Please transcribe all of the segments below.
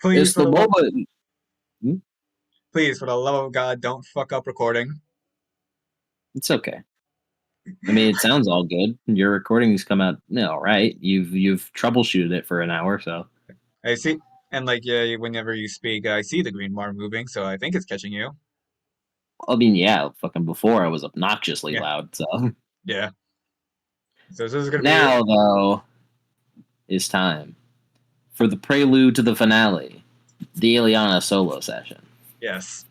Please, It's for the the love, moment. please, for the love of God, don't fuck up recording. It's okay. I mean, it sounds all good. Your recordings come out all right. You've troubleshooted it for an hour, so I see, and like yeah, whenever you speak, I see the green bar moving, so I think it's catching you. I mean, yeah, fucking before I was obnoxiously Yeah, loud. So yeah. So this is gonna be now though, it's time for the prelude to the finale, the Illiana solo session. yes.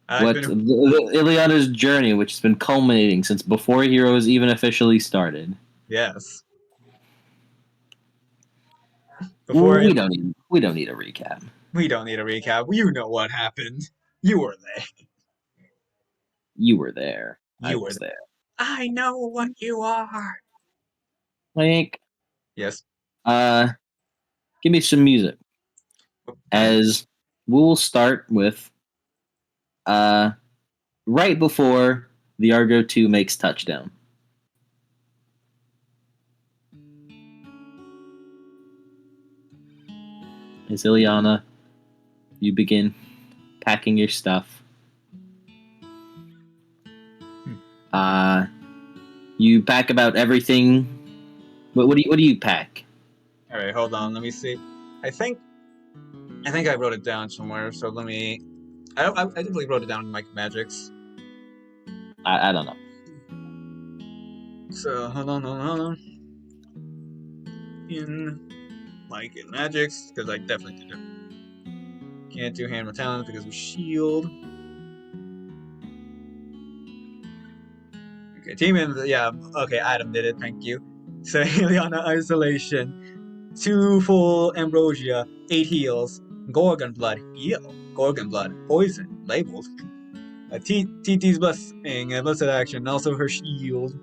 I've What been Illiana's journey, which has been culminating since before Heroes even officially started. yes. Well, Before we don't need a recap. we don't need a recap. You know what happened. You were there. You were there. I You were was there. there. I know what you are. Like, Yes. uh, give me some music. As we'll start with uh right before the Argo 2 makes touchdown. As Illiana, you begin packing your stuff. Hmm. Uh you pack about everything. What do you pack? All right, hold on. Let me see. I think I wrote it down somewhere. So let me. I definitely wrote it down in Mike Magics. I don't know. So hold on. In Mike and Magics, because I definitely did it. Can't do Hand of Talent because of Shield. Okay, Team in yeah. Okay, Adam did it. Thank you. So Illiana Isolation, 2 full Ambrosia, 8 heals, Gorgon Blood, heal, Gorgon Blood, poison, labeled. TT's Blessing, Blessed Action, also her shield.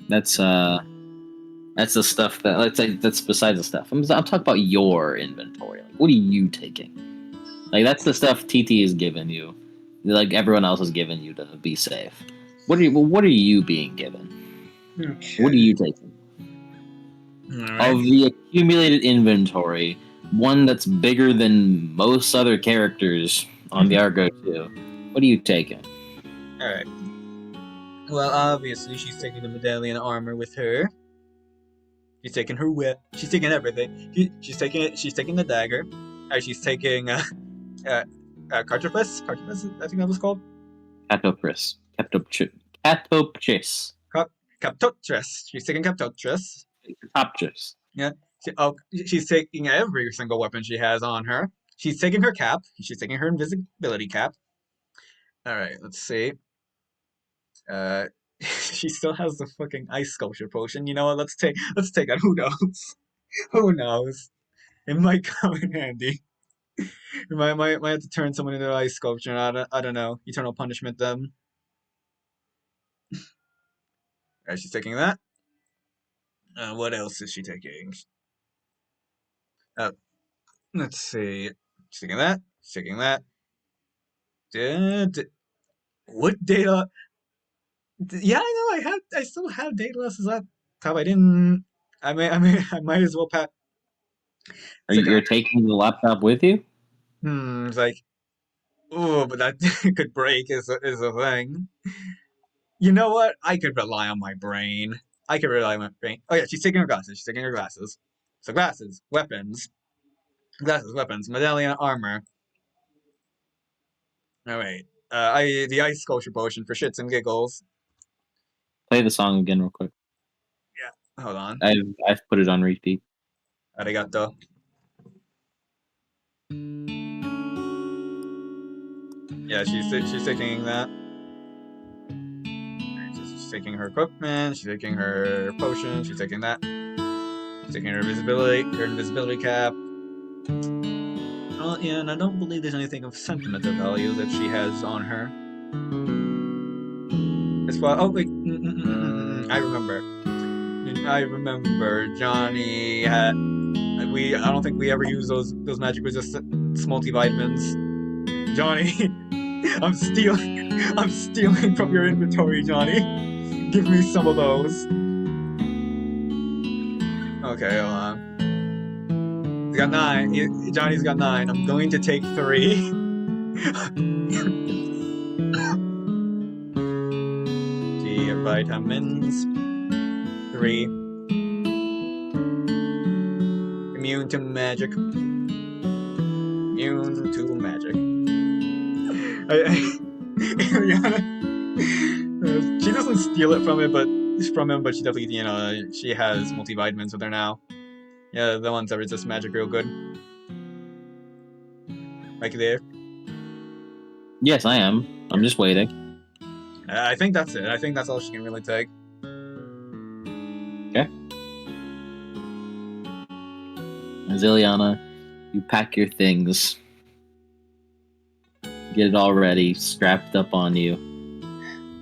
That's the stuff that's besides the stuff. I'm talking about your inventory. Like, what are you taking? Like that's the stuff TT is giving you, like everyone else is giving you to be safe. What are you being given? What are Okay. you taking? Alright. Of the accumulated inventory, one that's bigger than most other characters on the Argo 2. What are you taking? Alright. Well, obviously, she's taking the medallion armor with her. She's taking her whip. She's taking everything. She's taking it. She's taking the dagger. She's taking uh, Cartopus. Cartopus, I think that was called. Catopris. Catoptris. Cap- Captotress. She's taking Captotress. Catoptris. Yeah. She's taking every single weapon she has on her. She's taking her cap. She's taking her invisibility cap. All right. Let's see. Uh, she still has the fucking ice sculpture potion. You know what? Let's take it. Who knows? Who knows? It might come in handy. Might have to turn someone into an ice sculpture. I don't know. Eternal punishment them. Alright, she's taking that. What else is she taking? Uh, let's see. She's taking that. She's taking that. What data? Yeah, I know. I still have data lessons laptop. I didn't. I might as well pack. Are It's like, you taking the laptop with you? it's like, oh, but that could break is a thing. You know what? I could rely on my brain. I could rely on my brain. Oh yeah, she's taking her glasses. She's taking her glasses. So glasses, weapons, medallion, armor. All right. I the ice sculpture potion for shits and giggles. Play the song again real quick. Yeah. Hold on. I've put it on repeat. Arigato. Yeah, she's taking that. She's taking her equipment. She's taking her potion. She's taking that. She's taking her invisibility cap. Oh, yeah, and I don't believe there's anything of sentimental value that she has on her. As far, oh wait, I remember. I remember Johnny had. I don't think we ever used those magic resistance multivitamins. Johnny, I'm stealing from your inventory, Johnny. Give me some of those. Okay, hold on. He's got 9. Johnny's got 9. I'm going to take 3. G vitamins. 3. Immune to magic. Immune to magic. Illiana, she doesn't steal it from him, but she definitely, she has multivitamins with her now. Yeah, the ones that resist magic real good. Like there. Yes, I am. I'm just waiting. I think that's it. I think that's all she can really take. Okay. Illiana, you pack your things. Get it all ready, strapped up on you.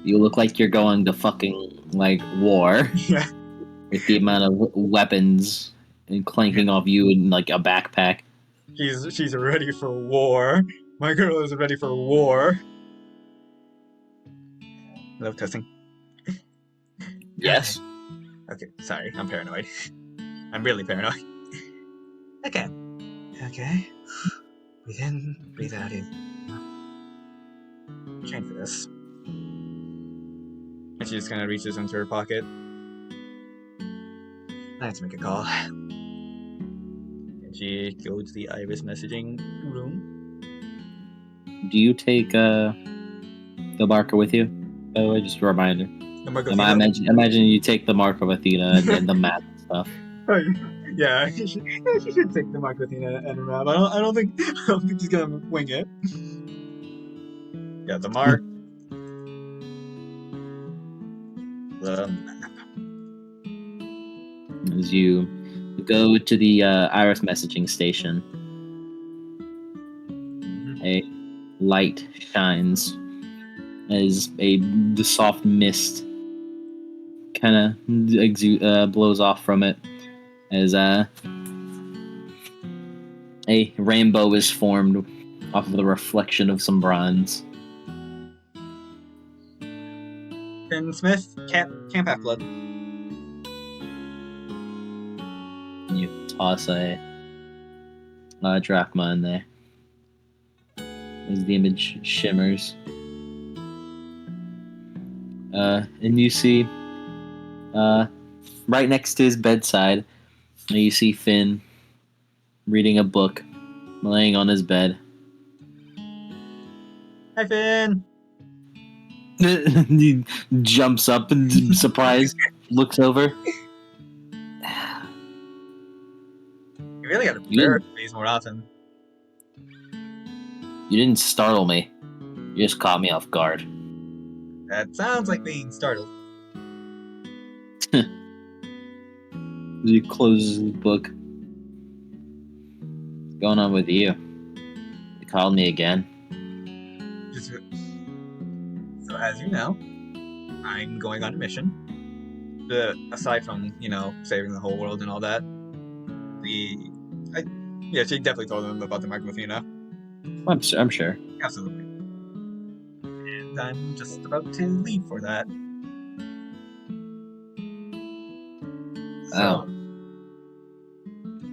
You look like you're going to fucking, like, war. Yeah. With the amount of weapons and clanking off you in, like, a backpack. She's ready for war. My girl is ready for war. Love testing. Yes. Okay, sorry, I'm paranoid. I'm really paranoid. Okay. Okay. Breathe in, breathe out in. Train for this. And she just kind of reaches into her pocket. I have to make a call. And she goes to the Iris messaging room. Do you take the marker with you? By the way, just a reminder. I imagine you take the mark of Athena and the map and stuff. Yeah, she should take the mark with Athena and her map. I don't think she's gonna wing it. Yeah, the mark. The map. As you go to the Iris messaging station, a light shines as the soft mist kind of blows off from it as a rainbow is formed off of the reflection of some bronze. Finn Smith can't have blood. You toss a drachma in there as the image shimmers. And you see right next to his bedside, you see Finn reading a book, laying on his bed. Hi, Finn. He jumps up and surprised, looks over. You really gotta prepare these more often. You didn't startle me. You just caught me off guard. That sounds like being startled. He closes his book. What's going on with you? You called me again. So as you know, I'm going on a mission. Aside from, saving the whole world and all that, she definitely told them about the mark of Athena. I'm sure. Absolutely. And I'm just about to leave for that. So,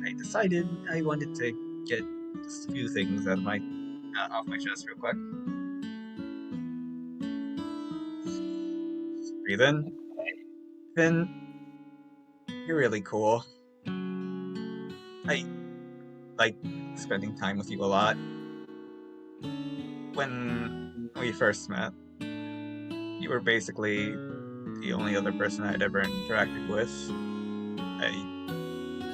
I decided I wanted to get just a few things off my chest real quick. Breathe in. Finn, you're really cool. I like spending time with you a lot. When we first met, you were basically the only other person I'd ever interacted with. I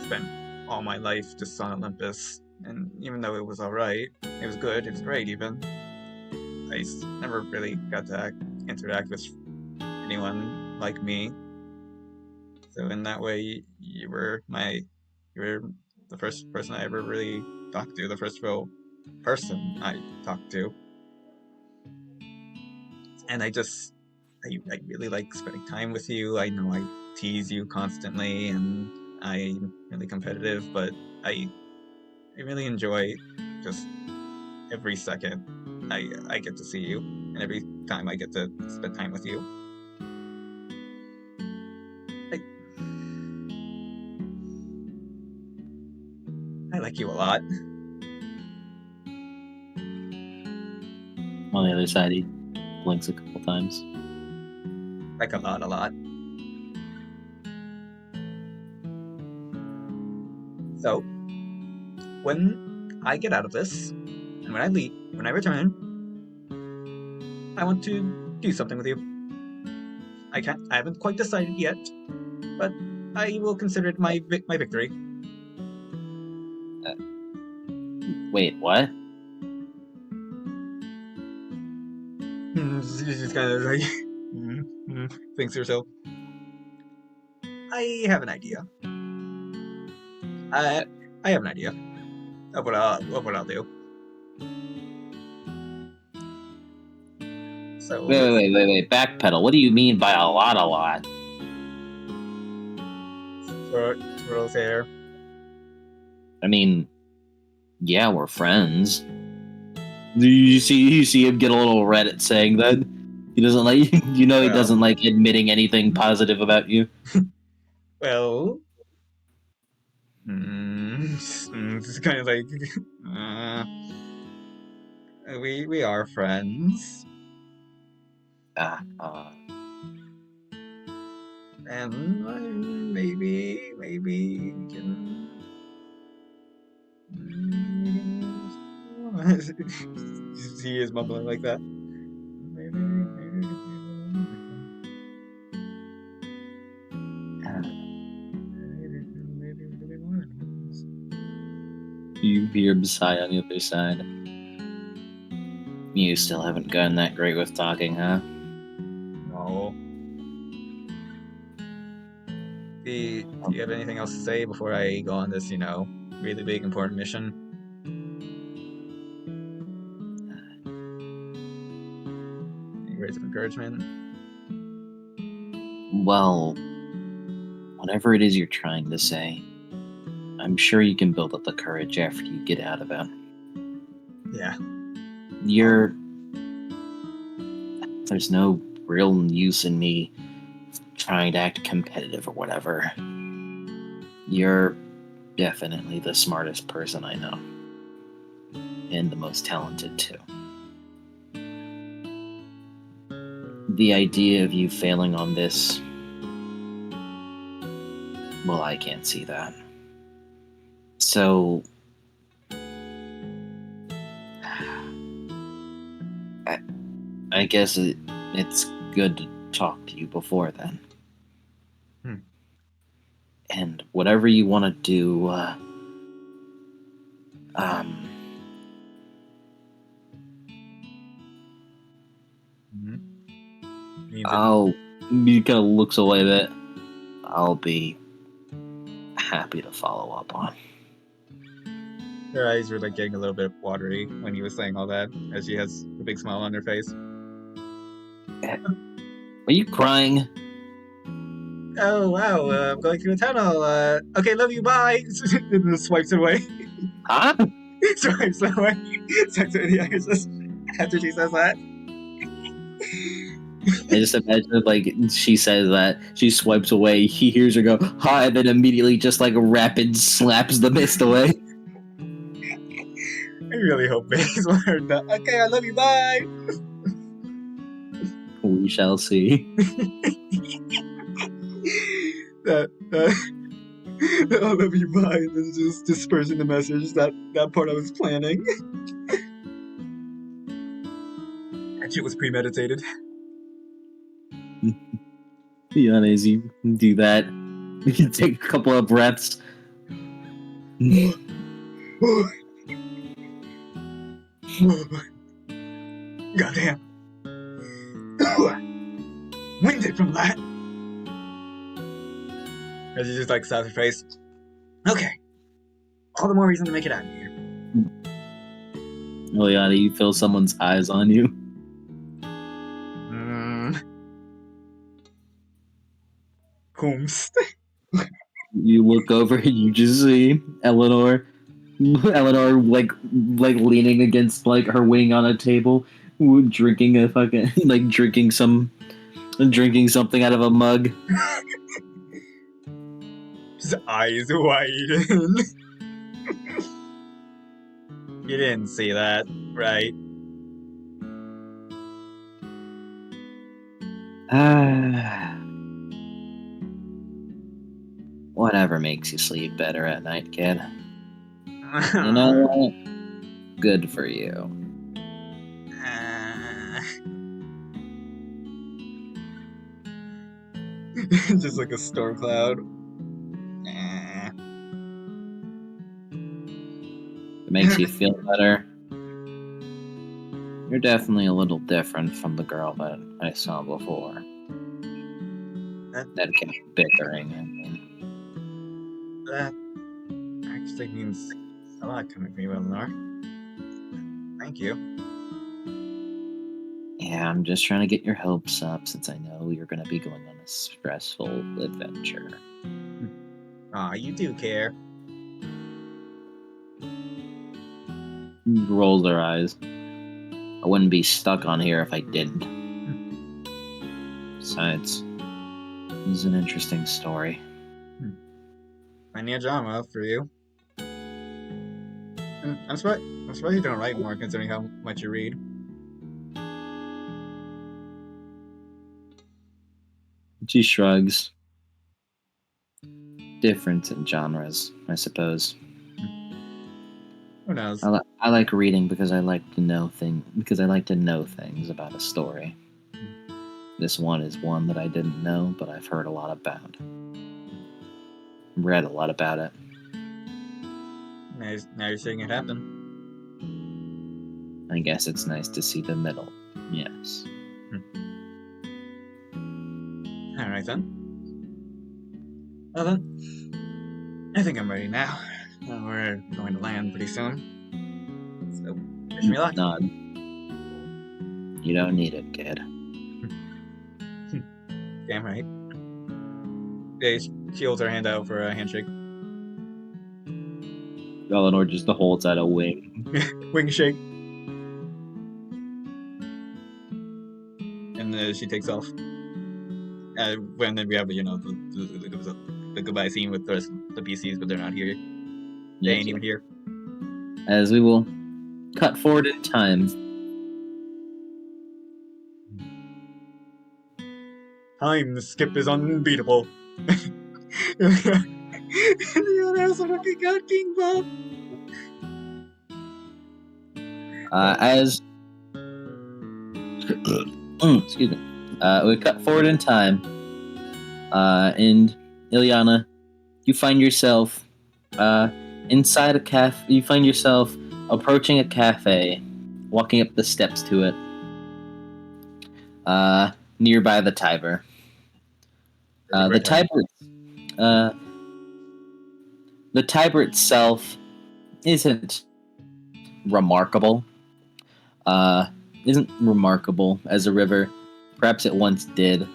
spent all my life just on Olympus, and even though it was alright, it was good, it was great even, I never really got to interact with anyone like me. So in that way, you were the first person I ever really talked to, the first real person I talked to. And I really like spending time with you. I know I tease you constantly, and I'm really competitive, but I really enjoy just every second I get to see you, and every time I get to spend time with you. like you a lot. On the other side, he blinks a couple times. Like a lot, a lot. So, when I get out of this, and when I return, I want to do something with you. I haven't quite decided yet, but I will consider it my victory. Wait, what? She's kind of like thinks to herself. I have an idea. I I have an idea of what I'll do. So Wait. Backpedal. What do you mean by a lot, a lot? twirls hair. I mean, yeah, we're friends. You see him get a little red at saying that? He doesn't like he Well, doesn't like admitting anything positive about you. well, it's kind of like uh, we are friends, Ah, and maybe we can. He is mumbling like that. you hear him sigh on the other side. You still haven't gotten that great with talking, huh? No. Do you have anything else to say before I go on this, really big important mission? Any words of encouragement? Well, whatever it is you're trying to say, I'm sure you can build up the courage after you get out of it. Yeah. There's no real use in me trying to act competitive or whatever. You're definitely the smartest person I know. And the most talented, too. The idea of you failing on this, well, I can't see that. So, I guess it's good to talk to you before then. And whatever you want to do, he kind of looks away a bit. I'll be happy to follow up on. Her eyes were like getting a little bit watery when he was saying all that, as she has a big smile on her face. Are you crying? Oh wow, I'm going through a tunnel. Okay, love you, bye. And then swipes away. Huh? Swipes away. Swipes away the iris after she says that. I just imagine like she says that, she swipes away, he hears her go, "Hi," and then immediately just like rapid slaps the mist away. I really hope Baze learned that. Okay, I love you, bye. We shall see. that I love you, bye, and then just dispersing the message. That part I was planning. That shit was premeditated. Illiana, as you do that, you can take a couple of breaths. Goddamn. Winded from that. As he just like slaps her face. Okay. All the more reason to make it out of here. Illiana, you feel someone's eyes on you. Holmes. You look over and you just see Eleanor like leaning against like her wing on a table, drinking a fucking like drinking something out of a mug. His eyes widen. You didn't see that, right? Whatever makes you sleep better at night, kid. You know what? Good for you. Just like a storm cloud. It makes you feel better. You're definitely a little different from the girl that I saw before. That That kept bickering. that actually means a lot coming from you, Eleanor. Thank you. Yeah, I'm just trying to get your hopes up since I know you're going to be going on a stressful adventure. Aw, you do care. Rolls her eyes. I wouldn't be stuck on here if I didn't. Besides, this is an interesting story. Plenty of drama for you. And I'm surprised you don't write more considering how much you read. She shrugs. Difference in genres, I suppose. Who knows? I like reading because I like to know things about a story. This one is one that I didn't know, but I've heard a lot about. Read a lot about it. Now you're seeing it happen. I guess it's nice to see the middle. Yes. Alright then. Well then, I think I'm ready now. We're going to land pretty soon. So, wish me luck. Nod. You don't need it, kid. Damn right. Yeah, she holds her hand out for a handshake. Eleanor just holds out a wing. Wing shake. And she takes off. When then we have, the goodbye scene with the rest of the PCs, but they're not here. They ain't even here. As we will cut forward in time. Time skip is unbeatable. The other has looking out King Bob. As excuse me, we cut forward in time, and Illiana, you find yourself inside a cafe. You find yourself approaching a cafe, walking up the steps to it, nearby the Tiber. The Tiber itself isn't remarkable. Isn't remarkable as a river. Perhaps it once did.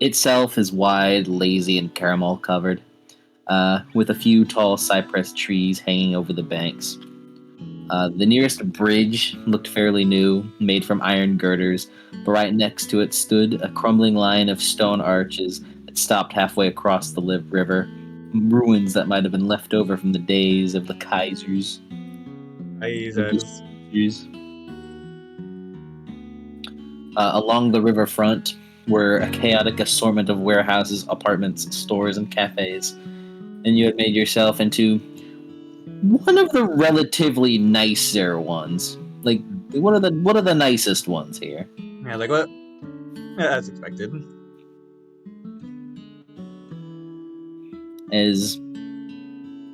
Itself is wide, lazy, and caramel covered, with a few tall cypress trees hanging over the banks. The nearest bridge looked fairly new, made from iron girders, but right next to it stood a crumbling line of stone arches that stopped halfway across the river, ruins that might have been left over from the days of the Kaisers. Along the riverfront were a chaotic assortment of warehouses, apartments, stores, and cafes, and you had made yourself into one of the relatively nicer ones. Like, what are the nicest ones here? Yeah, like what? Yeah, that's expected. As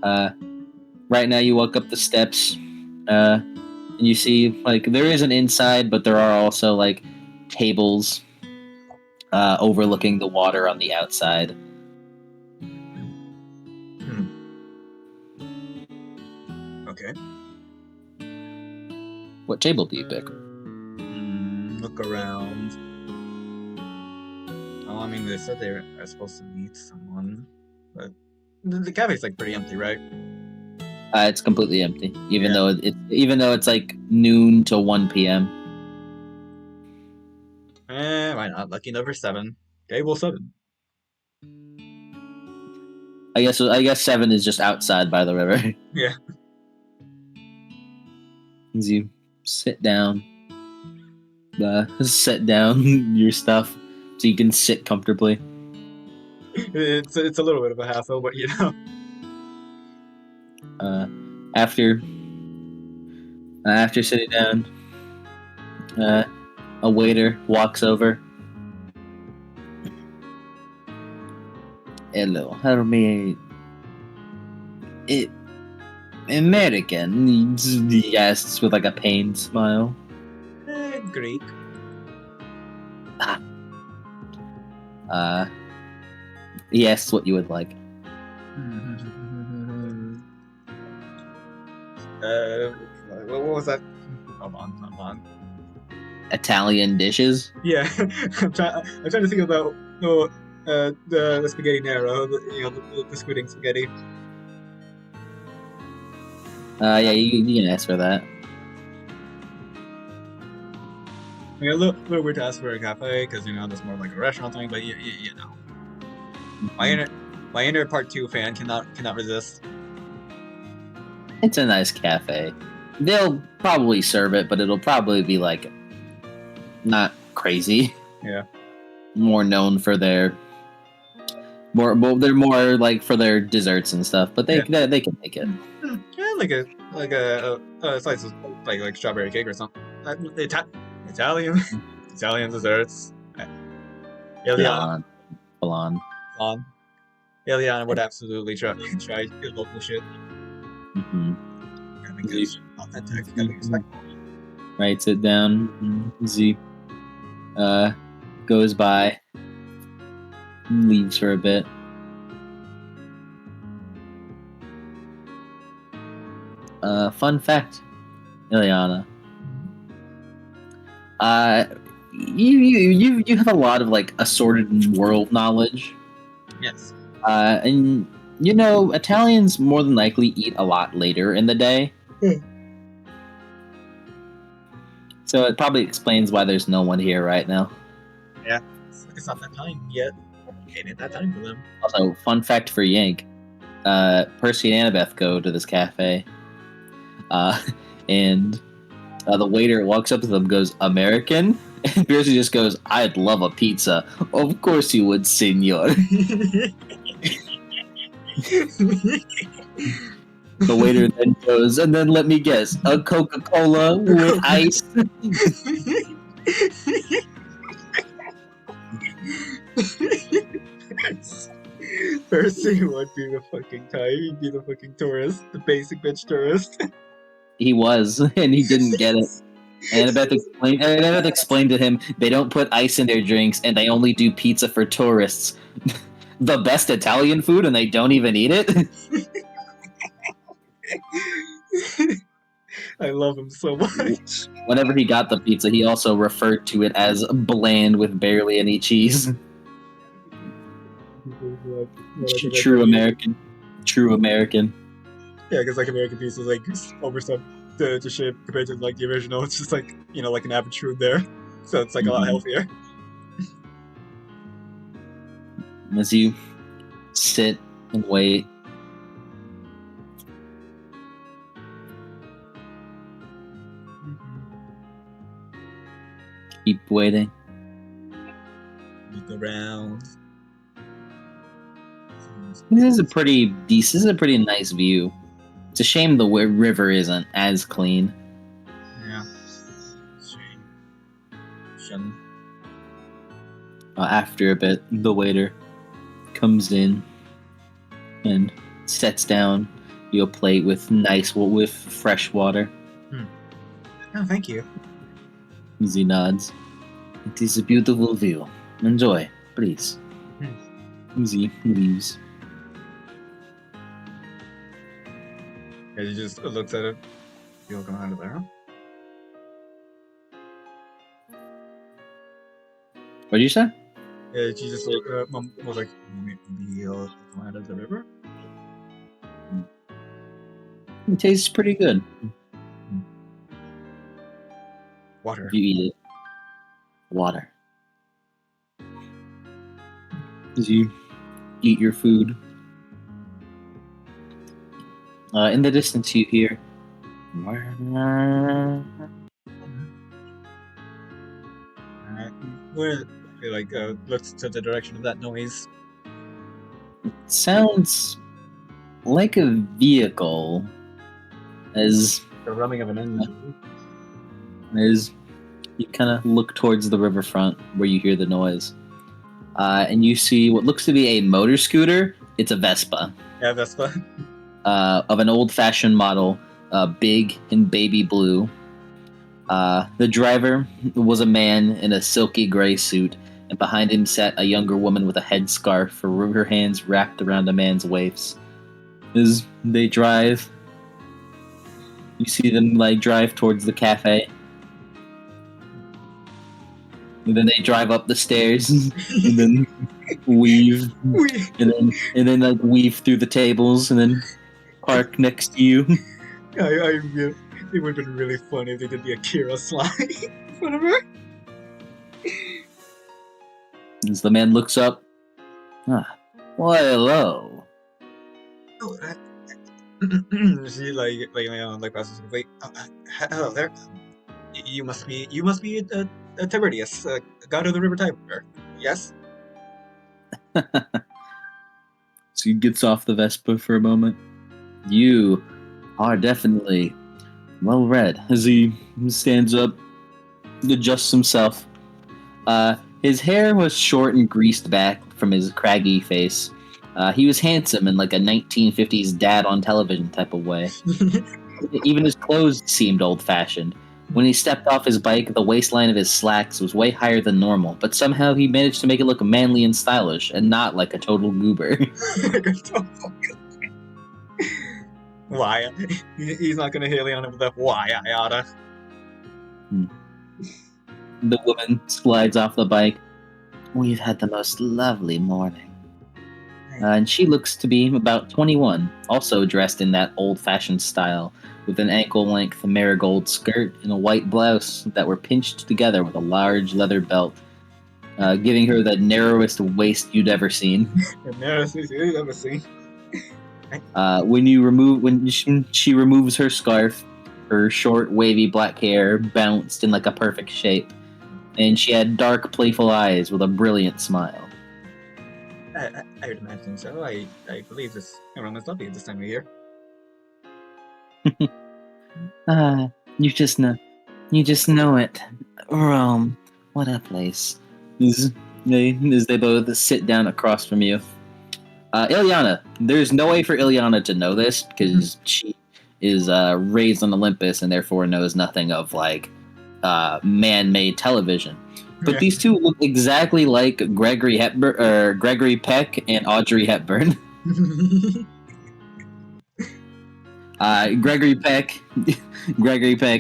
right now you walk up the steps, and you see like there is an inside, but there are also like tables overlooking the water on the outside. Okay. What table do you pick? Look around. Oh, I mean, they said they are supposed to meet someone, but the cafe's like pretty empty, right? It's completely empty, even though it's like noon to 1 p.m. Why not? Lucky number 7. Table 7. I guess 7 is just outside by the river. Yeah. as you sit down, set down your stuff so you can sit comfortably. It's a little bit of a hassle, but you know. After sitting down, a waiter walks over. Hello, how may it American? He asks with like a pained smile. Greek. He asks what you would like. What was that? Hold on. Italian dishes. Yeah, I'm trying to think about the spaghetti nero, the squidding spaghetti. Yeah, you can ask for that. I mean, a little weird to ask for a cafe because that's more like a restaurant thing, but you know, my inner part two fan cannot resist. It's a nice cafe. They'll probably serve it, but it'll probably be like not crazy. Yeah. More known for their they're more like for their desserts and stuff, but they can make it. Yeah, like a slice of like strawberry cake or something. Italian Italian desserts. Illiana, Blonde. Illiana would absolutely try your local shit. Mm-hmm. Gotta make this authentic. Gotta be respectful. Writes it down. Z goes by, leaves for a bit. Fun fact, Illiana. You have a lot of like assorted world knowledge. Yes. And Italians more than likely eat a lot later in the day. So it probably explains why there's no one here right now. Yeah, it's not that time yet. It ain't that time for them. Also, fun fact for Yank, Percy and Annabeth go to this cafe, and the waiter walks up to them, goes, "American?" And Percy just goes, "I'd love a pizza." "Of course you would, senor." The waiter then goes, "And then let me guess, a Coca-Cola with ice." Percy would be the fucking type. He'd be the fucking tourist, the basic bitch tourist. He was, and he didn't get it. And Annabeth explained to him they don't put ice in their drinks, and they only do pizza for tourists. The best Italian food, and they don't even eat it. I love him so much. Whenever he got the pizza, he also referred to it as bland with barely any cheese. True American. Yeah, because like American pizza is like overstuffed to shit compared to like the original. It's just like like an average food there, so it's like a lot healthier. As you sit and wait, keep waiting. Look around. This is a pretty decent. This is a pretty nice view. It's a shame the river isn't as clean. Yeah. Shame. After a bit, the waiter comes in and sets down you a plate with fresh water. Oh, thank you. He nods. "It is a beautiful view. Enjoy, please." He leaves. Yeah, he just looks at it. You'll come out of there. What did you say? Yeah, she just was like, maybe you'll come out of the river. It tastes pretty good. Water. You eat it. Water. As you eat your food. In the distance, you hear Alright. Where he like looks to the direction of that noise. Sounds like a vehicle as The rumbling of an engine. as you kind of look towards the riverfront where you hear the noise. And you see what looks to be a motor scooter. It's a Vespa Yeah, Vespa. of an old-fashioned model, big and baby blue. The driver was a man in a silky gray suit, and behind him sat a younger woman with a headscarf, her hands wrapped around a man's waist. As they drive, you see them like drive towards the cafe. And then they drive up the stairs, and then weave, and then like weave through the tables, and then park next to you. It would have been really funny if they did the Akira slide in front of her. As the man looks up, why hello. Oh, she like passes. Wait, hello there. You must be a Tiberius, god of the river Tiber. Yes. So he gets off the Vespa for a moment. You are definitely well read. As he stands up, adjusts himself. His hair was short and greased back from his craggy face. He was handsome in like a 1950s dad on television type of way. Even his clothes seemed old-fashioned. When he stepped off his bike, the waistline of his slacks was way higher than normal, but somehow he managed to make it look manly and stylish, and not like a total goober. Why? He's not gonna hail Illiana with the why I oughta. The woman slides off the bike. We've had the most lovely morning. And she looks to be about 21, also dressed in that old-fashioned style, with an ankle-length marigold skirt and a white blouse that were pinched together with a large leather belt, giving her the narrowest waist you'd ever seen. The narrowest waist you've ever seen. When she removes her scarf, her short, wavy black hair bounced in like a perfect shape, and she had dark, playful eyes with a brilliant smile. I would imagine so. I believe this everyone is lovely at this time of year. You just know it. Rome, what a place. As they both sit down across from you. Illiana, there's no way for Illiana to know this because she is raised on Olympus and therefore knows nothing of like man-made television. But these two look exactly like Gregory Peck and Audrey Hepburn. Gregory Peck,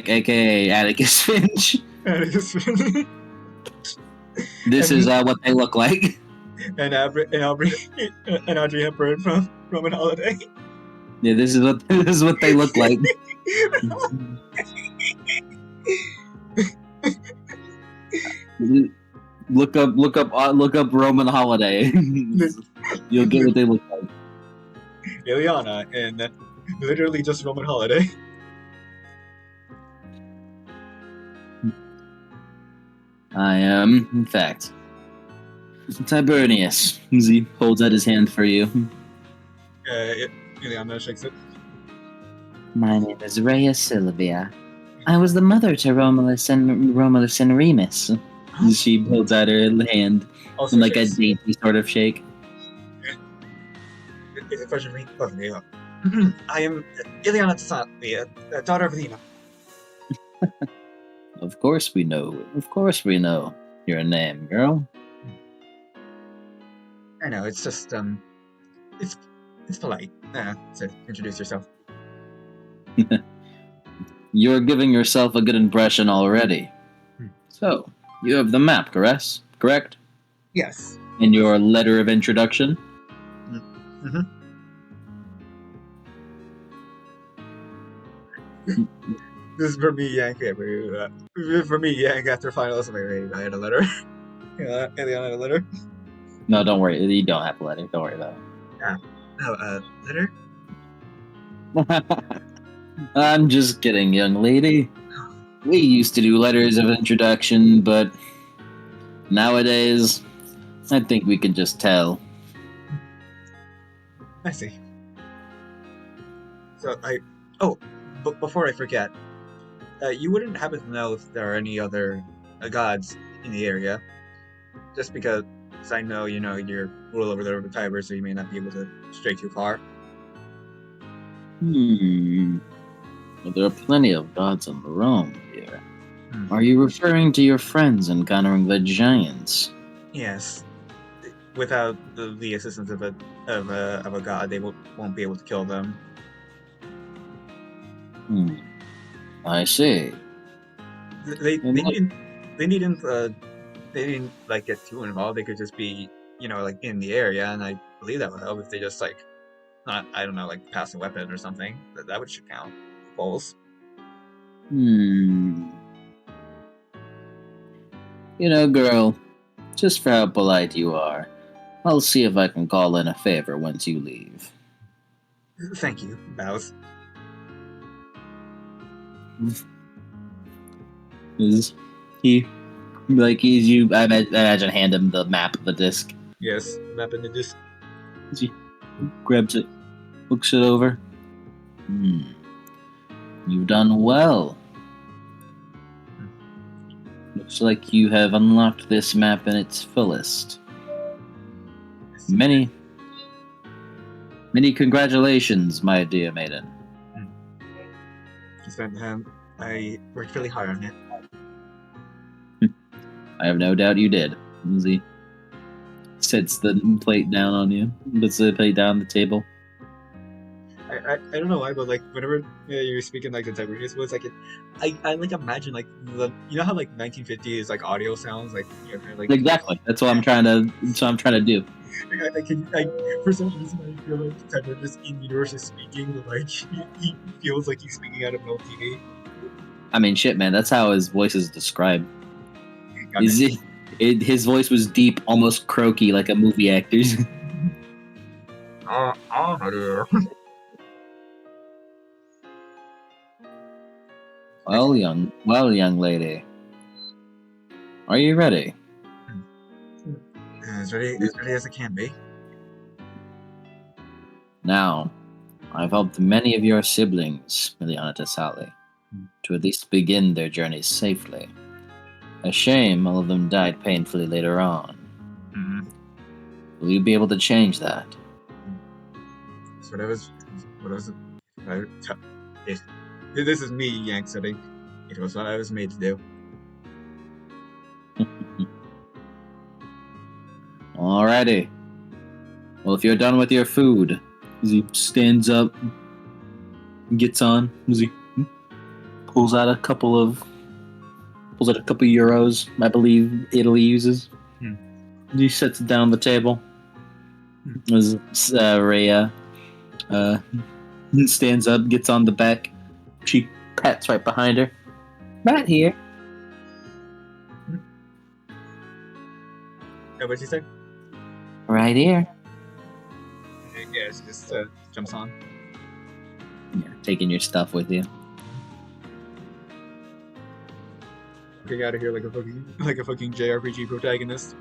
aka Atticus Finch. This is what they look like. And Audrey Hepburn from Roman Holiday. Yeah, this is what they look like. Look up Roman Holiday. You'll get what they look like. Illiana and literally just Roman Holiday. I am, in fact, Tiberius. He holds out his hand for you. Illiana shakes it. My name is Rhea Silvia. I was the mother to Romulus and Remus. She holds out her hand in like a dainty sort of shake. It's a pleasure to meet both of you. I am Illiana Tassanti, daughter of Athena. Of course we know your name, girl. I know, it's just, it's polite to introduce yourself. You're giving yourself a good impression already. So, you have the map, correct? Yes. And your letter of introduction? Mm-hmm. This is for me, Yank. For me, Yank, after finals, I had a letter. Illiana had a letter. No, don't worry. You don't have a letter. Don't worry about it. No, letter? I'm just kidding, young lady. We used to do letters of introduction, but nowadays, I think we can just tell. I see. So I. Oh, but before I forget, you wouldn't happen to know if there are any other gods in the area, just because I know you're rule over the Tiber, so you may not be able to stray too far. Hmm. Well, there are plenty of gods in Rome here. Hmm. Are you referring to your friends encountering the giants? Yes, without the assistance of a god, they won't be able to kill them. Hmm. I see. They And they look, needn't they needn't they didn't like get too involved. They could just be like in the area, and I believe that would help if they just like not I don't know like pass a weapon or something. That would should count. Bowls. hmm. Girl, just for how polite you are, I'll see if I can call in a favor once you leave. Thank you. Bows. Is he he's you? I imagine hand him the map of the disc. Yes. Map in the disc. He grabs it, looks it over. Hmm. You've done well. Hmm. Looks like you have unlocked this map in its fullest. I see. Many, many congratulations, my dear maiden. Hmm. Just I worked really hard on it. I have no doubt you did. He sets the plate down on you. Puts the plate down on the table. I don't know why, but like whenever you're speaking like the Tiberius was like I like imagine like the how like 1950s like audio sounds like they're like Exactly. That's what I'm trying to. That's what I'm trying to do. for some reason I feel like Tiberius in universe is speaking, but like he feels like he's speaking out of no TV. I mean, shit, man. That's how his voice is described. Got Is it. it? His voice was deep, almost croaky, like a movie actor's. My dear. I see. Young lady, are you ready? Hmm. As ready as it can be. Now, I've helped many of your siblings, Illiana Sally, Hmm. to at least begin their journeys safely. A shame all of them died painfully later on. Hmm. Will you be able to change that? That's what I was I, it, this is me Yank setting. It was what I was made to do. Alrighty. Well, if you're done with your food, as he stands up, gets on, as he pulls out a couple of euros, I believe Italy uses. Hmm. He sets it down on the table. Hmm. As Rhea uh, stands up, gets on the back. She pats right behind her. Right here. Hmm. What'd you say? Right here. Yeah, she just jumps on. Yeah, taking your stuff with you. Walking out of here like a fucking JRPG protagonist.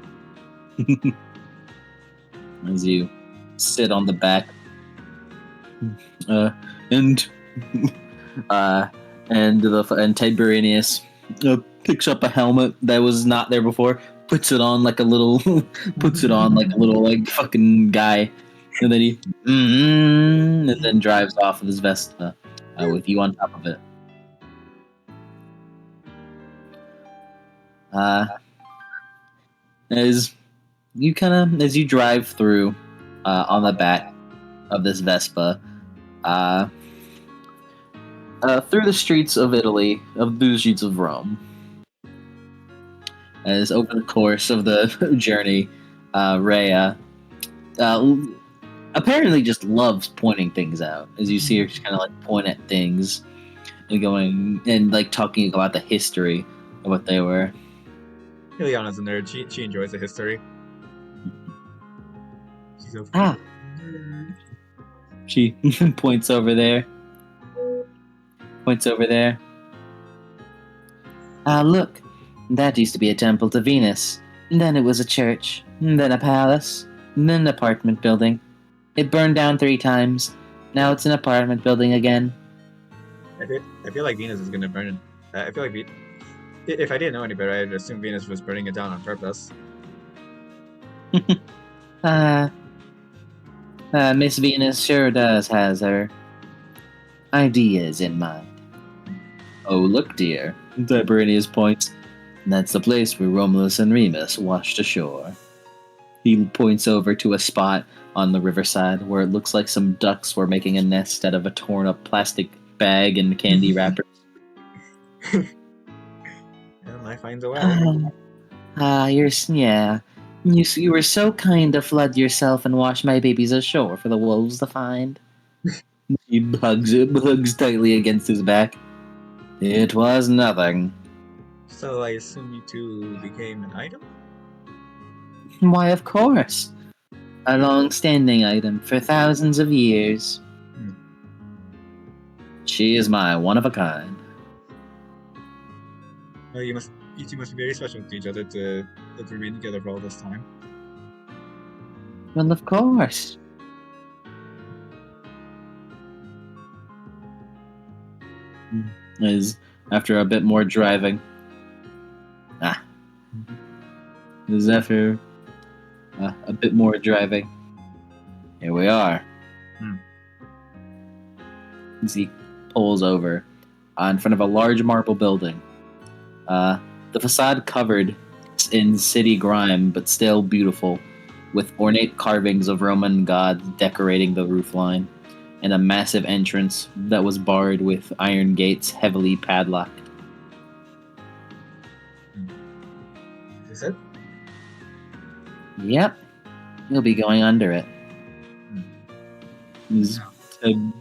As you sit on the back. Uh, and and Tiberius picks up a helmet that was not there before, puts it on like a little, like fucking guy, and then and then drives off with his Vespa, with you on top of it. Uh, as you drive through, on the back of this Vespa, uh, through the streets of Italy, through the streets of Rome. As over the course of the journey, Rhea uh, apparently just loves pointing things out. As you see her just kind of like point at things and going and like talking about the history of what they were. Illiana's a nerd. She enjoys the history. She's a Ah, nerd. she points over there. Points over there. Ah, look. That used to be a temple to Venus. Then it was a church. Then a palace. Then an apartment building. It burned down 3 times. Now it's an apartment building again. I feel like Venus is gonna burn it. I feel like if I didn't know any better, I'd assume Venus was burning it down on purpose. Ah, Miss Venus sure does has her ideas in mind. Oh, look, dear. Tiberius points. That's the place where Romulus and Remus washed ashore. He points over to a spot on the riverside where it looks like some ducks were making a nest out of a torn up plastic bag and candy wrappers. Yeah, life finds a way. Yeah. You were so kind to flood yourself and wash my babies ashore for the wolves to find. He hugs tightly against his back. It was nothing. So I assume you two became an item? Why, of course. A long-standing item for thousands of years. Hmm. She is my one of a kind. Oh, you two must be very special to each other to remain together for all this time. Well, of course. Is after a bit more driving. Is after a bit more driving. Here we are. Hmm. As he pulls over in front of a large marble building. The facade covered in city grime, but still beautiful, with ornate carvings of Roman gods decorating the roofline, and a massive entrance that was barred with iron gates heavily padlocked. Is it? Yep, you'll be going under it.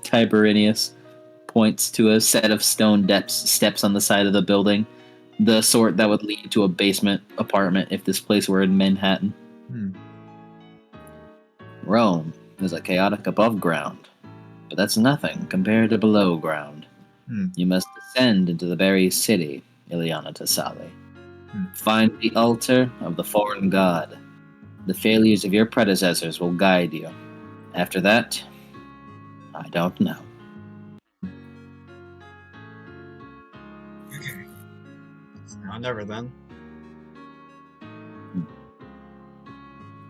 Tiberius points to a set of stone steps on the side of the building, the sort that would lead to a basement apartment if this place were in Manhattan. Rome is a chaotic above ground, but that's nothing compared to below ground. You must descend into the very city, Illiana Tassali. Find the altar of the foreign god. The failures of your predecessors will guide you. After that, I don't know. Okay. It's now or never then.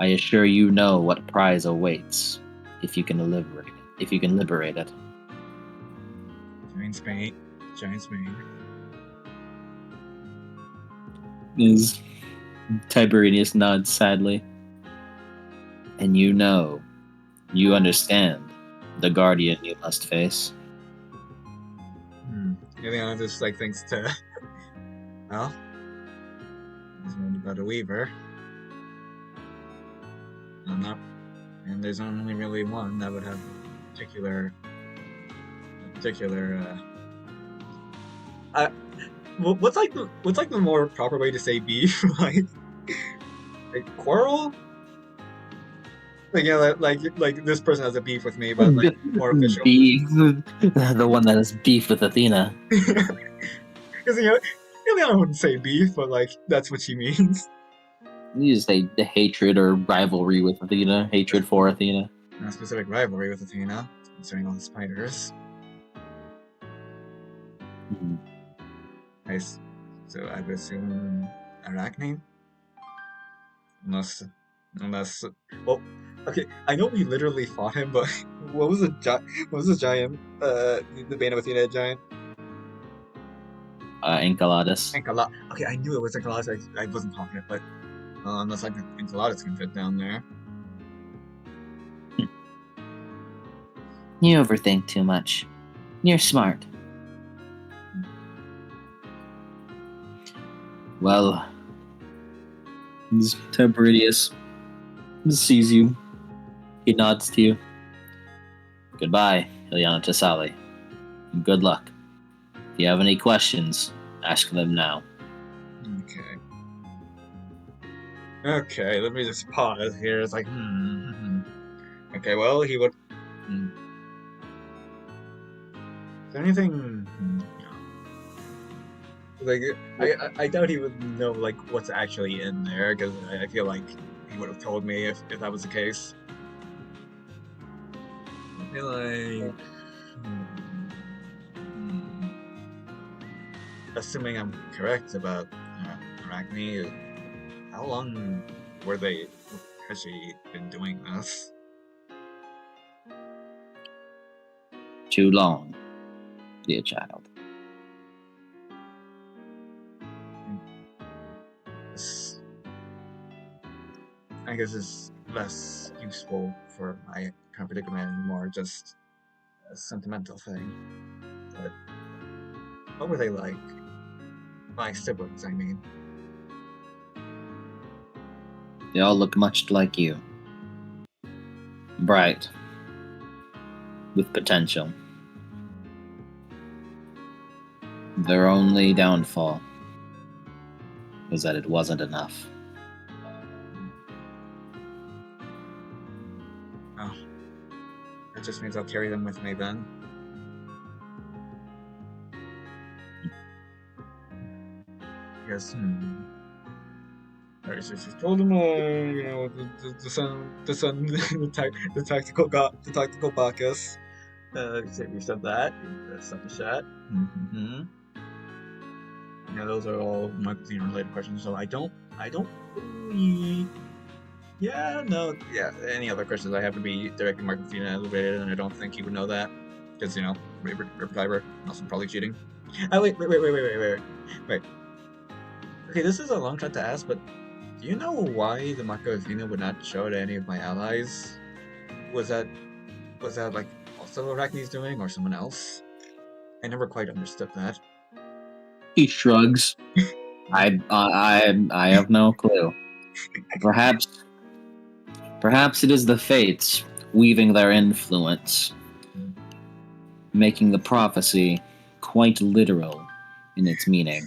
I assure you know what prize awaits if you can liberate it. Giant Spain. Giant Spain. Is Tiberius nods sadly. And you understand the guardian you must face. Illiana just thinks to well, there's one about a weaver. And there's only really one that would have a particular what's the more proper way to say beef? like quarrel? Like this person has a beef with me, but more official. Beef, the one that has beef with Athena. Because Illiana wouldn't say beef, but that's what she means. You just say the hatred or rivalry with Athena, hatred for Athena. A specific rivalry with Athena, concerning all the spiders. Nice. So I would assume Arachne? Unless, well, okay. I know we literally fought him, but what was the giant? The Bane of Athena giant? Enceladus. Okay, I knew it was Enceladus. I wasn't confident, but unless Enceladus can fit down there. You overthink too much. You're smart. Well, Tiberius sees you. He nods to you. Goodbye, Illiana Tassali. Good luck. If you have any questions, ask them now. Okay, let me just pause here. It's like, Okay, well, he would. Is there anything? Like, I doubt he would know like what's actually in there because I feel like he would have told me if that was the case. I feel like, hmm, assuming I'm correct about Arachne, how long were they? Has she been doing this? Too long, dear child. Hmm, This, I guess it's less useful for my current predicament and more just a sentimental thing. But what were they like? My siblings, I mean. They all look much like you. Bright, with potential. Their only downfall was that it wasn't enough. Oh, that just means I'll carry them with me then. I guess, Alright, so she told him, the son, the tactical Bacchus. We said that. Set the shot. Mm-hmm. Yeah, those are all Michael Cena related questions. So I don't really. Yeah, no, yeah. Any other questions I have to be directly Michael Cena related, and I don't think he would know that because Ripper Diver, also probably cheating. Oh wait. Okay, this is a long shot to ask, but do you know why the Mako Athena would not show to any of my allies? Was that like also Arachne's doing or someone else? I never quite understood that. He shrugs. I have no clue. Perhaps it is the fates weaving their influence, making the prophecy quite literal in its meaning.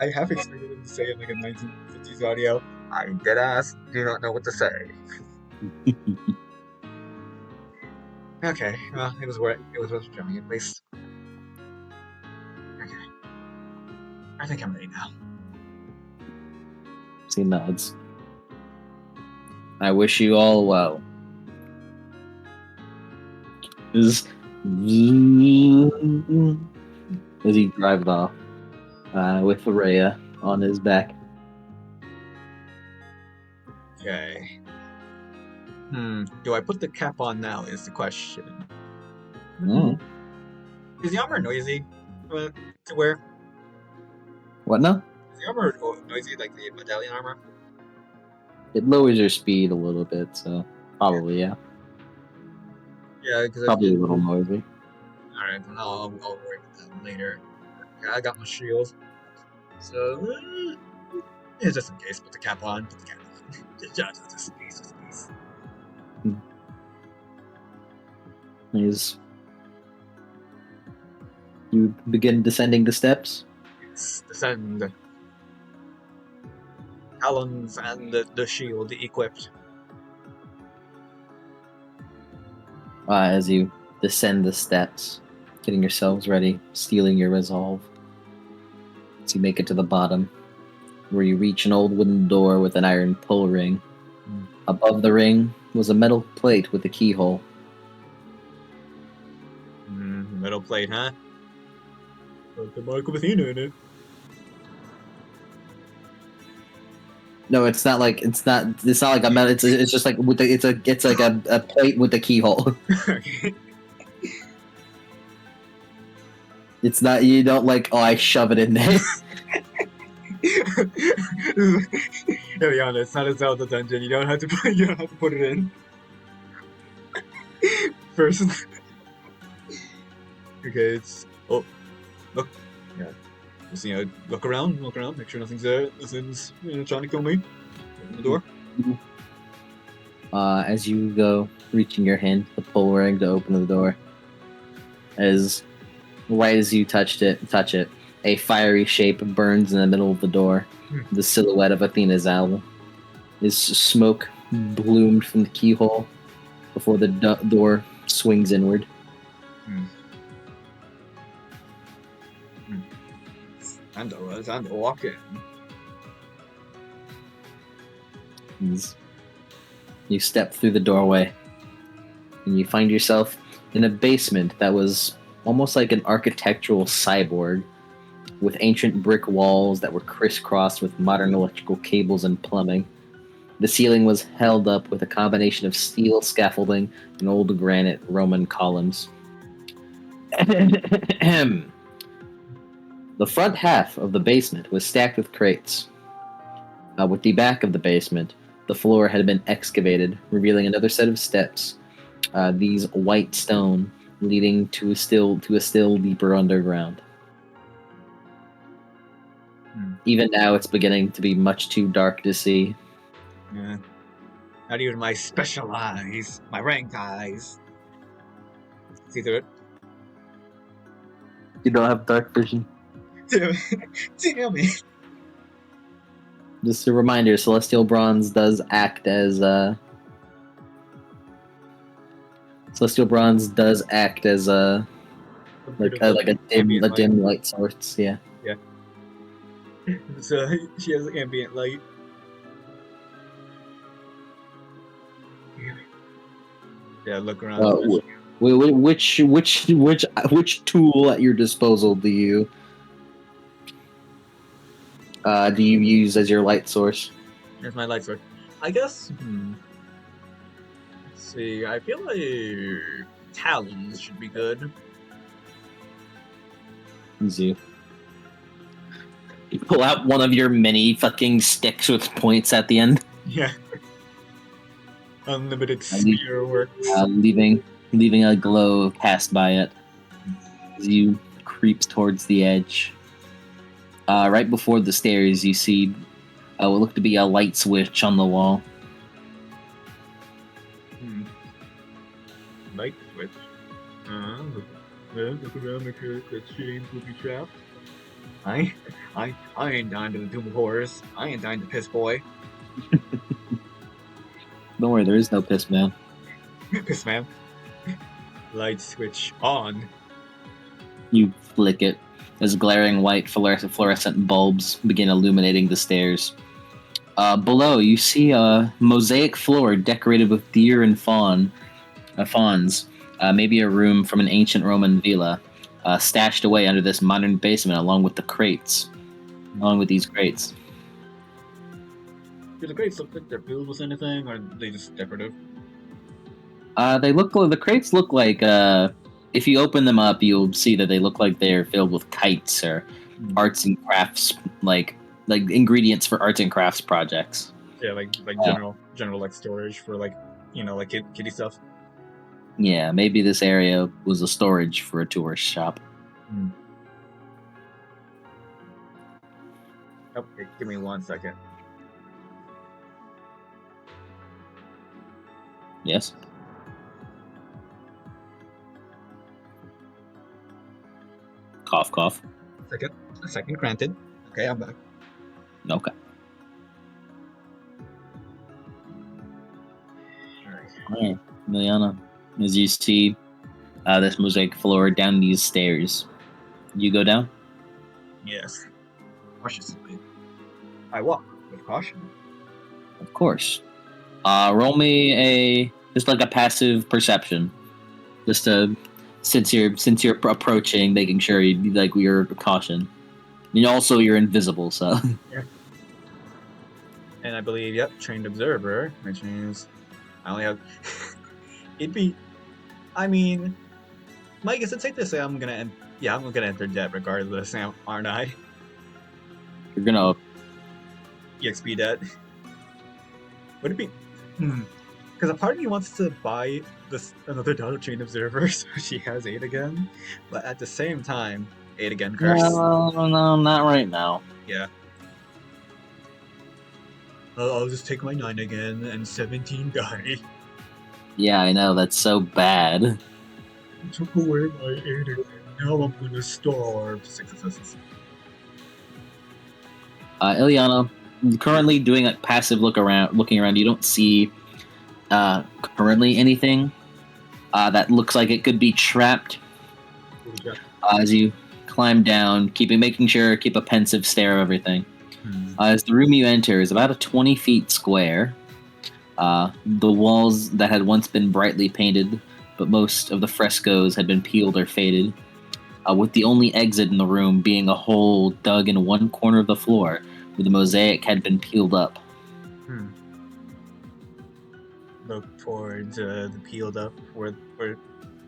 I half expected him to say in like a 1950s audio, I dead ass do not know what to say. Okay, well, it was worth trying at least. Okay, I think I'm ready now. He nods. I wish you all well. As he drives off with Rhea on his back. Okay. Do I put the cap on now is the question. Mm. Is the armor noisy to wear? What now? Is the armor noisy like the medallion armor? It lowers your speed a little bit, so probably yeah. Yeah, because Probably a little noisy. Alright, then I'll worry about that later. Okay, I got my shield. So, yeah, just in case, put the cap on. Put the cap on. Just in case, just in case. You begin descending the steps. Yes, descend. Talons and the shield equipped. As you descend the steps, getting yourselves ready, stealing your resolve. As you make it to the bottom, where you reach an old wooden door with an iron pull ring. Above the ring was a metal plate with a keyhole. Metal plate, huh? Put the mark of Athena in it. No, it's not like a metal. It's just like with the, it's like a plate with a keyhole. Okay. It's not, you don't like, oh, I shove it in there. Illiana, it's not a Zelda dungeon. You don't have to put it in. First. Okay, it's look. Yeah. Just look around, make sure nothing's there. Nothing's trying to kill me. Open the door. As you go, reaching your hand, the pull ring to open the door. As right as you touch it, a fiery shape burns in the middle of the door. The silhouette of Athena's owl. Is smoke bloomed from the keyhole before the door swings inward. Time to walk in. You step through the doorway, and you find yourself in a basement that was almost like an architectural cyborg, with ancient brick walls that were crisscrossed with modern electrical cables and plumbing. The ceiling was held up with a combination of steel scaffolding and old granite Roman columns. The front half of the basement was stacked with crates. With the back of the basement, the floor had been excavated, revealing another set of steps. These white stone leading to a still deeper underground. Even now, it's beginning to be much too dark to see. Yeah. Not even my special eyes, my rank eyes. See through it. You don't have dark vision. Damn it. Just a reminder: celestial bronze does act as like a dim light source. Yeah. Yeah. So she has ambient light. Yeah, look around. Which tool at your disposal do you use as your light source? Here's my light source. I guess. Let's see. I feel like talons should be good. You pull out one of your many fucking sticks with points at the end. Yeah. Unlimited spear works. Leaving a glow cast by it as you creep towards the edge. Right before the stairs, you see what look to be a light switch on the wall. Light switch. Look around, make sure that shit ain't booby trapped. I ain't dying to the Doom of Horrors. I ain't dying to Piss Boy. Don't worry, there is no piss man. Piss man. Light switch on. You flick it as glaring white fluorescent bulbs begin illuminating the stairs. Below, you see a mosaic floor decorated with deer and fawns. Maybe a room from an ancient Roman villa, stashed away under this modern basement, along with these crates. Do the crates look like they're filled with anything, or are they just decorative? The crates look like, if you open them up, you'll see that they look like they're filled with kites or arts and crafts, like ingredients for arts and crafts projects. Yeah, like general like storage for like kitty stuff. Yeah, maybe this area was a storage for a tourist shop. Okay, give me 1 second. Yes. Cough, cough. A second granted. Okay, I'm back. Okay. Alright, Illiana, as you see this mosaic floor down these stairs, you go down? Yes. Cautiously. I walk with caution. Of course. Roll me just like a passive perception, just to since you're approaching, making sure you're caution. And also you're invisible, so. Yeah. And I believe, trained observer, which means I only have. Mike, is it safe to say I'm gonna enter debt regardless, aren't I? You're gonna EXP debt. Would it be? Because a part of me wants to buy another Dado Chain Observer so she has 8 again, but at the same time, 8 again curse. No, not right now. Yeah. I'll just take my 9 again and 17 die. Yeah, I know, that's so bad. I took away my 8 again. Now I'm gonna starve. 6 successes. Illiana, currently doing a passive looking around, you don't see currently anything that looks like it could be trapped. As you climb down, keep a pensive stare of everything. Hmm. As the room you enter is about a 20 feet square. The walls that had once been brightly painted, but most of the frescoes had been peeled or faded, with the only exit in the room being a hole dug in one corner of the floor where the mosaic had been peeled up. Hmm. Look towards the peeled up where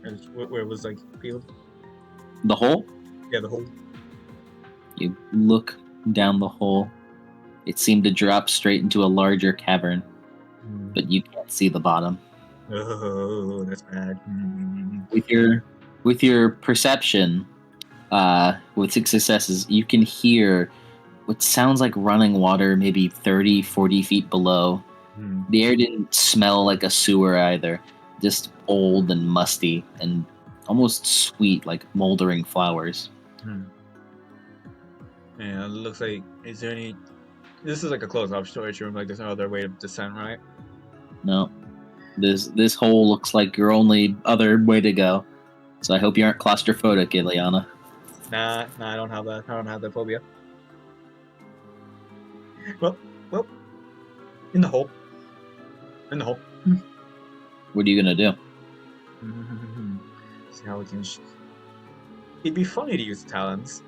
it was like peeled. The hole? Yeah, the whole. You look down the hole. It seemed to drop straight into a larger cavern, Hmm. but you can't see the bottom. Oh, that's bad. Hmm. With your perception, with 6 successes, you can hear what sounds like running water maybe 30, 40 feet below. Hmm. The air didn't smell like a sewer either, just old and musty and almost sweet like moldering flowers. Hmm. Yeah, it looks like. Is there any? This is like a closed-off storage room. Like, there's no other way to descend, right? No, this hole looks like your only other way to go. So I hope you aren't claustrophobic, Illiana. Nah, I don't have that. I don't have that phobia. Well, well, in the hole. In the hole. What are you gonna do? See how we can. It'd be funny to use talents,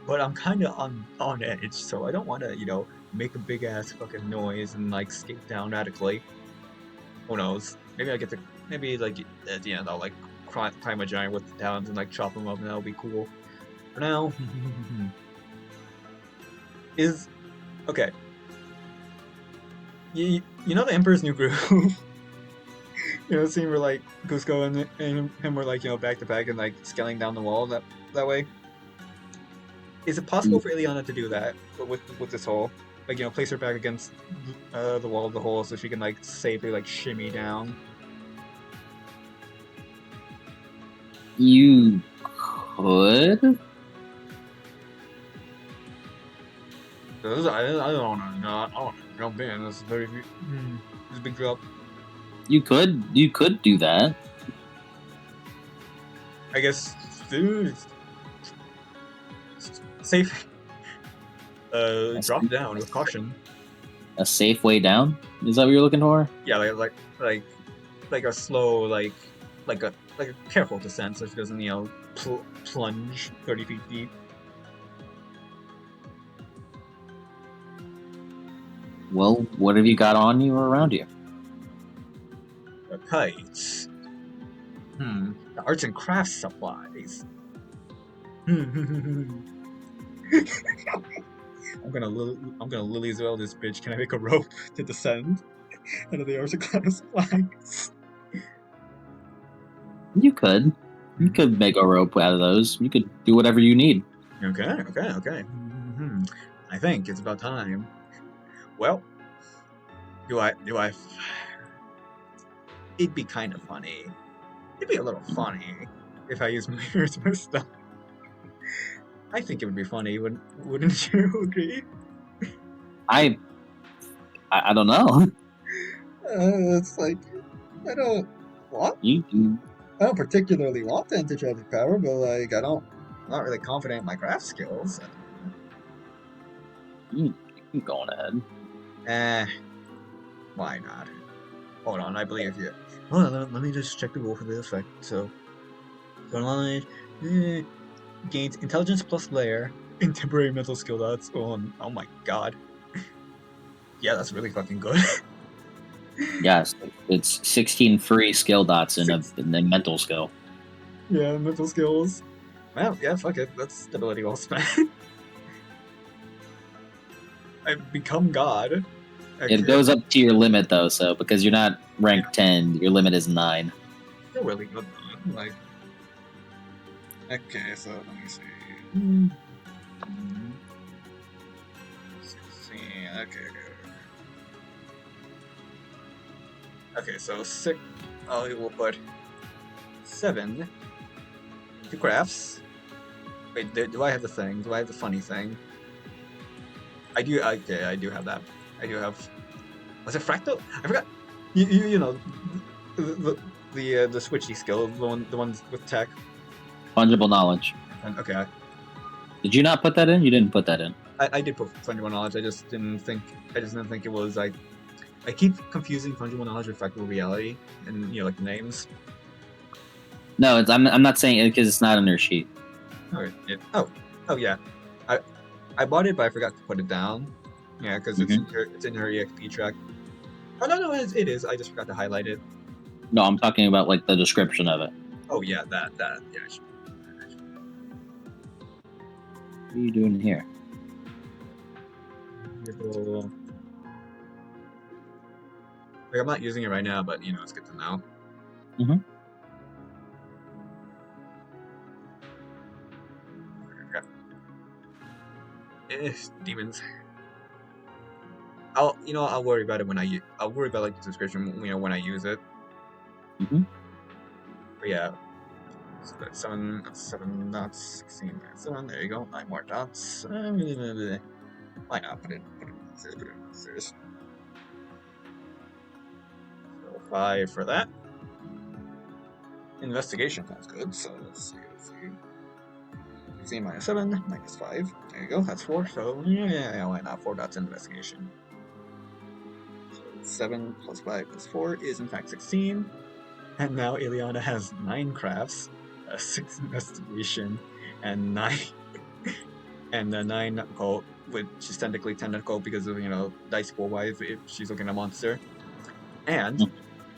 but I'm kind of on edge, so I don't want to, make a big ass fucking noise and like skate down radically. Who knows? Maybe I get to. Maybe like at the end I'll like climb a giant with the talents and like chop them up, and that'll be cool. For now, is okay. You know the Emperor's New Groove. Scene where like Cusco and him were like back to back and like scaling down the wall that way. Is it possible for Illiana to do that, but with this hole? Like place her back against the wall of the hole so she can like safely like shimmy down. You could. I don't want to. I don't want to jump in. This is very. It's a big drop. You could do that. I guess. Dude, safe. Drop down with caution. A safe way down? Is that what you're looking for? Yeah, like a slow like a careful descent, so she doesn't plunge 30 feet deep. Well, what have you got on you or around you? The kites. The arts and crafts supplies. I'm gonna Lily's well this bitch. Can I make a rope to descend out of the arts and crafts supplies? You could. You could make a rope out of those. You could do whatever you need. Okay. I think it's about time. Well, do I? It'd be kind of funny. It'd be a little funny if I use my charisma stuff. I think it would be funny, wouldn't you agree? I don't know. It's like I don't want. You do. I don't particularly want the intergenetic power, but like I'm not really confident in my craft skills. You can go on ahead. Why not? Hold on, I believe you. Hold on, let me just check the rule for the effect. So knowledge gains intelligence plus layer in temporary mental skill dots. Oh my god. Yeah, that's really fucking good. Yes, it's 16 free skill dots in a mental skill. Yeah, mental skills. Well, yeah, fuck it. That's stability well spent. I've become God. It goes up to your limit though, so because you're not rank 10, your limit is 9. Still really good though. Like, okay, so let me see. 16. Okay, so 6. Oh, we'll put 7 to crafts. Wait, do I have the thing? Do I have the funny thing? I do. Okay, I do have that. I do have. Was it fractal? I forgot. You know, the switchy skill, the ones with tech. Fungible knowledge. And okay. Did you not put that in? You didn't put that in. I did put fungible knowledge. I just didn't think it was like I keep confusing fungible knowledge with factual reality and like the names. No, I'm not saying it because it's not on your sheet. Oh yeah. I bought it, but I forgot to put it down. Yeah, because it's in her EXP track. Oh no, it is. I just forgot to highlight it. No, I'm talking about like the description of it. Oh yeah, that yeah. What are you doing here? Like, I'm not using it right now, but it's good to know. Mm-hmm. Demons. I'll worry about it I'll worry about like the description when I use it. Mm-hmm. But yeah, so that's 7 dots, 16, 7. There you go, 9 more dots. Why not put it upstairs? So 5 for that. Investigation sounds good. So let's see. 16 minus 7 minus 5. There you go. That's 4. So yeah, why not? 4 dots in investigation. 7 plus 5 plus 4 is in fact 16. And now Illiana has 9 crafts, 6 investigation, and 9 and 9 gold, which is technically 10 gold because of dice pool wise if she's looking at a monster. And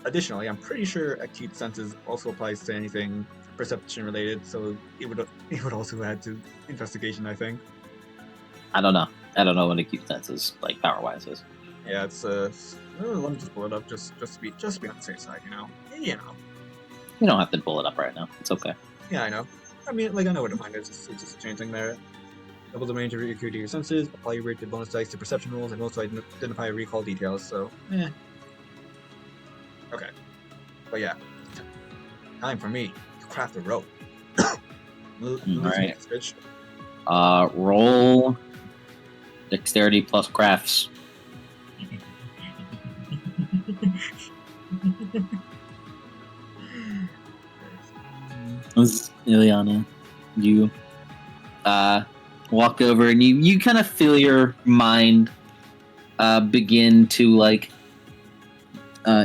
additionally, I'm pretty sure acute senses also applies to anything perception related, so it would also add to investigation, I think. I don't know what acute senses like power wise is. Yeah, it's let me just pull it up just to be on the safe side, You don't have to pull it up right now. It's okay. Yeah, I know. I mean, like I know what to find. It's just a changing there. Double the range of your acuity to your senses. Apply your rated bonus dice to perception rolls, and also identify recall details. So, okay. But yeah, time for me to craft a rope. Alright. Roll dexterity plus crafts. Illiana, you walk over and you kind of feel your mind begin to like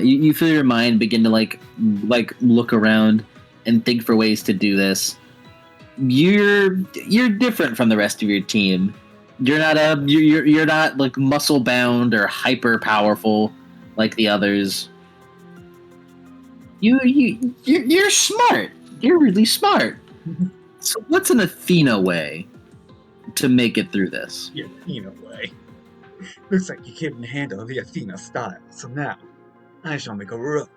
you feel your mind begin to like look around and think for ways to do this. You're different from the rest of your team. You're not like muscle bound or hyper powerful like the others. You're smart. You're really smart. So what's an Athena way to make it through this? The Athena way. Looks like you couldn't handle the Athena style. So now, I shall make a rope.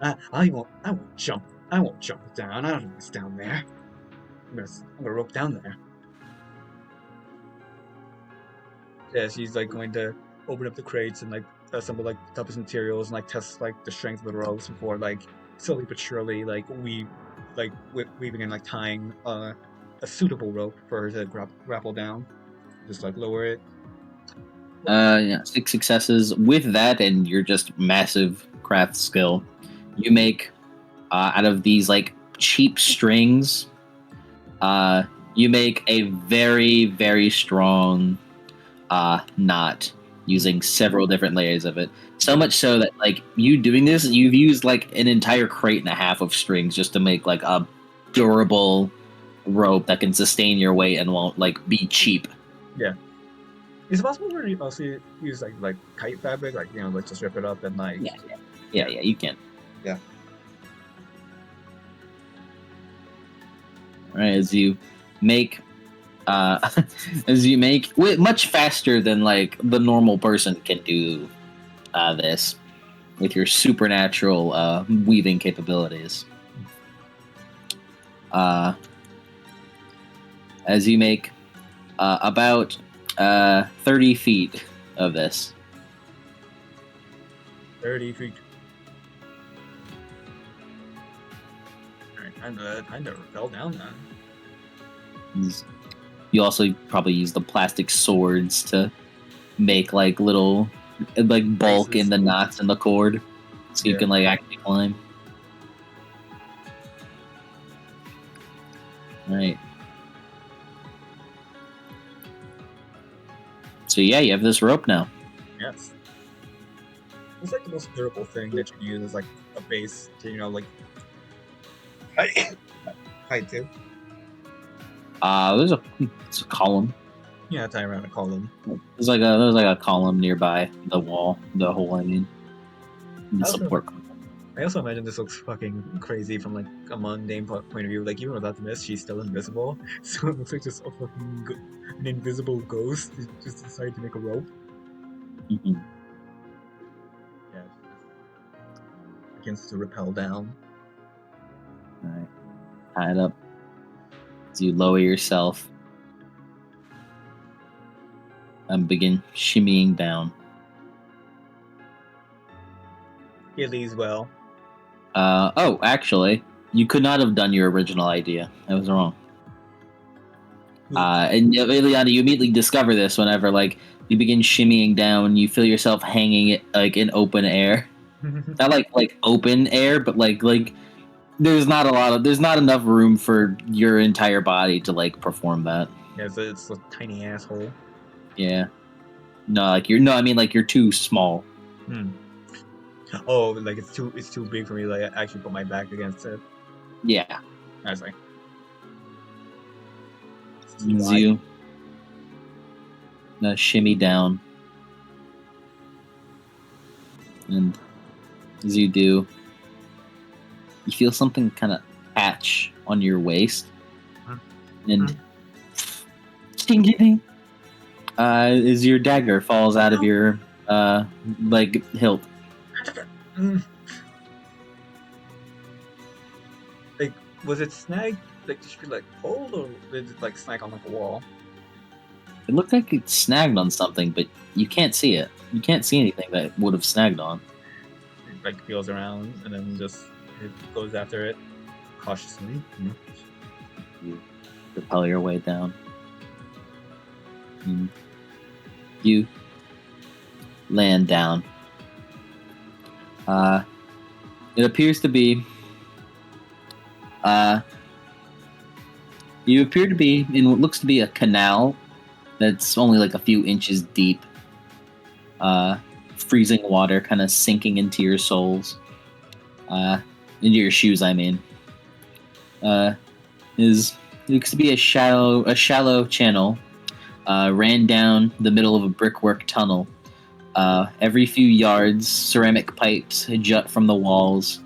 I won't jump down. I don't know what's down there. I'm gonna rope down there. Yeah, she's like going to open up the crates and like assemble like the toughest materials and like test like the strength of the ropes before like slowly but surely like weaving and like tying a suitable rope for her to grapple down. Just like lower it. Yeah, 6 successes. With that and your just massive craft skill, you make out of these like cheap strings, you make a very, very strong knot using several different layers of it. So much so that like you doing this, you've used like an entire crate and a half of strings just to make like a durable rope that can sustain your weight and won't like be cheap. Yeah. Is it possible to also use like kite fabric, like let's just rip it up and like yeah, you can. Yeah. All right, as you make much faster than like the normal person can do this with your supernatural weaving capabilities. As you make about 30 feet of this. 30 feet. Alright, I never fell down then. You also probably use the plastic swords to make like little like bulk Braces. in the knots in the cord, so you can like actually climb. All right. So yeah, you have this rope now. Yes. It's like the most durable thing that you can use as like a base to, like hide, hide to. It's a column. Yeah, tie around a column. There's like a column nearby the wall, the hole. I mean, the I also support. I also imagine this looks fucking crazy from like a mundane point of view. Like even without the mist, she's still invisible. So it looks like just a an invisible ghost just decided to make a rope. Mm-hmm. Yeah, she just begins to rappel down. All right, tie it up. As you lower yourself and begin shimmying down. Illy's well. Oh, actually, you could not have done your original idea. I was wrong. And Illiana, you immediately discover this whenever like you begin shimmying down, you feel yourself hanging like in open air. Not like open air, but like there's not enough room for your entire body to like perform that. Yeah, it's a tiny asshole. Yeah. I mean like you're too small. Hmm. Oh, like it's too big for me to like actually put my back against it. Yeah. I was like, it's too As wide. you shimmy down, and as you do, you feel something kind of catch on your waist, and as your dagger falls out of your like hilt. Mm. Like, was it snagged? Like, did she feel like pulled, or did it like snag on like a wall? It looked like it snagged on something, but you can't see it. You can't see anything that it would have snagged on. It like feels around and then just it goes after it cautiously. You propel your way down. And you land down. It appears to be. You appear to be in what looks to be a canal that's only like a few inches deep. Freezing water kind of sinking into your soles. Into your shoes, I mean. Is looks to be a shallow channel. Ran down the middle of a brickwork tunnel. Every few yards, ceramic pipes jut from the walls.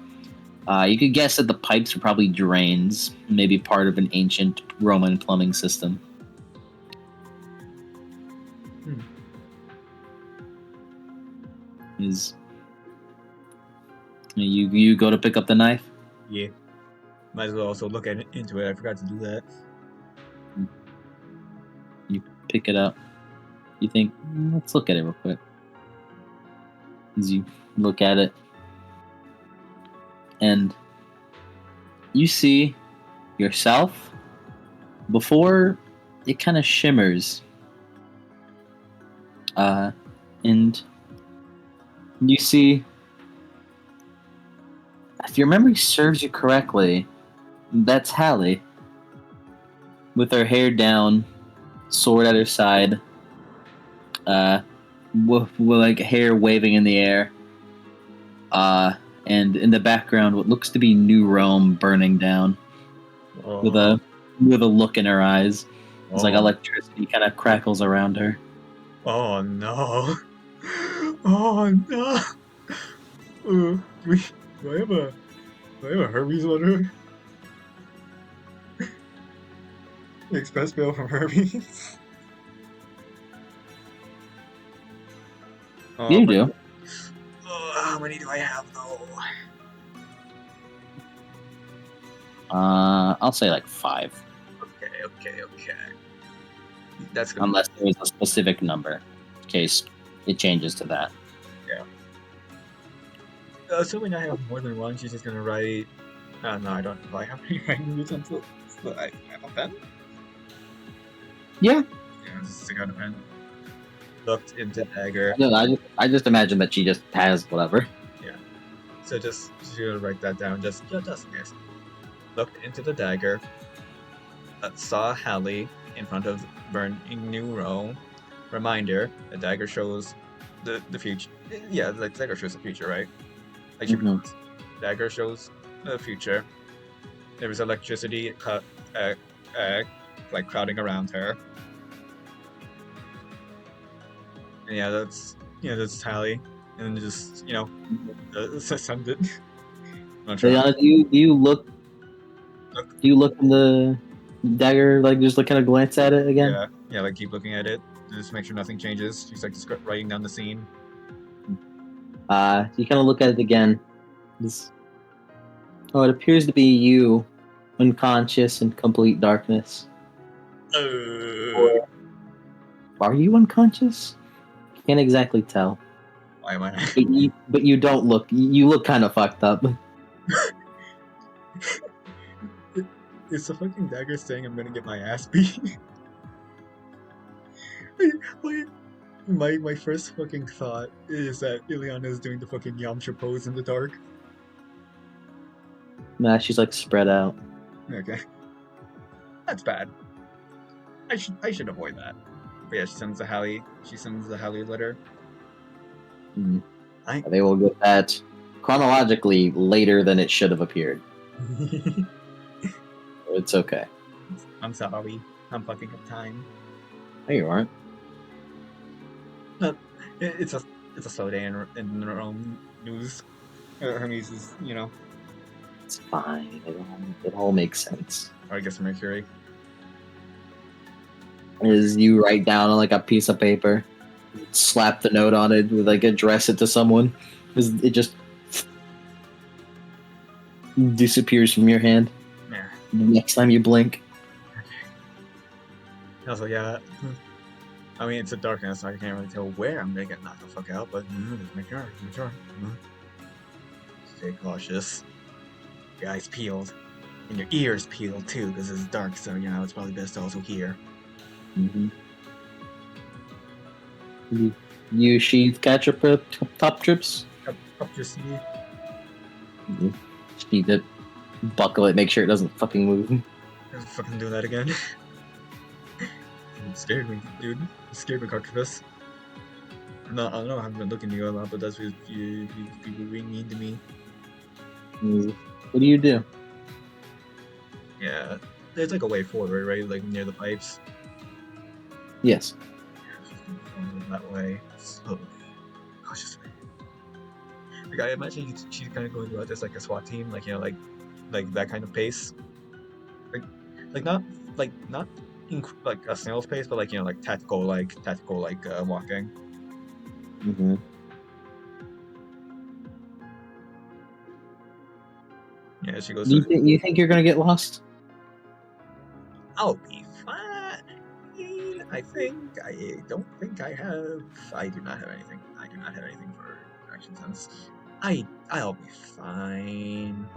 You could guess that the pipes are probably drains, maybe part of an ancient Roman plumbing system. Is you go to pick up the knife? Yeah, might as well also look into it. I forgot to do that. You pick it up. You think, let's look at it real quick. As you look at it, and you see yourself before it kind of shimmers. And you see, if your memory serves you correctly, that's Hallie. With her hair down, sword at her side, with like hair waving in the air. And in the background, what looks to be New Rome burning down, with a look in her eyes. It's like electricity kind of crackles around her. Oh no! Oh no! Do I have a Hermes order? Express bill from Hermes. Oh, You do. how many do I have though? I'll say like 5. Okay. That's gonna Unless there is a specific number, in case it changes to that. yeah. Assuming I have more than one, she's just gonna write. No, I don't. Do I have any writing utensils? So I have a pen. Yeah. Yeah, just stick out a pen. Looked into dagger. No, I just imagine that she just has whatever. Yeah. So just she's gonna write that down. Just in case. Looked into the dagger. Saw Hallie in front of burning New Rome. Reminder: a dagger shows the future. Yeah, like dagger shows the future, right? Like she Mm-hmm. knows. Dagger shows the future. There was electricity, uh, uh, like crowding around her. And yeah, that's Tally. And then just send it. Not sure how. Illiana, do you look in the dagger, like just like kind of glance at it again? Yeah, yeah, like keep looking at it. Just make sure nothing changes. She's like just writing down the scene. You kind of look at it again. It's, it appears to be you, unconscious in complete darkness. Uh, Are you unconscious? Can't exactly tell. why am I? But you don't look. You look kind of fucked up. Is the fucking dagger saying I'm gonna get my ass beat? Like, my first fucking thought is that Illiana is doing the fucking Yamcha pose in the dark. Nah, she's like spread out. Okay, that's bad. I should avoid that. But yeah, She sends the Hallie letter. Mm. I. They will get that chronologically later than it should have appeared. It's okay. I'm sorry. I'm fucking up time. No, you aren't. No, it's a slow day in her own news. Hermes is, It's fine. It all makes sense. or I guess Mercury. Is you write down on like a piece of paper, slap the note on it, like address it to someone. It just disappears from your hand Yeah. next time you blink. Also, yeah. I mean, it's a darkness, so I can't really tell where I'm gonna get knocked the fuck out, but just make sure. Stay cautious. Your eyes peeled. And your ears peeled too, because it's dark, so it's probably best to also hear. Mm-hmm. You sheath ketchup top trips. Up your sleeve. Mm-hmm. Sheath it, buckle it, make sure it doesn't fucking move. Let's fucking do that again. It scared me, dude. It scared me, Carcass. No, I don't know. I haven't been looking at you a lot, but that's what you people being mean to me. What do you do? Yeah, there's like a way forward, right? Like near the pipes. Yes. That way. So cautiously. Like I imagine she's kind of going about this like a SWAT team, like like that kind of pace. Like not not like a snail's pace, but like like tactical walking. Mm-hmm. Yeah, she goes. You think you're gonna get lost? I'll be fine. I think. I don't think I have. I do not have anything. I do not have anything for direction sense. I'll be fine.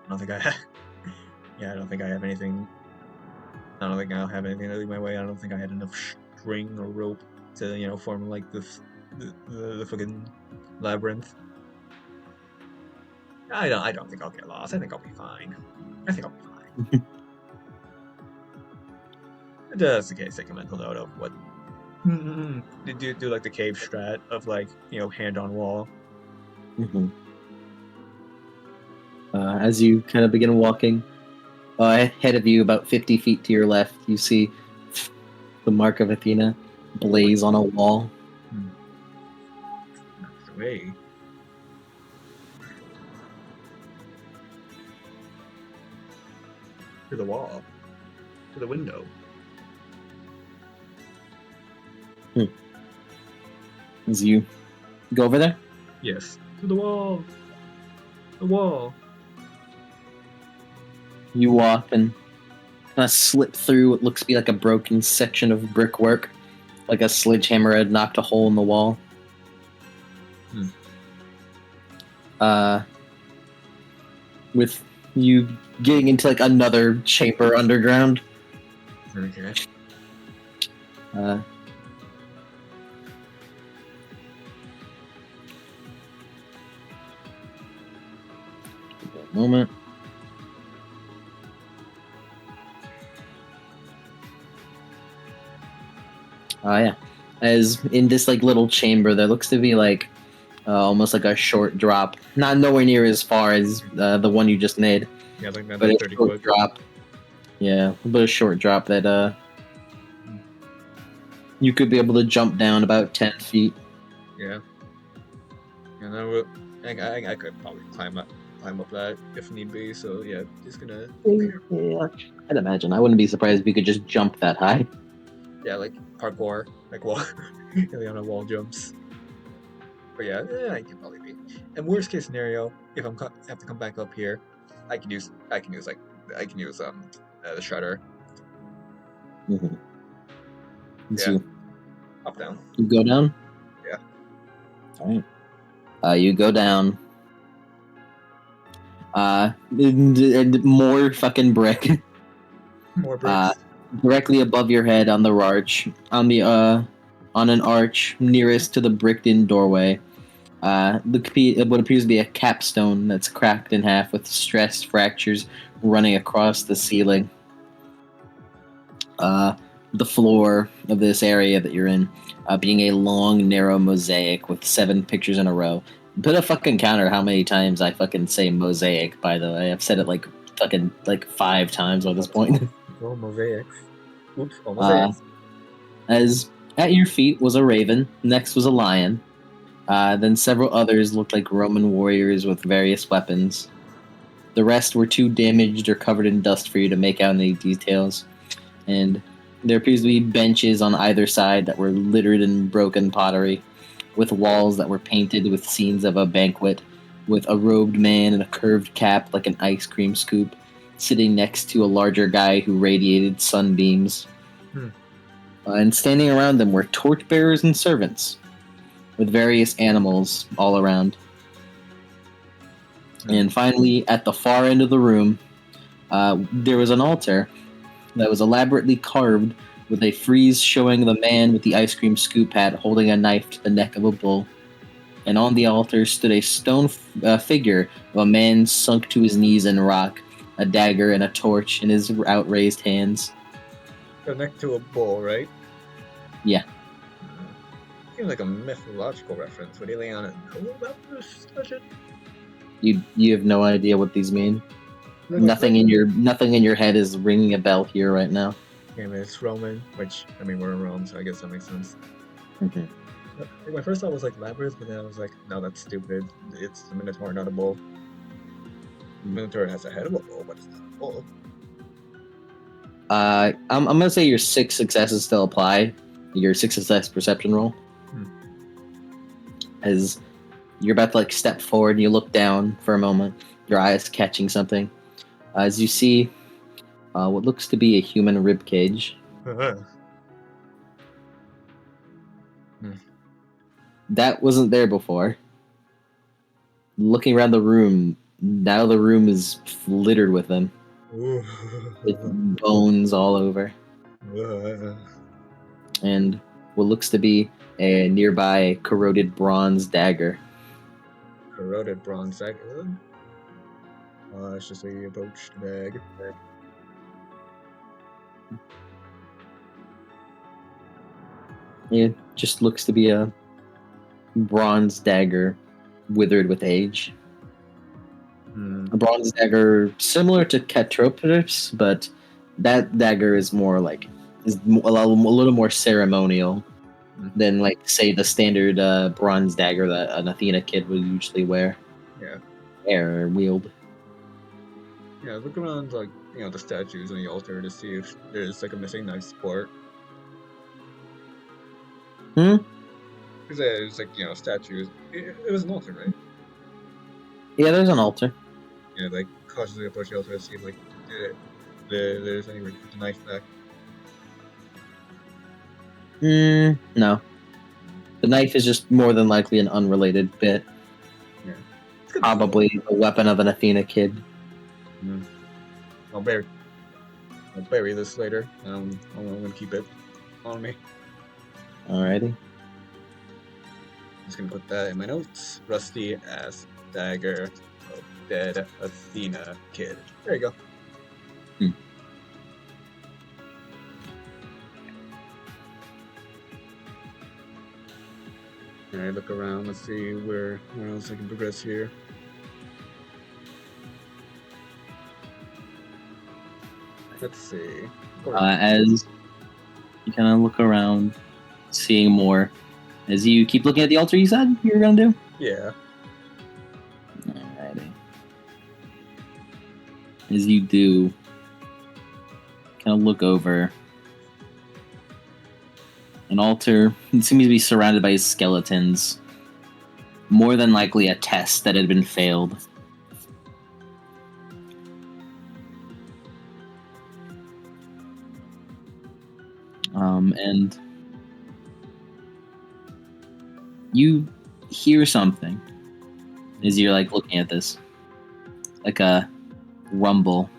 I don't think I have. Yeah, I don't think I have anything. I don't think I'll have anything to lead my way. I don't think I had enough string or rope to form like the fucking labyrinth. I don't think I'll get lost. I think I'll be fine. I think I'll be fine. Just in case, take a mental note of what do like the cave strat of like hand on wall. Mm-hmm. As you kind of begin walking, ahead of you, about 50 feet to your left, you see the mark of Athena blaze on a wall. That's the way. To the wall. To the window. As you go over there? Yes. To the wall. The wall. You walk and kind of slip through what looks to be like a broken section of brickwork, like a sledgehammer had knocked a hole in the wall. With you getting into like another chamber underground. Okay. Moment. Oh yeah. As in this like little chamber, there looks to be like almost like a short drop, not nowhere near as far as the one you just made, Yeah, like but another a 30 short foot. drop. Yeah, but a short drop that Mm, you could be able to jump down about 10 feet. Yeah, and I could probably climb up that if need be. So yeah, just gonna Yeah, I'd imagine. I wouldn't be surprised if you could just jump that high. yeah, like parkour, like wall, Illiana wall jumps. But yeah, I could probably be. And worst case scenario, if have to come back up here, I can use like I can use the shredder. Mm-hmm. So Yeah, up down. you go down. Yeah, All right. You go down. And more fucking brick. more Uh, bricks. directly above your head on the arch, on an arch nearest to the bricked-in doorway. What appears to be a capstone that's cracked in half with stress fractures running across the ceiling. Uh, the floor of this area that you're in, being a long, narrow mosaic with 7 pictures in a row. Put a fucking counter how many times I fucking say mosaic, by the way. I've said it like fucking like 5 times by this point. Oh, mosaics. Oops, oh, Uh, mosaics. as at your feet was a raven, next was a lion. Then several others looked like Roman warriors with various weapons. The rest were too damaged or covered in dust for you to make out any details. And there appears to be benches on either side that were littered in broken pottery, with walls that were painted with scenes of a banquet, with a robed man in a curved cap like an ice cream scoop, sitting next to a larger guy who radiated sunbeams. Hmm. And standing around them were torchbearers and servants, with various animals all around. Hmm. And finally, at the far end of the room, there was an altar that was elaborately carved with a frieze showing the man with the ice cream scoop hat holding a knife to the neck of a bull. And on the altar stood a stone figure of a man sunk to his knees in rock, a dagger and a torch in his outraised hands. Connect to a bull, right? Yeah, Hmm. Seems like a mythological reference. Would Illiana know about this legend? you have no idea what these mean. Like, Nothing in your head is ringing a bell here right now. I mean, it's Roman, which I mean we're in Rome, so I guess that makes sense. Mm-hmm. Like, my first thought was like labyrinth, but then I was like, no, that's stupid. It's the Minotaur, not a bull. Minotaur has a head of a bull, but it's not a bull. I'm gonna say your 6 successes still apply. Your 6 success perception roll, Hmm. as you're about to like step forward and you look down for a moment, your eyes catching something. As you see what looks to be a human rib cage. Hmm. That wasn't there before. Looking around the room, now the room is littered with them, Ooh. with bones all over, and what looks to be a nearby corroded bronze dagger. Corroded bronze dagger. It's just a poached bag. It just looks to be a bronze dagger withered with age. Hmm. A bronze dagger similar to Ketropus, but that dagger is more like a little more ceremonial Hmm. than like say the standard bronze dagger that an Athena kid would usually Yeah. wear or wield. Yeah. Look around, like the statues on the altar to see if there's like a missing knife support. Hmm? Because there's like statues. It was an altar, right? Yeah, there's an altar. Yeah. Like cautiously approach the altar to see if like there's anywhere to put the knife back. No. Hmm. The knife is just more than likely an unrelated bit. Yeah. It's good to know. Probably a weapon of an Athena kid. Hmm. I'll bury I'll bury this later. I'm gonna keep it on me. Alrighty. Just gonna put that in my notes. Rusty ass dagger of dead Athena kid. There you go. Hmm. Alright, look around. Let's see where else I can progress here. Let's see. As you kind of look around, seeing more. As you keep looking at the altar, you said you were gonna do. Yeah. Alrighty. As you do, kind of look over an altar. It seems to be surrounded by skeletons. More than likely a test that had been failed. And you hear something as you're like looking at this, like a rumble.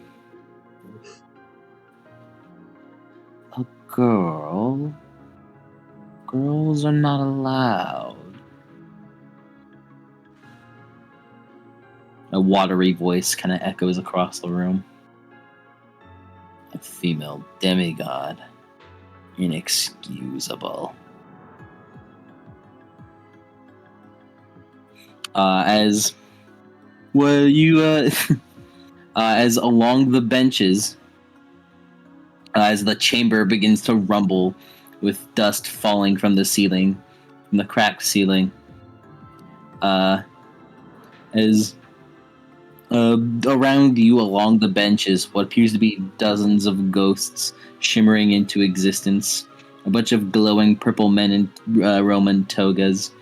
A girl. Girls are not allowed. A watery voice kind of echoes across the room. A female demigod. Inexcusable. As well, you as along the benches, as the chamber begins to rumble, with dust falling from the ceiling, from the cracked ceiling, as around you along the benches, what appears to be dozens of ghosts shimmering into existence, a bunch of glowing purple men in Roman togas.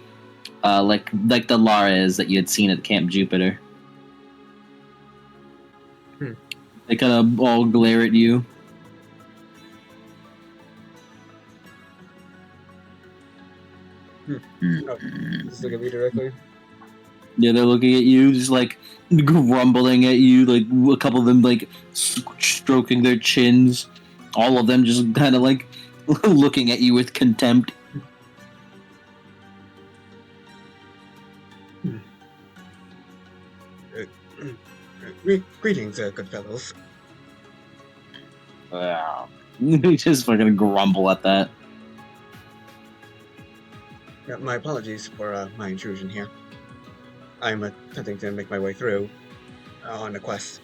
Like the Lares that you had seen at Camp Jupiter. They kind of all glare at you. Oh, just look at me directly. Yeah, they're looking at you, just like grumbling at you. Like a couple of them, like stroking their chins. All of them just kind of like looking at you with contempt. Greetings, good fellows. Wow. They just fucking grumble at that. Yeah, my apologies for my intrusion here. I'm attempting to make my way through on a quest.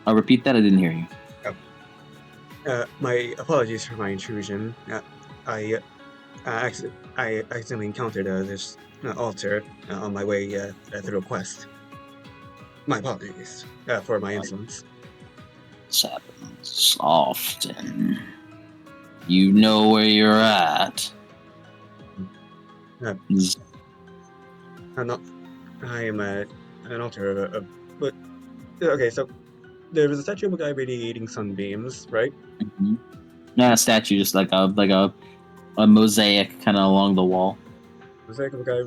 I'll repeat that. I didn't hear you. My apologies for my intrusion. I accidentally encountered this altar on my way through a quest. My apologies for my insolence. This happens often. You know where you're at. I'm not. I am an altar but okay. So there was a statue of a guy radiating sunbeams, right? Mm-hmm. Not a statue, just like a mosaic kind of along the wall. Mosaic of a guy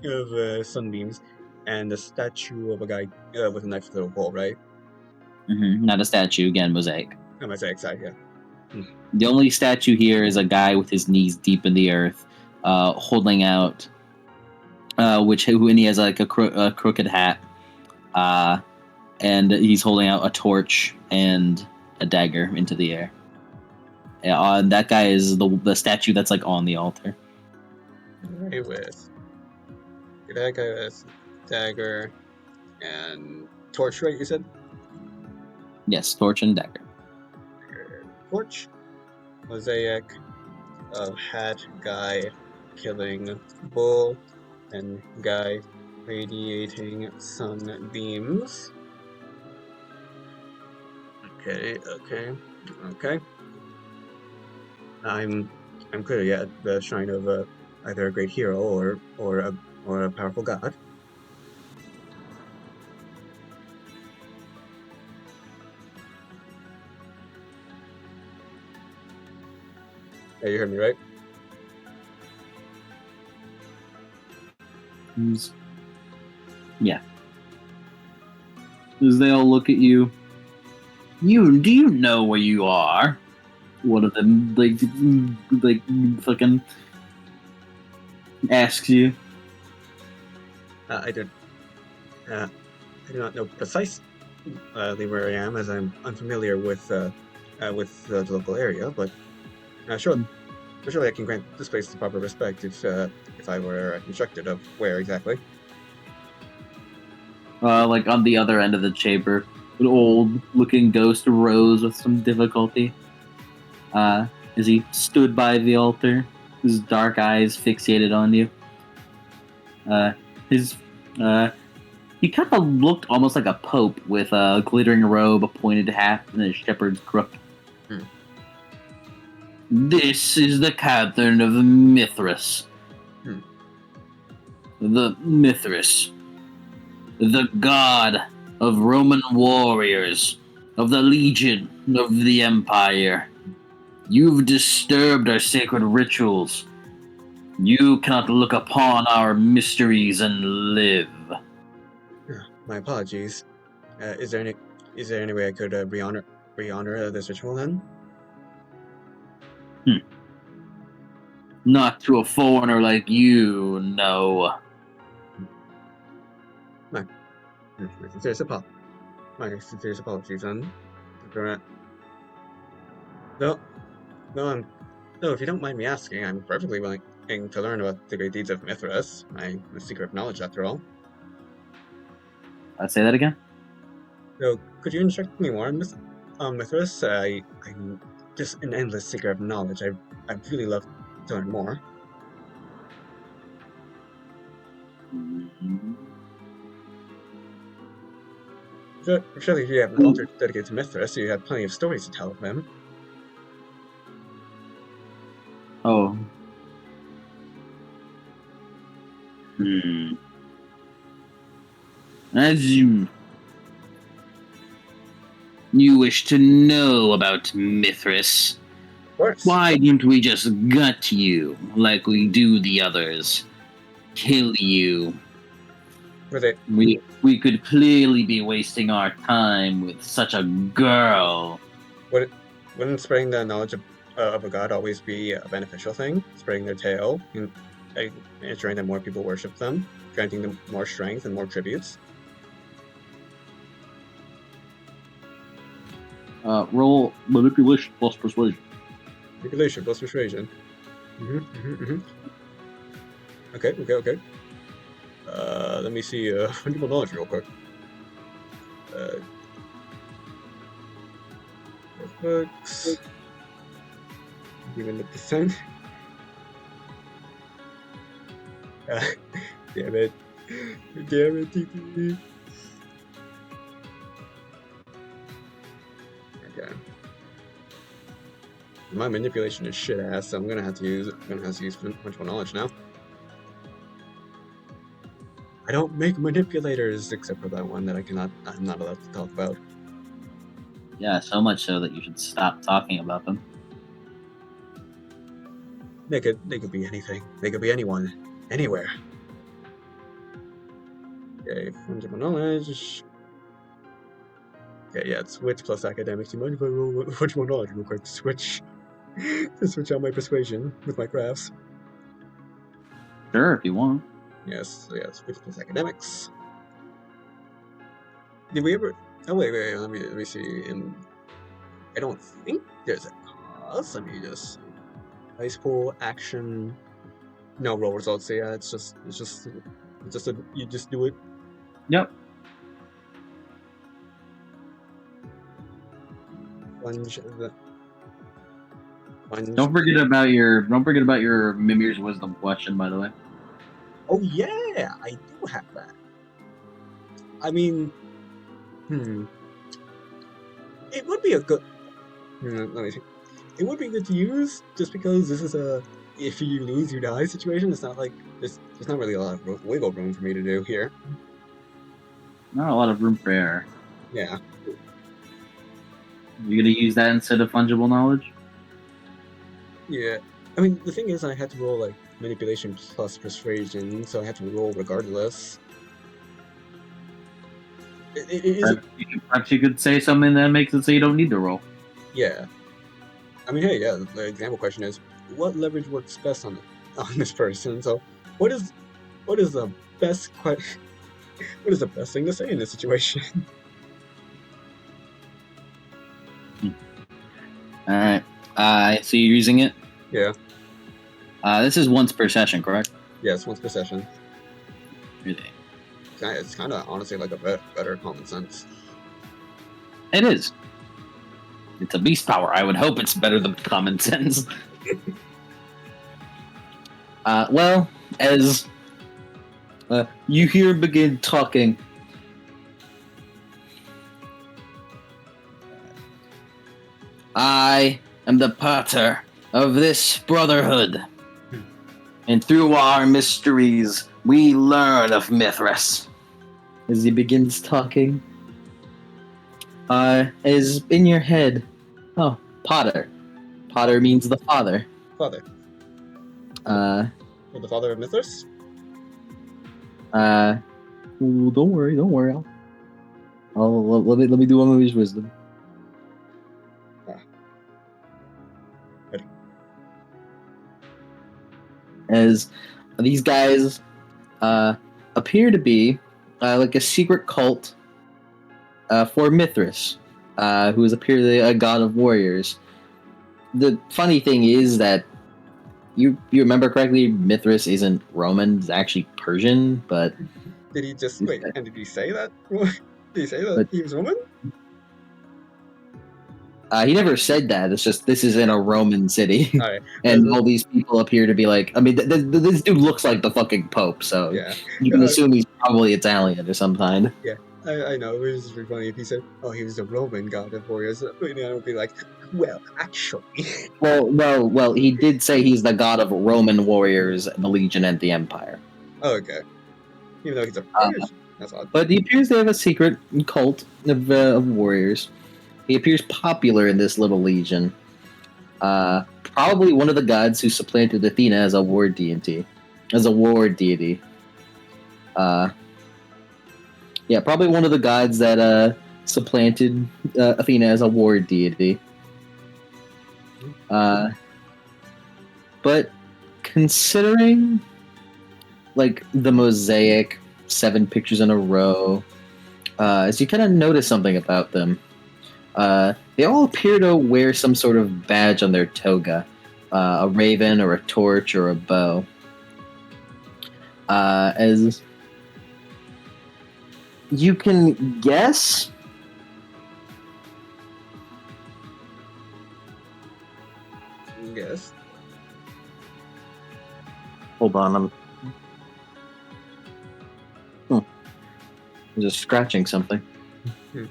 of sunbeams, and a statue of a guy with a knife through a pole, right? Mm-hmm. Not a statue, again, mosaic. On mosaic side, yeah. The only statue here is a guy with his knees deep in the earth, holding out, when he has like a crooked hat, and he's holding out a torch and a dagger into the air. That guy is the statue that's like on the altar. Right, with that guy with dagger and torch, right? You said. Yes, torch and dagger. Torch, mosaic of hat guy killing bull and guy radiating sunbeams. Okay. I'm clearly at the shrine of either a great hero or a powerful god. Yeah, you heard me, right? Yeah. As they all look at you. Do you know where you are? One of them like fucking asks you. I do not know precisely where I am, as I'm unfamiliar with with the local area, but sure, surely I can grant this place the proper respect if I were instructed of where exactly. Like on the other end of the chamber, an old-looking ghost rose with some difficulty. As he stood by the altar, his dark eyes fixated on you. His he kind of looked almost like a pope with a glittering robe, a pointed hat, and a shepherd's crook. Hmm. This is the cavern of Mithras. Hmm. The Mithras, the god of Roman warriors, of the Legion of the Empire. You've disturbed our sacred rituals. You cannot look upon our mysteries and live. My apologies. Is there any way I could re-honor this ritual then? Not to a foreigner like you, no. My, my sincerest apologies then. For, no, no, if you don't mind me asking, I'm perfectly willing to learn about the great deeds of Mithras, my seeker of knowledge after all. Say that again? So, could you instruct me more on Mithras? I'm just an endless seeker of knowledge. I'd really love to learn more. Surely if you have an altar dedicated to Mithras, you have plenty of stories to tell of him. Oh. As you wish to know about Mithras, Of course. why don't we just gut you like we do the others? Kill you. Were they We could clearly be wasting our time with such a girl. wouldn't spreading the knowledge of a god always be a beneficial thing? Spreading their tale and ensuring that more people worship them, granting them more strength and more tributes. Roll manipulation plus persuasion. Manipulation plus persuasion. Okay. Let me see fungible knowledge real quick. Books. Even the percent. Damn it, TP. Okay. My manipulation is shit ass, so I'm gonna have to use fungible knowledge now. I don't make manipulators except for that one that I'm not allowed to talk about. Yeah, so much so that you should stop talking about them. They could be anything. They could be anyone, anywhere. Okay, fungible knowledge. Okay, yeah, it's wit plus academics. You mind if I roll fungible knowledge real quick to switch out my persuasion with my crafts? Sure, if you want. Yes, wit plus academics. Did we ever? Oh wait, let me see. I don't think there's a cost. Let me just see. Dice pool action. No roll results. So yeah, it's just you just do it. Yep. Plunge. Don't forget about your Mimir's wisdom question, by the way. Oh yeah, I do have that. I mean, it would be a good. Let me see. It would be good to use just because this is a if you lose you die situation. It's not like there's not really a lot of wiggle room for me to do here. Not a lot of room for error. Yeah. You're gonna use that instead of fungible knowledge? Yeah. I mean, the thing is, I had to roll like manipulation plus persuasion, so I had to roll regardless. Perhaps you could say something that makes it so you don't need to roll. Yeah. I mean, hey, yeah. The example question is, what leverage works best on this person? So, what is the best what is the best thing to say in this situation? All right. So you're using it. Yeah. This is once per session, correct? Yes, once per session. Really? It's kind of honestly like a better common sense. It is. It's a beast power. I would hope it's better than common sense. Well, as you hear him begin talking, I am the pater of this brotherhood, and through our mysteries, we learn of Mithras. As he begins talking, is in your head. Oh, Potter. Potter means the father. Father. Uh, The father of Mithras? ooh, don't worry. Let me do one of his wisdom. Ah. Ready. As these guys appear to be like a secret cult for Mithras, who is apparently a god of warriors. The funny thing is that you remember correctly, Mithras isn't Roman; it's actually Persian. But Did he just wait? And did he say that? Did he say that but he was Roman? he never said that. It's just this is in a Roman city, All right. and all these people appear to be like. I mean, this dude looks like the fucking Pope, so Yeah. you can assume he's probably Italian or some kind. Yeah. I know. It was just really funny if he said, "Oh, he was the Roman god of warriors." I would be like, "Well, actually." Well, no, well, he did say he's the god of Roman warriors, the Legion, and the Empire. Oh, okay. Even though he's a Uh, Persian, that's odd. But he appears to have a secret cult of warriors. He appears popular in this little legion. Probably one of the gods who supplanted Athena as a war deity. Yeah, probably one of the gods that supplanted Athena as a war deity. But considering like the mosaic, 7 pictures in a row, as you kind of notice something about them, they all appear to wear some sort of badge on their toga, a raven or a torch or a bow. As you can guess, Yes. hold on, I'm just scratching something. Hmm.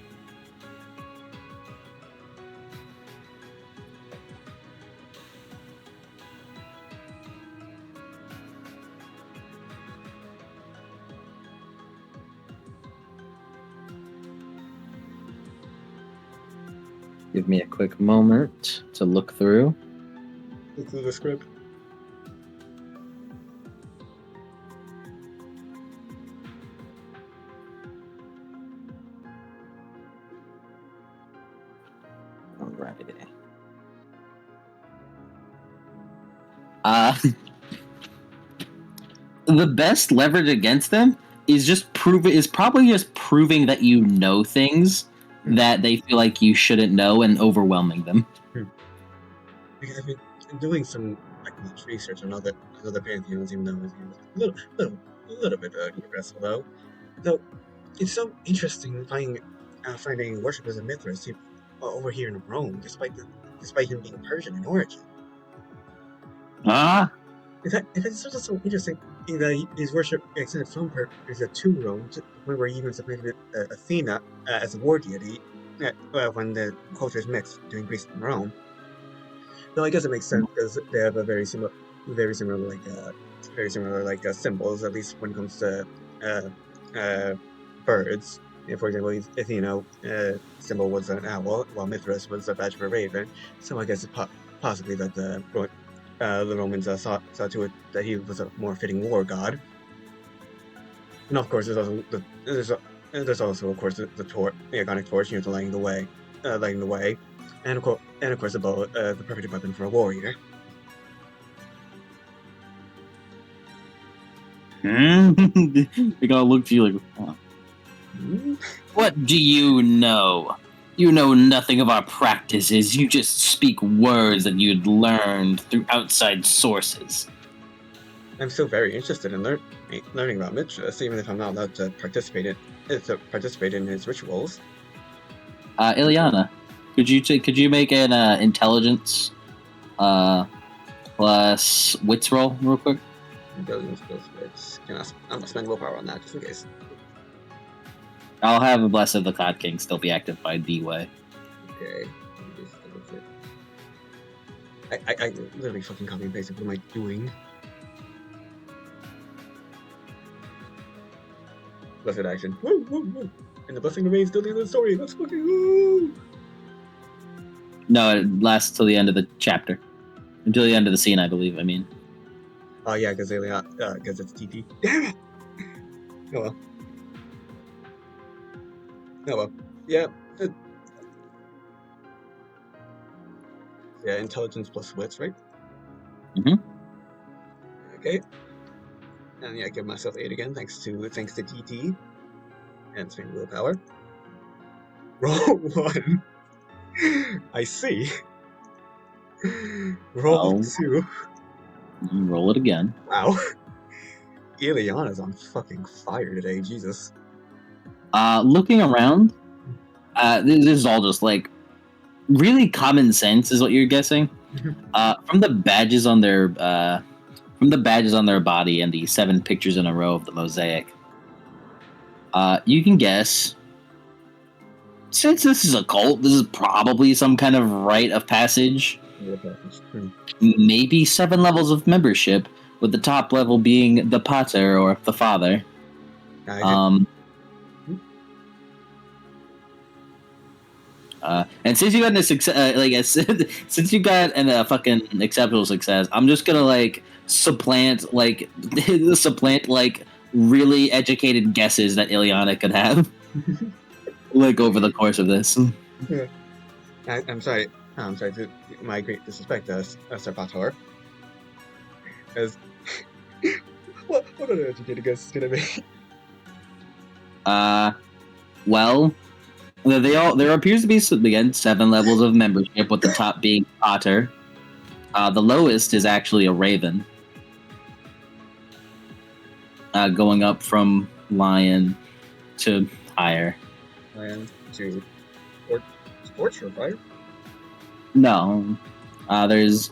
Give me a quick moment to look through. Look through the script. Alrighty. The best leverage against them is probably just proving that you know things that they feel like you shouldn't know and overwhelming them. I've been doing some much research on other pantheons, even though it's a little bit aggressive though. Though it's so interesting finding worshippers of Mithras over here in Rome, despite him being Persian in origin. Ah, It's also so interesting that these worship extended from Persia to Rome, to the point where he even supplanted Athena as a war deity when the cultures mixed between Greece and Rome. Though I guess it makes sense because they have a very similar symbols, at least when it comes to uh, uh, birds. For example, Athena symbol was an owl, while Mithras was a badge of a raven. So I guess it's possibly that the Romans saw to it that he was a more fitting war god. And of course, there's also of course the iconic torch used to lighting the way, and of course the bow, the perfect weapon for a warrior. they're gonna look to you like, huh. Hmm? What do you know? You know nothing of our practices. You just speak words that you'd learned through outside sources. I'm still very interested in learning about Mithras, even if I'm not allowed to participate in his rituals. Illiana, could you make an intelligence plus wits roll real quick? Intelligence plus wits. I'm gonna spend willpower on that just in case. I'll have a Bless of the Cloud King still be active by D way. Okay. I literally fucking copy and pasted. What am I doing? Blessed action. Woo, woo, woo. And the blessing remains till the end of the story. Let's fucking woo! No, it lasts till the end of the chapter. Until the end of the scene, I believe. I mean. Oh yeah, because it's TT. Damn it! Oh well. Oh well. Yeah. Yeah, intelligence plus wits, right? Mm-hmm. Okay. And yeah, give myself 8 again, thanks to TT. And spend willpower. Roll 1. I see. Roll 2. Roll it again. Wow. Illiana's on fucking fire today, Jesus. Looking around, this is all just like really common sense, is what you're guessing. From the badges on their body and the 7 pictures in a row of the mosaic, you can guess. Since this is a cult, this is probably some kind of rite of passage. Maybe 7 levels of membership, with the top level being the pater or the father. And since you got since you got a fucking exceptional success, I'm just gonna supplant really educated guesses that Illiana could have, over the course of this. Yeah. I'm sorry. I'm sorry to my great disrespect, Sir Pator. As what an educated guess is gonna be? Well, there appears to be again 7 levels of membership, with the top being Pater. The lowest is actually a raven. Going up from lion to higher. Lion to torch or fire? No. There's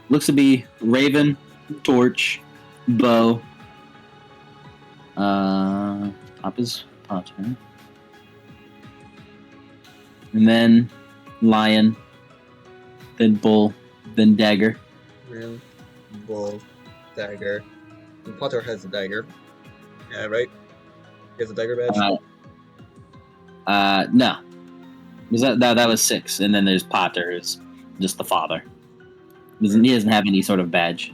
looks to be raven, torch, bow. Top is Pater. And then lion, then bull, then dagger. Lion, bull, dagger. And Potter has a dagger. Yeah, right? He has a dagger badge? No. That was 6. And then there's Potter, who's just the father. He doesn't have any sort of badge.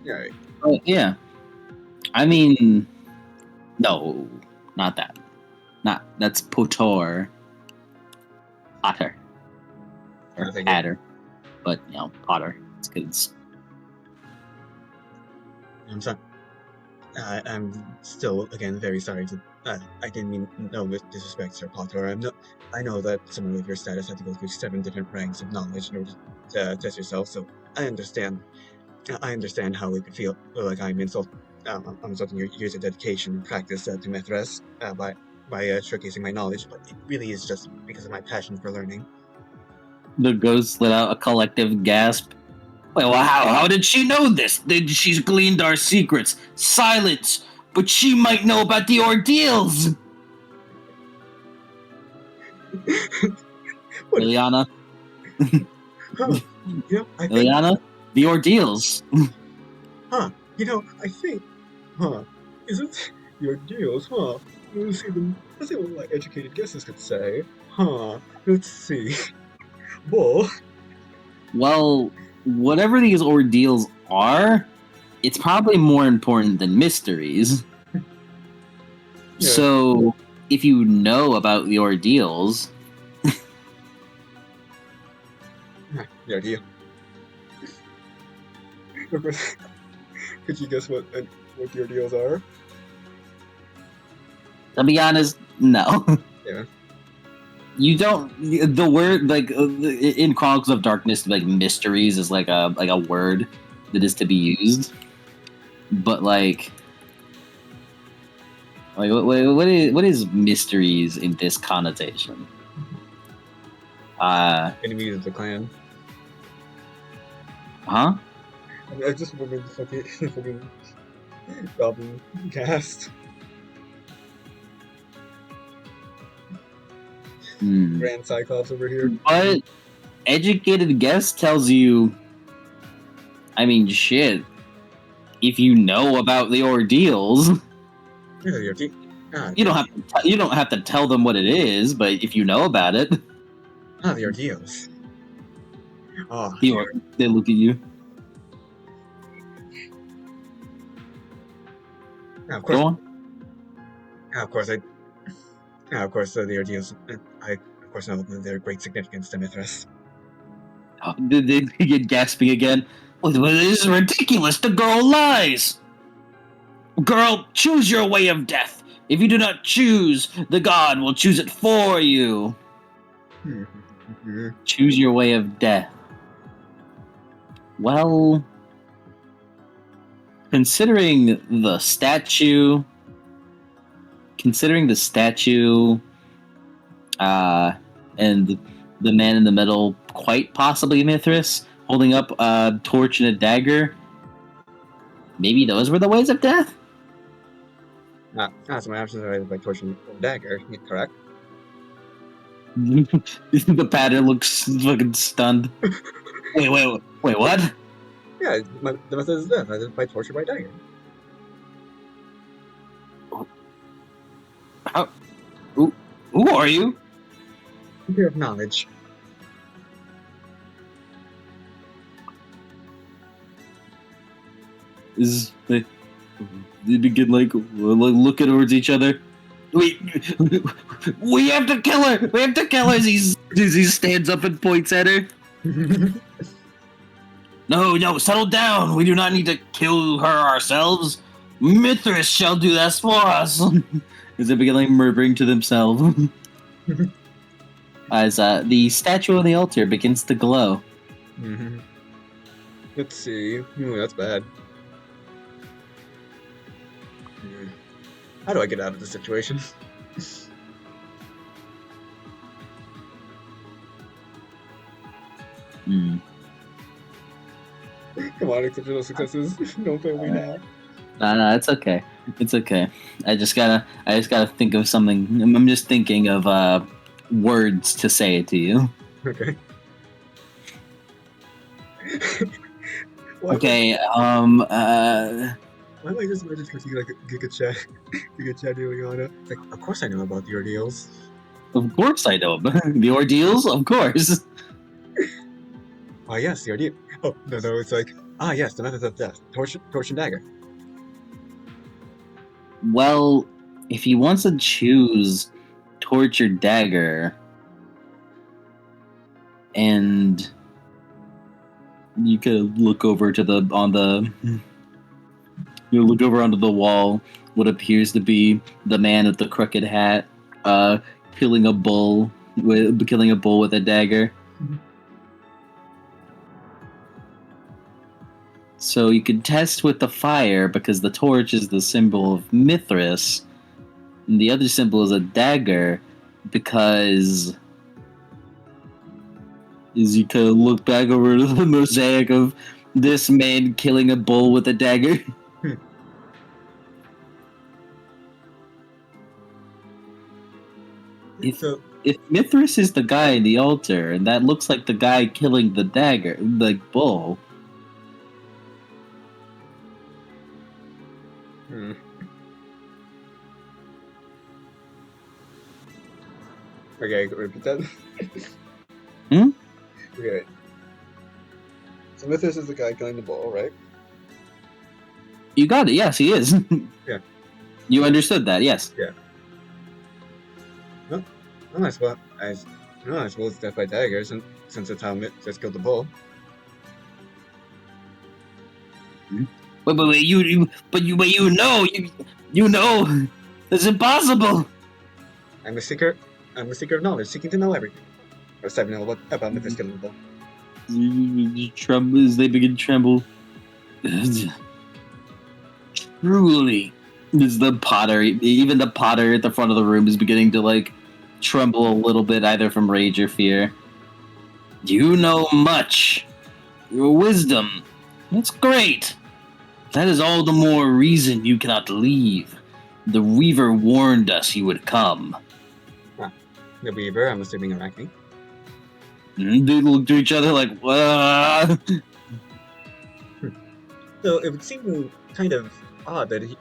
Yeah, right. Yeah. I mean, no, not that. That's Potor. Potter. Or Patter. But, Potter. It's good. I'm sorry. I'm still, again, very sorry to. I didn't mean no disrespect, Sir Potter. I know that someone with your status had to go through 7 different ranks of knowledge in order to test yourself, so I understand. I understand how it could feel like I'm insulting your years of dedication and practice to Mithras by showcasing my knowledge, but it really is just because of my passion for learning. The ghost let out a collective gasp. Well, how did she know this? She's gleaned our secrets. Silence! But she might know about the ordeals! Illiana? Huh. Illiana? The ordeals. Huh. I think. Huh. Isn't the ordeals, huh? Let's see what my educated guesses could say. Huh. Let's see. Bull. Well, whatever these ordeals are, it's probably more important than mysteries. Yeah. So, if you know about the ordeals... The ordeal. Could you guess what the ordeals are? To be honest, no. Yeah. You don't. The word like in Chronicles of Darkness, like mysteries is like a word that is to be used, but what is mysteries in this connotation? Enemies of the clan. Huh? I just remember the fucking goblin cast. Hmm. Grand Cyclops over here. But educated guess tells you. I mean, shit. If you know about the ordeals, Yeah, the OT. Ah, you the, don't have to. You don't have to tell them what it is. But if you know about it, the ordeals. Oh, you they look at you. yeah, of Go course. on. Yeah, of course. Yeah, of course. The ordeals. I of course know their great significance to Mithras. Did they get gasping again? Well, this is ridiculous. The girl lies. Girl, choose your way of death. If you do not choose, the god will choose it for you. Choose your way of death. Well, considering the statue, considering the statue, and the man in the middle, quite possibly Mithras, holding up a torch and a dagger, maybe those were the ways of death? So my options are either by torch or dagger. Correct. The pattern looks fucking stunned. Wait, what? Yeah, the method is death, either by torch or by dagger. How? Who are you? Fear of knowledge. Is they begin like looking towards each other. We have to kill her. We have to kill her. As he stands up and points at her. No, settle down. We do not need to kill her ourselves. Mithras shall do that for us. As they begin like murmuring to themselves. As the statue on the altar begins to glow. Let's see. Ooh, that's bad. How do I get out of this situation? Come on, exceptional successes. Don't fail me now. No, it's okay. It's okay. I just gotta think of something. I'm just thinking of words to say to you. Okay. Okay. Why am I just imagining something like Giga Chat Illiana? Like, of course I know about the ordeals. Of course I know the ordeals. Of course. Ah, yes, the ordeal. Oh, no, it's like, yes, the methods of death. Torch and dagger. Well, if he wants to choose torch or dagger, and you could look over to look over onto the wall. What appears to be the man with the crooked hat, killing a bull with a dagger. So you could test with the fire because the torch is the symbol of Mithras, and the other symbol is a dagger because as you kind of look back over the mosaic of this man killing a bull with a dagger. If Mithras is the guy in the altar, and that looks like the guy killing the dagger, the bull. Okay, repeat that. Okay. So Mithras is the guy killing the bull, right? You got it. Yes, he is. Yeah. You understood that, yes. Yeah. No, I suppose it's death by dagger, since it's how Mithras killed the bull. Wait, you know. It's impossible! I'm the seeker. I'm the seeker of knowledge, seeking to know everything. Or 7 know about Mythos Killable. Trembles, they begin to tremble. Truly. Is the potter, even the potter at the front of the room is beginning to, like, tremble a little bit, either from rage or fear. You know much. Your wisdom. That's great. That is all the more reason you cannot leave. The Weaver warned us you would come. The Weaver, I'm assuming Arachne. They look to each other like, what? So it would seem kind of odd that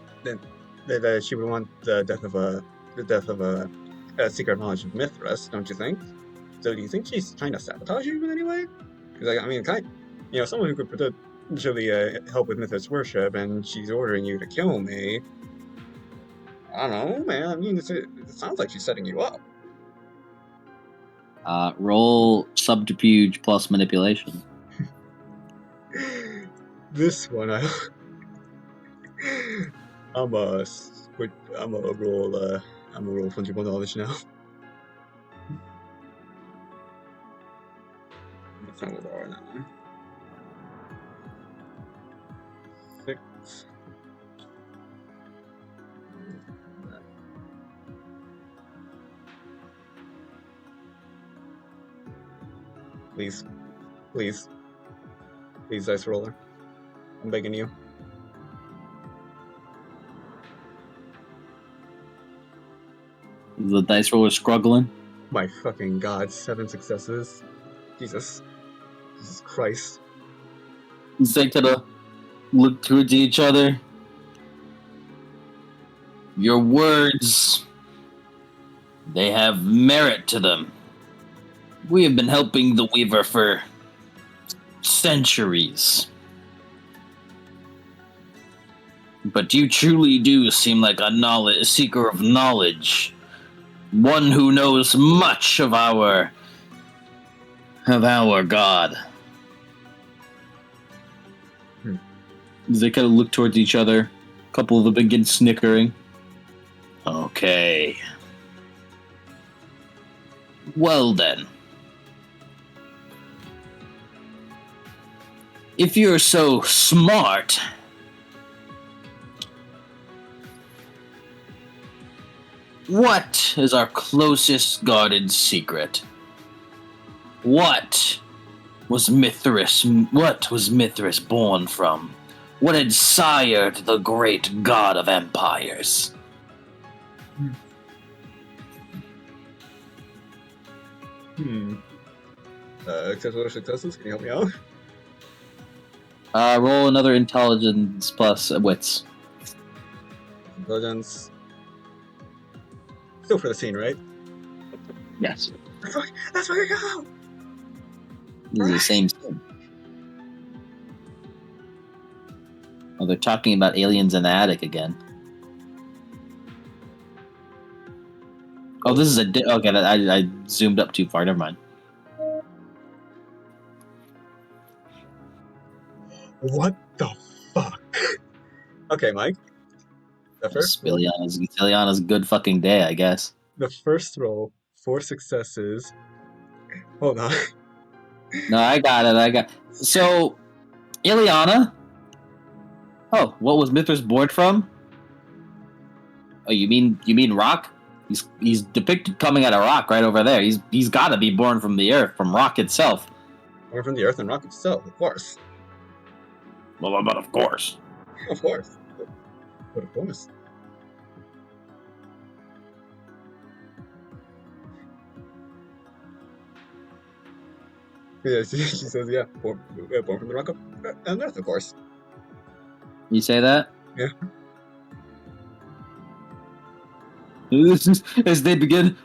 she would want the death of a seeker of knowledge of Mithras, don't you think? So do you think she's trying to sabotage you in any way? Because I mean, someone who could potentially help with Mithras worship, and she's ordering you to kill me. I don't know, man. I mean, it sounds like she's setting you up. Roll subterfuge plus manipulation. This one, I'm a roll fungible knowledge now. That's not what we're on that one. 6. Please, please, please, dice roller. I'm begging you. The dice roller struggling. My fucking god, 7 successes. Jesus Christ. They kind of look towards each other. Your words, they have merit to them. We have been helping the Weaver for centuries. But you truly do seem like a seeker of knowledge. One who knows much of our god. They kind of look towards each other. A couple of them begin snickering. Okay. Well then. If you're so smart, what is our closest guarded secret? What was Mithras born from? What had sired the great god of empires? Successful or successes? Can you help me out? Roll another intelligence plus wits. Intelligence. Still for the scene, right? Yes. That's where you go! This is the same scene. Oh, they're talking about aliens in the attic again. Oh, this is okay, I zoomed up too far. Never mind. What the fuck? Okay, Mike. The first roll. Illiana's good fucking day, I guess. The first roll, 4 successes. Hold on. No, I got it. So, Illiana? Oh, what was Mithras born from? Oh, you mean rock? He's depicted coming out of rock right over there. He's got to be born from the earth, from rock itself. Born from the earth and rock itself, of course. Well, but of course. Of course. But of course. Yeah, she says, yeah, born from the rock and earth, of course. You say that? Yeah. As they begin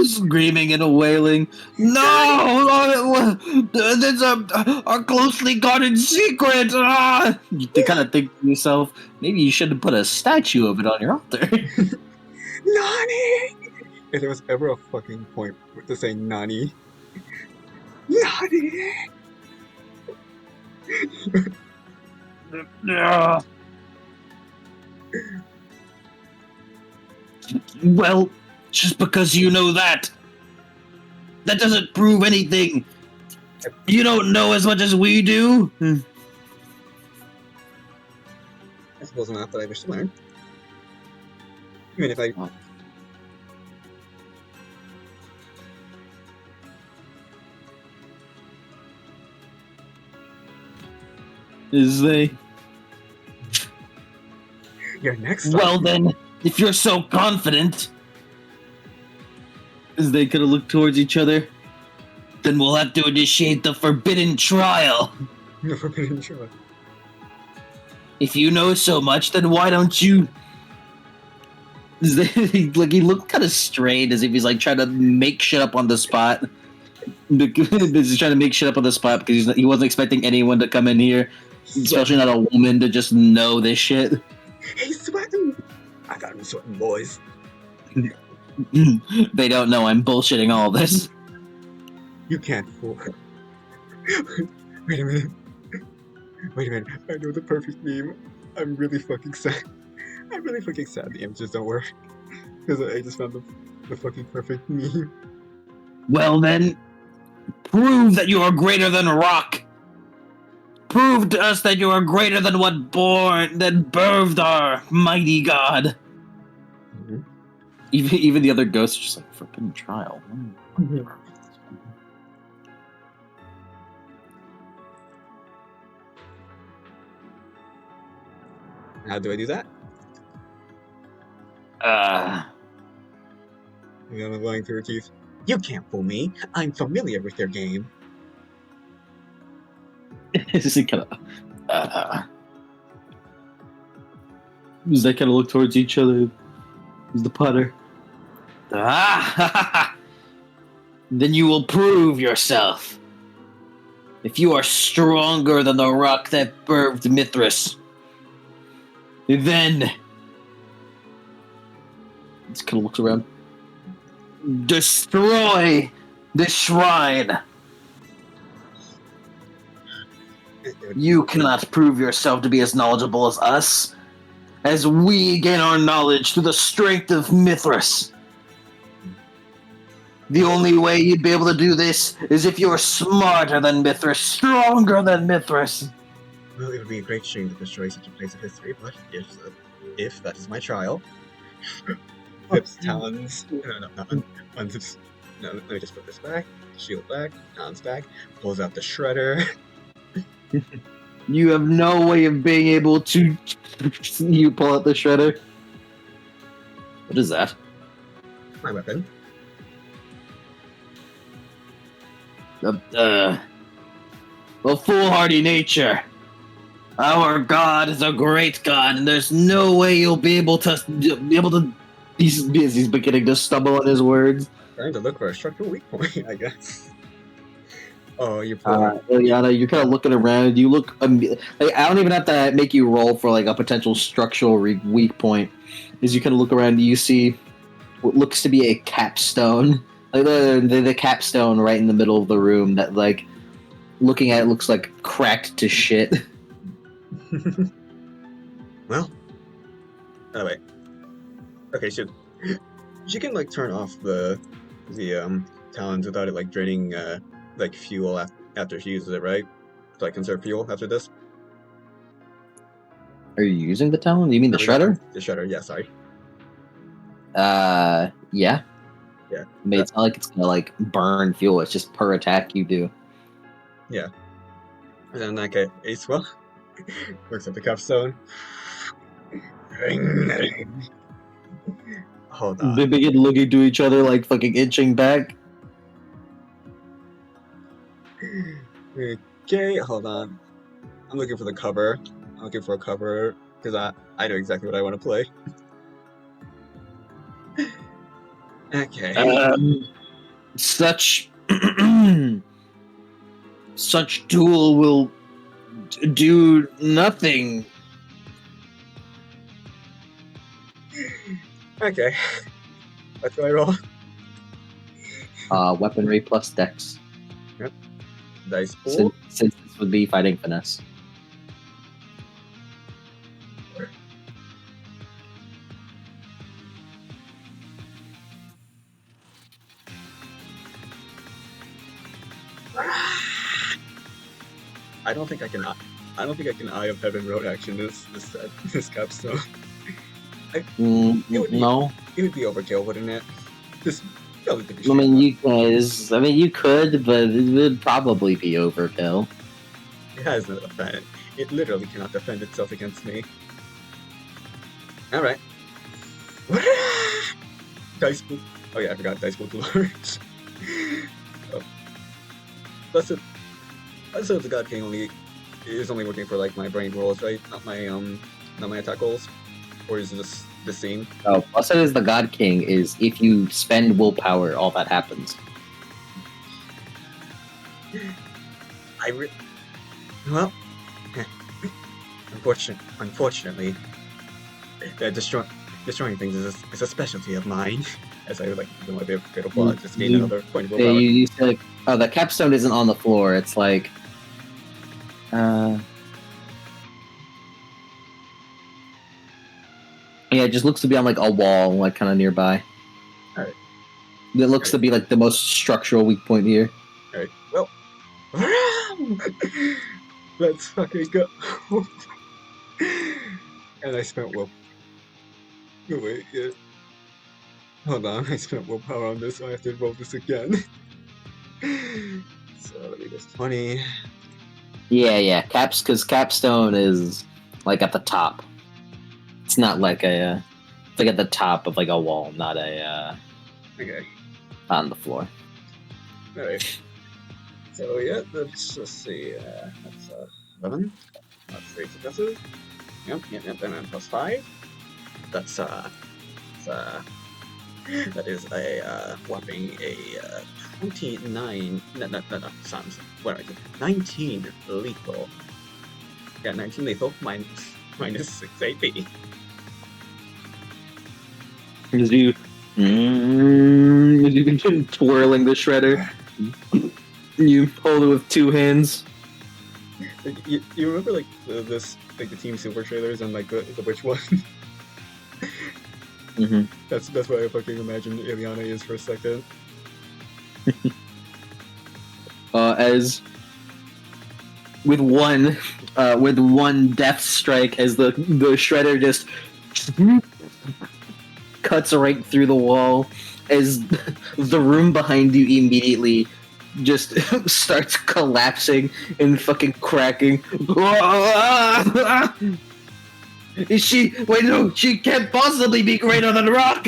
screaming and wailing, no! That's our closely guarded secret! You kind of think to yourself, maybe you should have put a statue of it on your altar. Nani! If there was ever a fucking point to say Nani. Nani! Well, just because you know that doesn't prove anything. You don't know as much as we do. I suppose not, but I wish to learn. I mean, if I Is they? your next Well then, if you're so confident, as they kind of look towards each other, then we'll have to initiate the forbidden trial. the forbidden trial. If you know so much, then why don't you? Like he looked kind of strained, as if he's like trying to make shit up on the spot. He's trying to make shit up on the spot because he wasn't expecting anyone to come in here, especially not a woman, to just know this shit. He's sweating. I got him sweating, boys. They don't know I'm bullshitting all this. You can't fool her. Wait a minute. Wait a minute. I know the perfect meme. I'm really fucking sad. I'm really fucking sad the images don't work. Because I just found the fucking perfect meme. Well then, prove that you are greater than rock. Prove to us that you are greater than what birthed our mighty god. Mm-hmm. Even the other ghosts are just like, forbidden trial. Mm-hmm. How do I do that? I'm going through her teeth. You can't fool me. I'm familiar with your game. Is it kind of? Does they kind of look towards each other? Who's the putter? Then you will prove yourself. If you are stronger than the rock that birthed Mithras, then just kind of looks around. Destroy the shrine. You cannot prove yourself to be as knowledgeable as us, as we gain our knowledge through the strength of Mithras. The only way you'd be able to do this is if you were smarter than Mithras, stronger than Mithras. Well, it would be a great shame to destroy such a place of history, but if that is my trial, Pip's talons. Unzips. No, let me just put this back. Shield back. Talons back. Pulls out the shredder. You have no way of being able to. You pull out the shredder. What is that? My weapon. A foolhardy nature. Our god is a great god, and there's no way you'll be able to. He's beginning to stumble on his words. Trying to look for a structural weak point, I guess. Oh, you're Illiana, you're kind of looking around. You look. I don't even have to make you roll for like a potential structural weak point. As you kind of look around, you see what looks to be a capstone. Like the capstone right in the middle of the room. That like looking at it looks like cracked to shit. Well. Oh wait. Okay, she can like turn off the talons without it like draining like fuel after she uses it, right? To like conserve fuel after this. Are you using the talon? You mean the shredder? The shredder, yeah. Sorry. Yeah. Yeah. I mean, it's not like it's gonna like burn fuel. It's just per attack you do. Yeah. And then like Ace well works at the capstone. Hold on. They begin looking to each other like fucking inching back. Okay, hold on. I'm looking for the cover. I'm looking for a cover because I know exactly what I want to play. Okay. Such such duel will do nothing. Okay. What do I roll? Weaponry plus dex. Yep. Dice pool. Since this would be fighting finesse. I don't think I can. I don't think I can Eye of Heaven road action this capstone. I, it would be No. it would be overkill, wouldn't it? Just relatively I mean, speaking. you guys. I mean, you could, but it would probably be overkill. It has no defense. It literally cannot defend itself against me. All right. Dice pool. Oh yeah, I forgot dice pool too large. Oh, Blessed, Blessed of the God King only is only working for like my brain rolls, right? Not my attack rolls, or is it just the same? Oh, Blessed is the God King is if you spend willpower, all that happens. I re well, unfortunately, destroying things is a specialty of mine. As I would like to do my fatal flaw, just gain You, another point of you, willpower. you said, oh, the capstone isn't on the floor. It's like, uh, yeah, it just looks to be on like a wall, like kind of nearby. All right, It all looks right, to be like the most structural weak point here. all right. Well, let's fucking go. And I spent will. No, wait, yeah. Hold on, I spent willpower on this, so I have to roll this again. So let me just 20. Yeah. Because capstone is like at the top. It's not like it's like at the top of like a wall, not Okay, on the floor. all right. So yeah, let's just see. That's 11. That's 3 successes. Yep. And then plus 5. That's that's, that is a whopping a 29. No. Sons. What am I doing? 19 lethal. Yeah, 19 lethal minus 6 AP. As you begin twirling the shredder, you hold it with two hands. You remember like the Team Super trailers and like the witch one? Mm-hmm. That's what I fucking imagined Illiana is for a second. As with one death strike, as the shredder just cuts right through the wall, as the room behind you immediately just starts collapsing and fucking cracking. Is she? Wait, no, she can't possibly be greater than rock.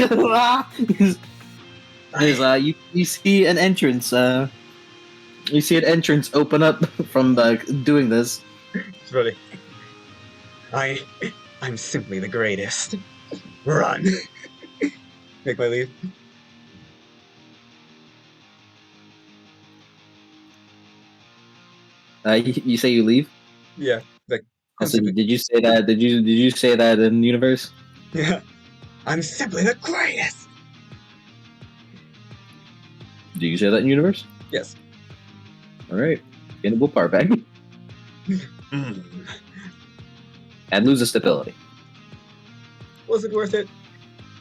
You see an entrance. You see an entrance open up from doing this. It's really. I'm simply the greatest. Run. Make my leave. You say you leave. Yeah, like I'm Also, simply. did you say that? Did you say that in universe? Yeah, I'm simply the greatest. Do you say that in universe? Yes. All right. Gain a willpower back Mm. and lose a stability. Was it worth it?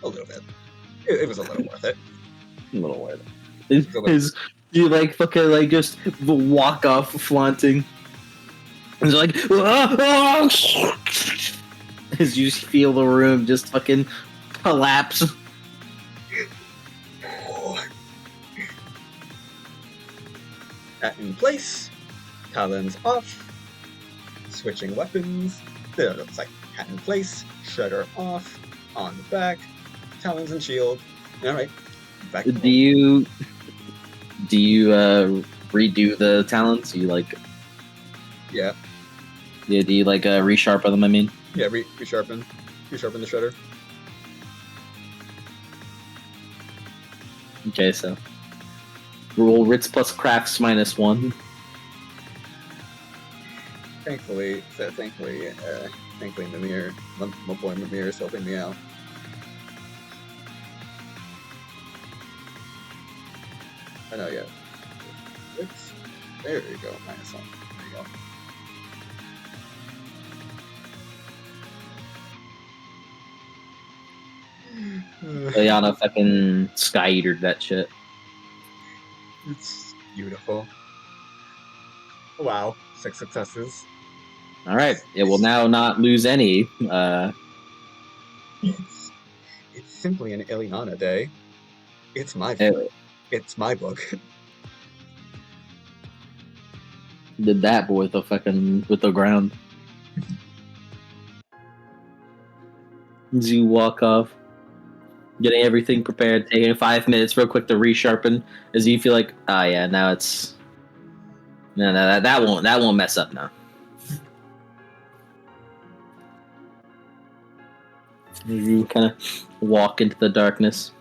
A little bit. It was a little worth it. A little worth it. Is you like fucking like just walk off flaunting? And they're like, as you feel the room just fucking collapse. Hat in place. Talons off. Switching weapons. It's like hat in place. Shredder off. On the back. Talons and shield. All right. Back. Do you redo the talents? You like? Yeah. Yeah. Do you like resharpen them? I mean. Yeah. Resharpen. Resharpen the shredder. Okay, so roll Ritz plus crafts -1. Thankfully, Mimir, my boy Mimir is helping me out. I know, yeah. There you go, -1. There you go. Illiana fucking Sky Eater that shit. It's beautiful. Wow, 6 successes. All right, it will now not lose any. It's simply an Illiana day. It's my It it's my book. did that with the fucking with the ground. As you walk off, getting everything prepared, taking 5 minutes real quick to resharpen. As you feel like, oh yeah, now it's no, that won't mess up now. You kind of walk into the darkness,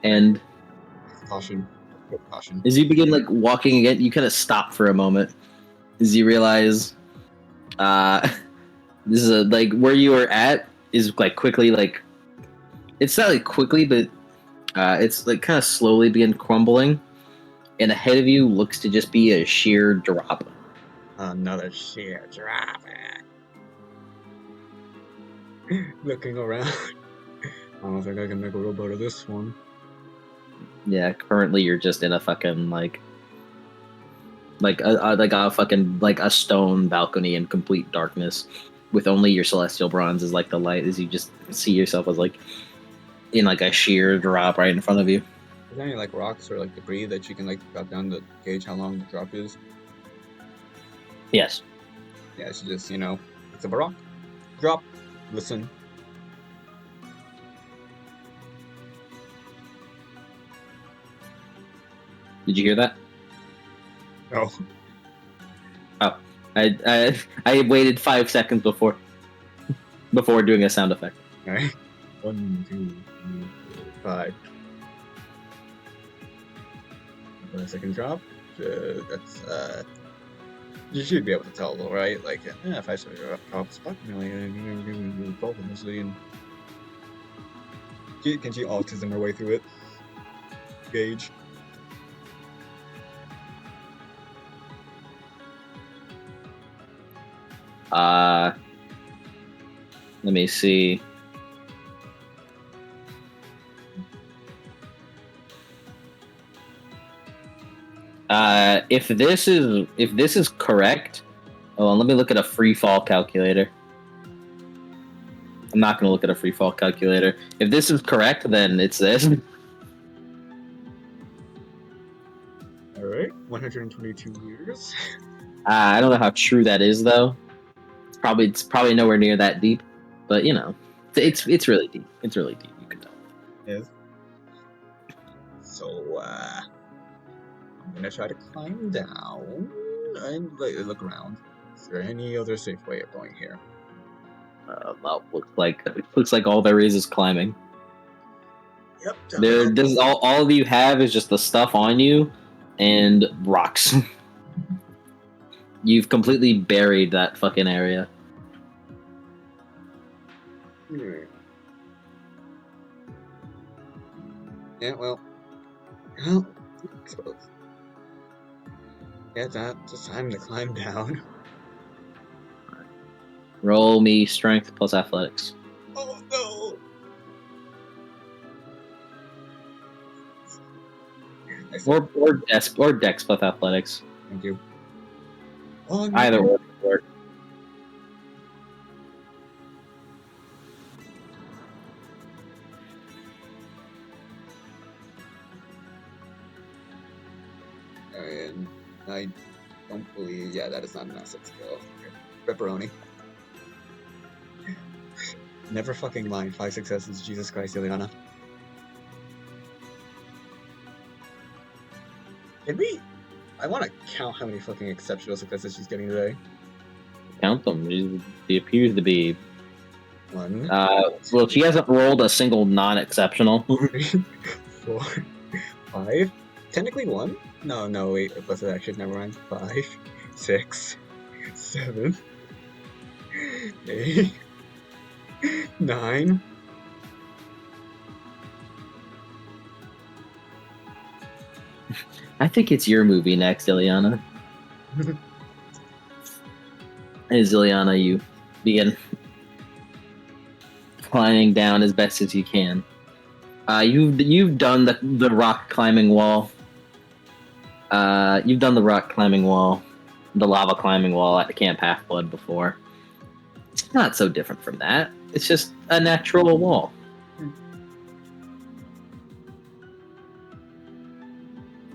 and Caution. Caution. as you begin like walking again, you kind of stop for a moment as you realize, uh, this is like where you were at is like quickly like it's not like quickly, but it's like kind of slowly begin crumbling, and ahead of you looks to just be a sheer drop. Another sheer drop. Looking around. I don't think I can make a real boat of this one. Yeah, currently you're just in a fucking like a fucking like a stone balcony in complete darkness, with only your celestial bronze as like the light, as you just see yourself as like in like a sheer drop right in front of you. Is there any like rocks or like debris that you can like drop down to gauge how long the drop is? Yes. Yeah, it's just, it's a rock. Drop. Listen. Did you hear that? Oh. Oh, I waited 5 seconds before doing a sound effect. Alright. 1, 2, 3, 4, 5. A second drop. That's you should be able to tell though, right? Like, 5 second drops. Can she autism her way through it? Gauge. Let me see. If this is correct, oh, let me look at a free fall calculator. I'm not going to look at a free fall calculator. If this is correct, then it's this. All right, 122 years. I don't know how true that is, though. It's probably nowhere near that deep, but it's really deep. It's really deep. You can tell. Yes. So I'm gonna try to climb down and look around. Is there any other safe way of going here? Well, looks like all there is climbing. Yep. This is all you have is just the stuff on you and rocks. You've completely buried that fucking area. Yeah, well, I suppose. Yeah, it's time to climb down. Roll me strength plus athletics. Oh no! Or dex plus athletics. Thank you. Oh, no. Either or. And I don't believe. Yeah, that is not an asset skill. Pepperoni. Never fucking mind. 5 successes. Jesus Christ, Illiana. Can we? I want to count how many fucking exceptional successes she's getting today. Count them. She appears to be. 1. Well, she hasn't rolled a single non-exceptional. 3, 4, 5. Technically 1. No, wait. Plus action. Never mind. 5, 6, 7, 8, 9. I think it's your movie next, Illiana. As Illiana, you begin climbing down as best as you can. You've done the rock climbing wall. You've done the rock climbing wall, the lava climbing wall at Camp Half Blood before. It's not so different from that. It's just a natural wall.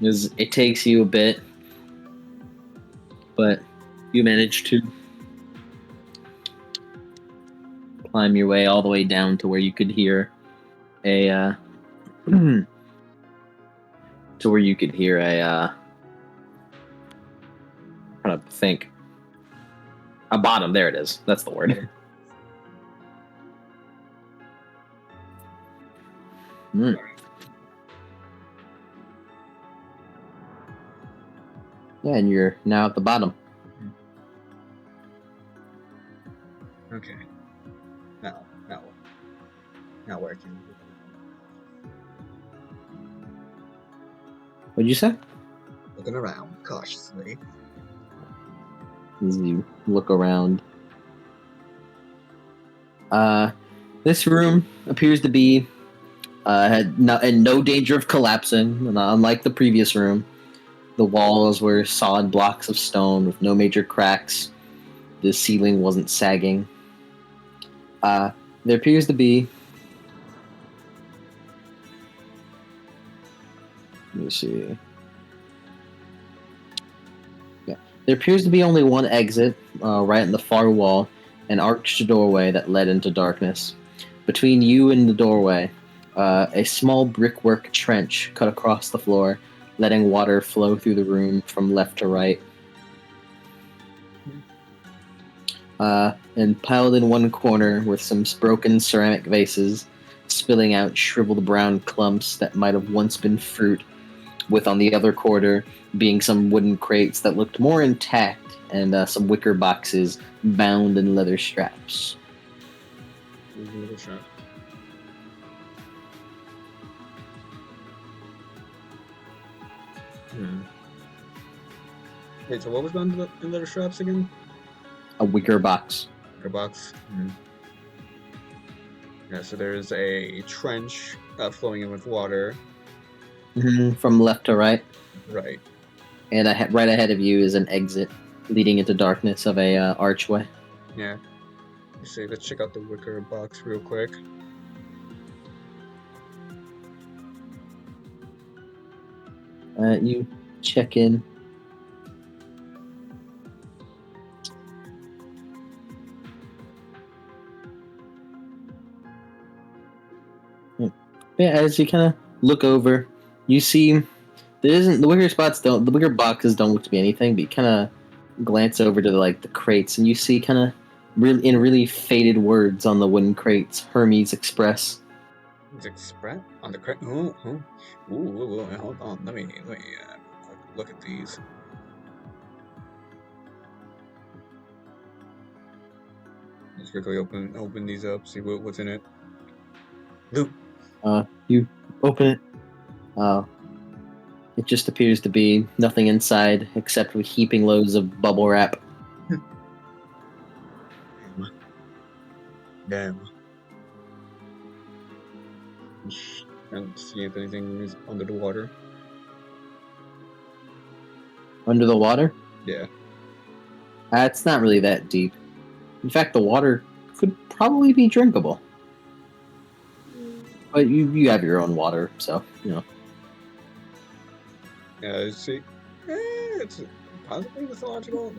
It takes you a bit, but you manage to climb your way all the way down to where you could hear a to where you could hear a trying to think, a bottom. There it is. That's the word. Mm. Yeah, and you're now at the bottom. Okay. Now working. What'd you say? Looking around cautiously. As you look around. This room appears to be in no danger of collapsing. Unlike the previous room, the walls were solid blocks of stone with no major cracks. The ceiling wasn't sagging. There appears to be. Let me see. Yeah, there appears to be only one exit, right in the far wall, an arched doorway that led into darkness. Between you and the doorway, a small brickwork trench cut across the floor, letting water flow through the room from left to right. And piled in one corner were some broken ceramic vases, spilling out shriveled brown clumps that might have once been fruit, with on the other corner being some wooden crates that looked more intact, and some wicker boxes bound in leather straps. Leather strap. Wait, so what was bound in leather straps again? A wicker box. Wicker box. Yeah, so there's a trench flowing in with water. From left to right. Right. And right ahead of you is an exit leading into darkness of a archway. Yeah. Let's check out the wicker box real quick. You check in. Yeah, as you kind of look over, you see the wicker boxes don't look to be anything, but you kind of glance over to the crates, and you see kind of really faded words on the wooden crates. Hermes Express. It's Express on the crate. Ooh, hold on. Let me look at these. Let's quickly open these up. See what's in it. Loot. You open it. It just appears to be nothing inside except with heaping loads of bubble wrap. Damn. Can't see if anything is under the water. Under the water? Yeah. It's not really that deep. In fact, the water could probably be drinkable. But you have your own water, so, you know. Yeah, see. It's possibly mythological.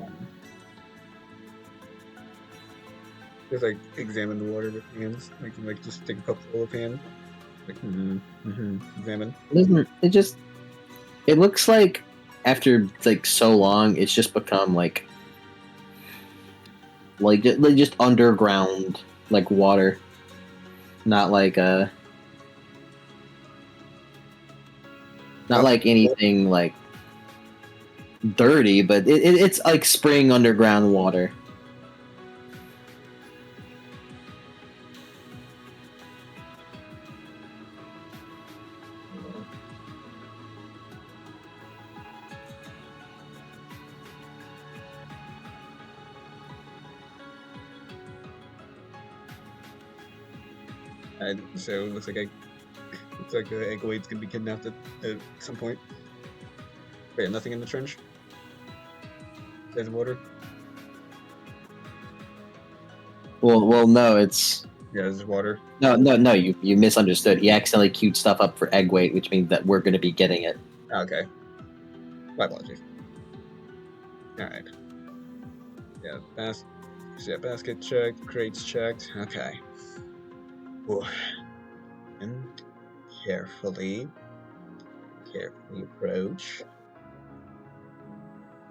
Just examine the water with hands. Just take a couple of hand. Examine. It looks like after so long, it's just become just underground water, not anything dirty, but it's like spring underground water. So it looks like Egoid's gonna be kidnapped at some point. Wait, nothing in the trench? There's water? Well, no, it's Yeah, there's water. no. You misunderstood. He accidentally queued stuff up for egg weight, which means that we're going to be getting it. Ah, okay. My apologies. Alright. Yeah, basket checked, crates checked. Okay. Ooh. And carefully approach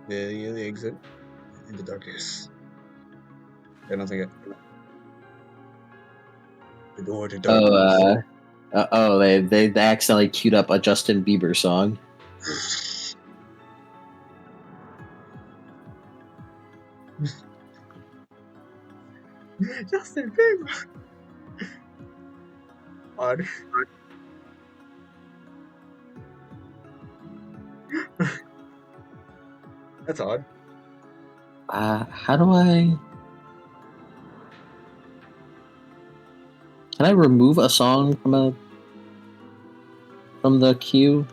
the exit in the darkness. I don't think it. The door to Oh, darkness. they accidentally queued up a Justin Bieber song. Justin Bieber. Odd. That's odd. How do I? Can I remove a song from the queue?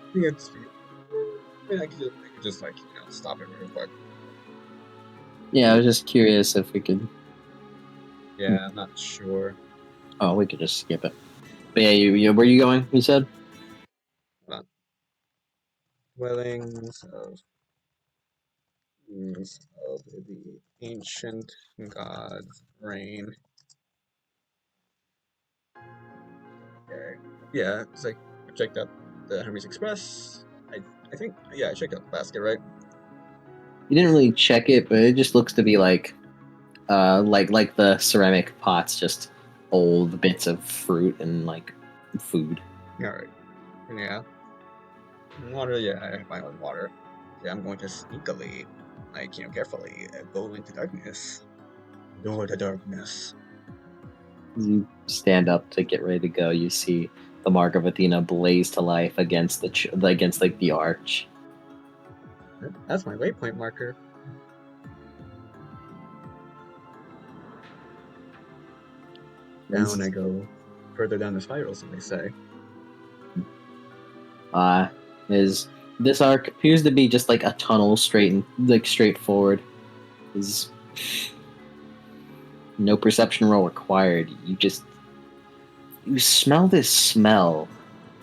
I think it's. I mean, I could just like stop it real quick. Yeah, I was just curious if we could. Yeah, I'm not sure. Oh, we could just skip it. But yeah, you where you going? You said. Hold on. Dwellings of Kings of the ancient gods reign. Okay. Yeah, it's like I checked out the Hermes Express. I think I checked out the basket, right? You didn't really check it, but it just looks to be like the ceramic pots, just old bits of fruit and like food. All right. Yeah. Water. Yeah, I have my own water. Yeah, I'm going to sneakily, like carefully, go into darkness. Door to darkness. You stand up to get ready to go. You see the mark of Athena blaze to life against against like the arch. That's my waypoint marker. Down As I go, further down the spiral, so they say. uh, is this arc appears to be just like a tunnel straight forward. Is no perception roll required. You smell this smell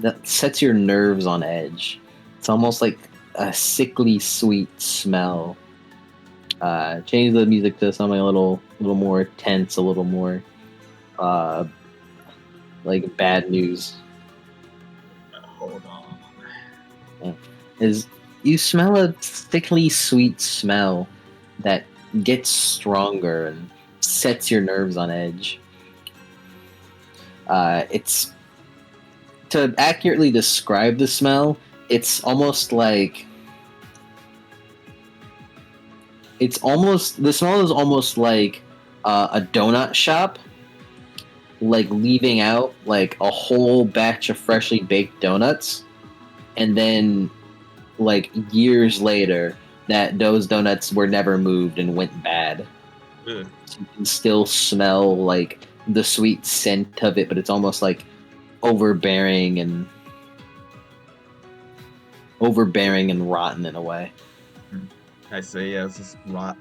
that sets your nerves on edge. It's almost like a sickly sweet smell. Change the music to something a little more tense, a little more uh, like bad news. Hold on. Yeah. Is you smell a sickly sweet smell that gets stronger and sets your nerves on edge. It's to accurately describe the smell. It's almost like the smell is almost like a donut shop, like leaving out like a whole batch of freshly baked donuts, and then like years later that those donuts were never moved and went bad. Ugh. So you can still smell like the sweet scent of it, but it's almost like overbearing and overbearing and rotten in a way. Hmm. I say, yeah, it's just rot.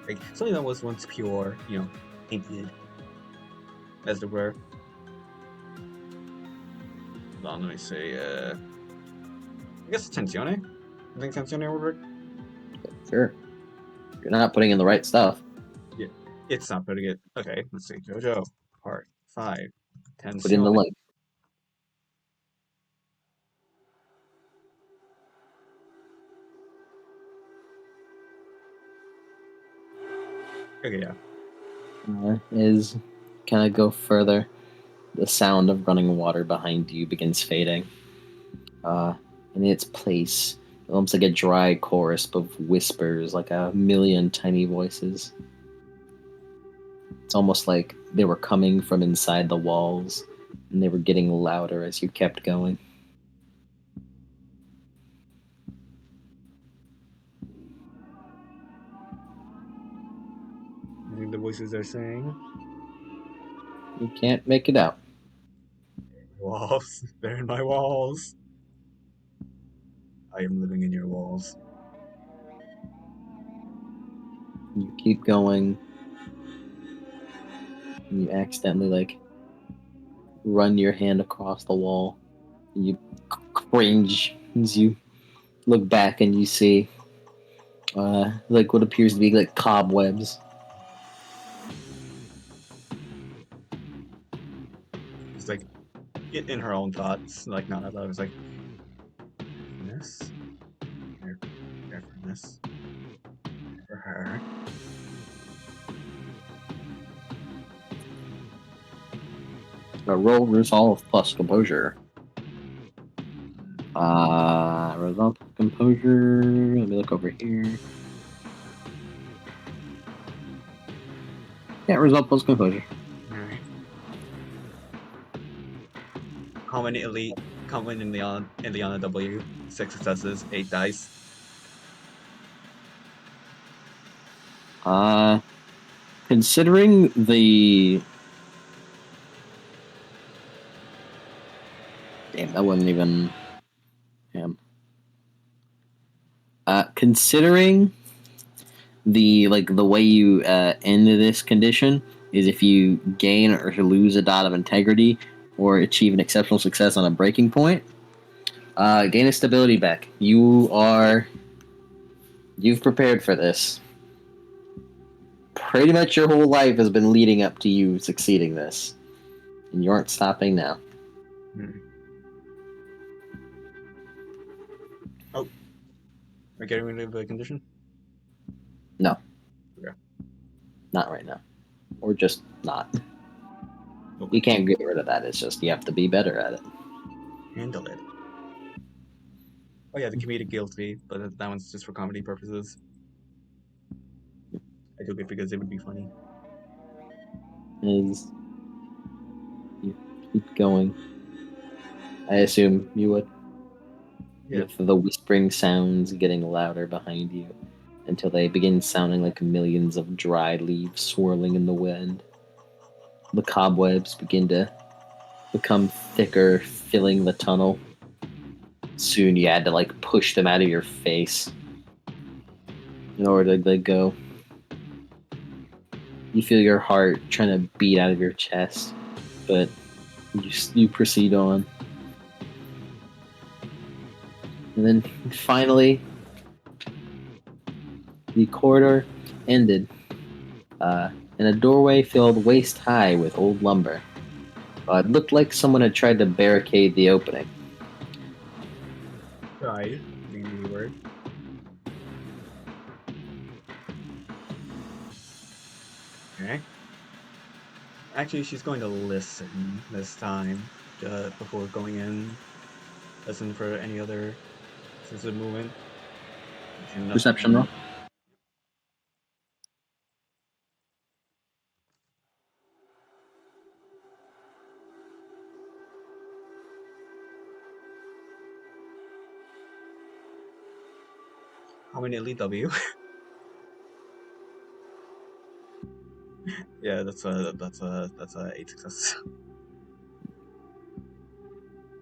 Like something that was once pure, tainted, as it were. Hold on, let me say, I guess Tensione? I think Tensione would work. Sure, you're not putting in the right stuff. Yeah, it's not pretty good. Okay, let's see. JoJo, part 5. Put in the Tensione. link. Okay, yeah. Is kind of go further. The sound of running water behind you begins fading. Uh, in its place, almost like a dry chorus of whispers, like a million tiny voices. It's almost like they were coming from inside the walls, and they were getting louder as you kept going. I think the voices are saying, You can't make it out. walls, they're in my walls. I am living in your walls. You keep going. And you accidentally like run your hand across the wall. You cringe as you look back and you see like what appears to be like cobwebs. It's like in her own thoughts, like not out loud. It's like this, carefulness for her. Roll resolve plus composure. Resolve plus composure. Let me look over here. Yeah, resolve plus composure. All right. Common elite, common in Illiana W. 6 successes, 8 dice. Uh, considering the damn, that wasn't even him. Considering the way you end this condition is if you gain or lose a dot of integrity or achieve an exceptional success on a breaking point, gain a stability back. You've prepared for this. Pretty much your whole life has been leading up to you succeeding this, and you aren't stopping now. Hmm. Oh, are we getting rid of the condition? No, Okay. not right now, or just not. Okay. You can't get rid of that. It's just you have to be better at it. Handle it. Oh yeah, the comedic guilty, but that one's just for comedy purposes. I took it because it would be funny. As you keep going, I assume you would. Yeah. With the whispering sounds getting louder behind you until they begin sounding like millions of dry leaves swirling in the wind. The cobwebs begin to become thicker, filling the tunnel. Soon you had to like push them out of your face in order to let go. You feel your heart trying to beat out of your chest, but you proceed on. And then finally, the corridor ended in a doorway filled waist high with old lumber. It looked like someone had tried to barricade the opening. Tried. Being the word. Okay. Actually, she's going to listen this time before going in. Listen for any other sense of movement. Perception roll. How many elite W? Yeah, that's a 8 successes.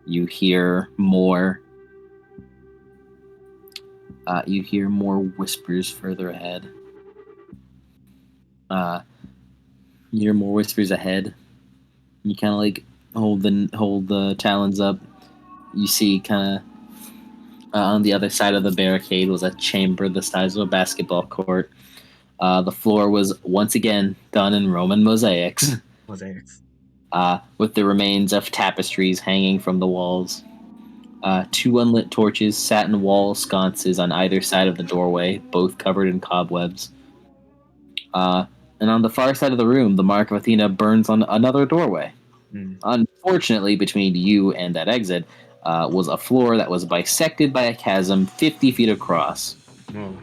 You hear more. You hear more whispers further ahead. Uh, you hear more whispers ahead. You kind of like hold the talons up. You see kind of on the other side of the barricade was a chamber the size of a basketball court. The floor was once again done in Roman mosaics, Mosaics. with the remains of tapestries hanging from the walls. Two unlit torches sat in wall sconces on either side of the doorway, both covered in cobwebs. Uh, and on the far side of the room, the mark of Athena burns on another doorway. Hmm. Unfortunately, between you and that exit was a floor that was bisected by a chasm 50 feet across. Oh.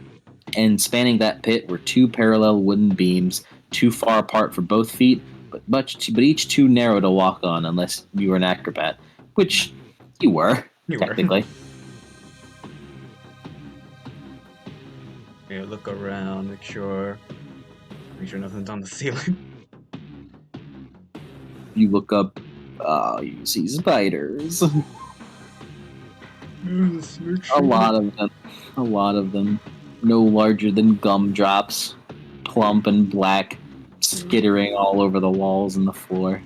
And spanning that pit were two parallel wooden beams, too far apart for both feet, but each too narrow to walk on unless you were an acrobat, which you were, You were. technically. Yeah, look around, make sure nothing's on the ceiling. You look up, you see spiders. A lot of them. A lot of them. No larger than gumdrops, plump and black, skittering all over the walls and the floor.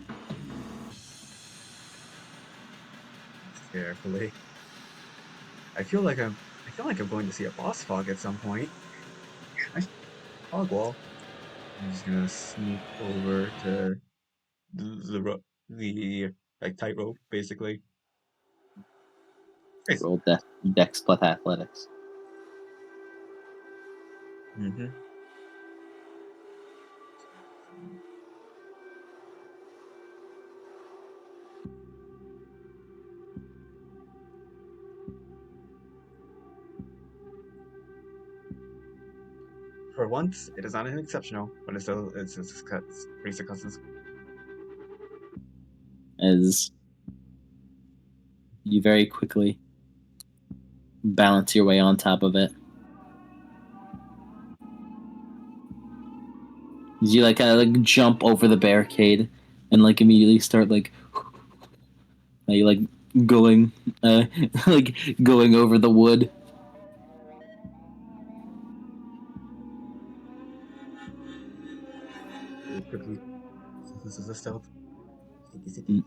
Carefully. I feel like I'm going to see a boss fog at some point. I fog wall. I'm just gonna sneak over to the like tightrope, basically. Nice. Roll Dex plus athletics. Mm-hmm. For once, it is not an exceptional, but it's pretty successes. As you very quickly balance your way on top of it. As you like kind of like jump over the barricade and like immediately start like you like going like going over the wood. Very quickly. This is a stealth. Sticky, sticky. Mm,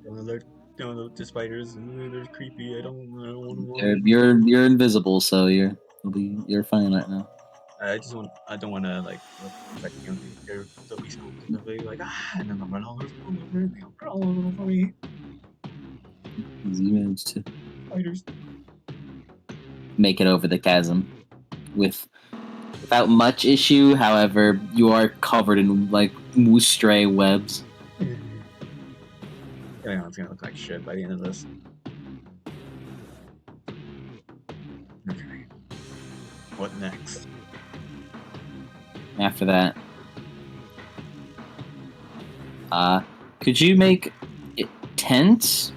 Don't alert. Don't alert the spiders. They're creepy. I don't want to want to. You're invisible, so you're fine right now. I don't want to like let you know, they'll be spooked and they'll be like and then they'll run all over me. They'll crawl all over me. As you manage to Spiders. make it over the chasm without much issue. However, you are covered in like stray webs. I know it's gonna look like shit by the end of this. Okay. What next? After that, could you make it tense,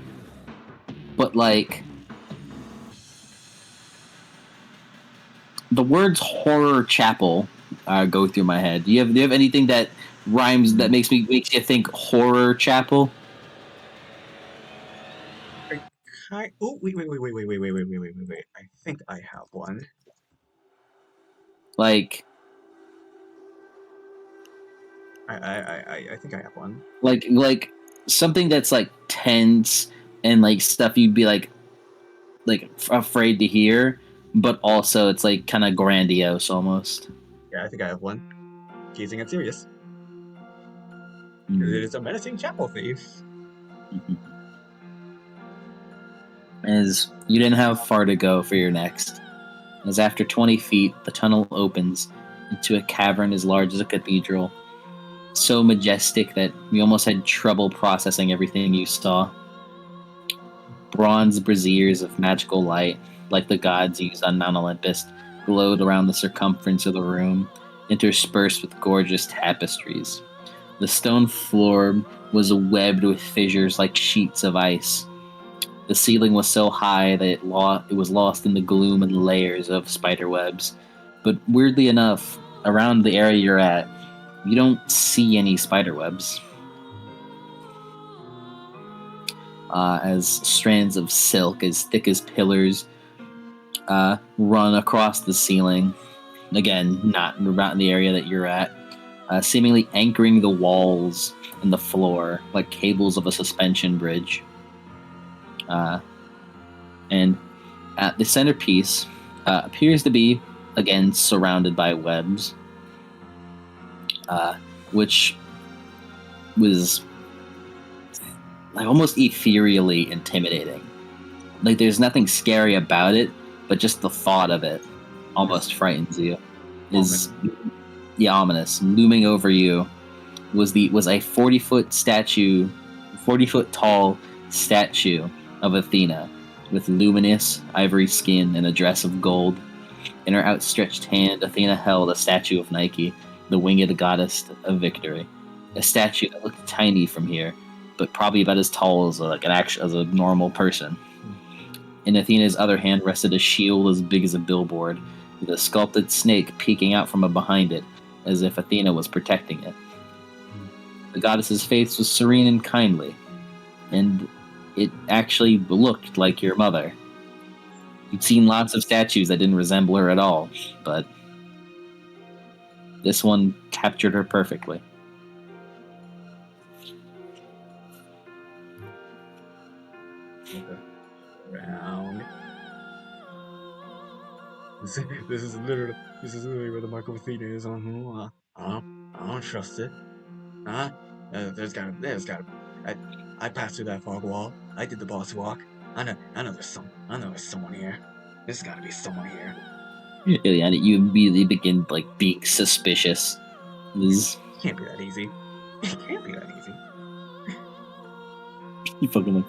but like the words horror chapel go through my head. Do you have anything that rhymes that makes you think horror chapel? Oh, wait. I think I have one. Like I think I have one. like something that's like tense and like stuff you'd be like afraid to hear, but also it's like kind of grandiose almost. Yeah, I think I have one. Gazing at Sirius. It Mm. is a menacing chapel thief. As you didn't have far to go for your next. As after 20 feet, the tunnel opens into a cavern as large as a cathedral, so majestic that you almost had trouble processing everything you saw. Bronze braziers of magical light, like the gods used on Mount Olympus, glowed around the circumference of the room, interspersed with gorgeous tapestries. The stone floor was webbed with fissures like sheets of ice. The ceiling was so high that it was lost in the gloom and layers of spider webs. But weirdly enough, around the area you're at, you don't see any spider webs. As strands of silk as thick as pillars run across the ceiling. Again, not in the area that you're at, seemingly anchoring the walls and the floor like cables of a suspension bridge. And at the centerpiece appears to be, again, surrounded by webs, which was like almost ethereally intimidating. Like there's nothing scary about it, but just the thought of it almost frightens you. Is the ominous looming over you was a 40-foot statue, 40-foot tall statue of Athena with luminous ivory skin and a dress of gold. In her outstretched hand, Athena held a statue of Nike, the winged goddess of victory. A statue that looked tiny from here, but probably about as tall as as a normal person. In Athena's other hand rested a shield as big as a billboard, with a sculpted snake peeking out from behind it, as if Athena was protecting it. The goddess's face was serene and kindly, and it actually looked like your mother. You'd seen lots of statues that didn't resemble her at all, but this one captured her perfectly. Okay. Round. This is literally where the mark of Athena is on HoO. I don't trust it. Huh? There's gotta. I, I passed through that fog wall. I did the boss walk. I know there's someone here. There's gotta be someone here. Illiana, you immediately begin like being suspicious. This It can't be that easy. It can't be that easy. you fucking like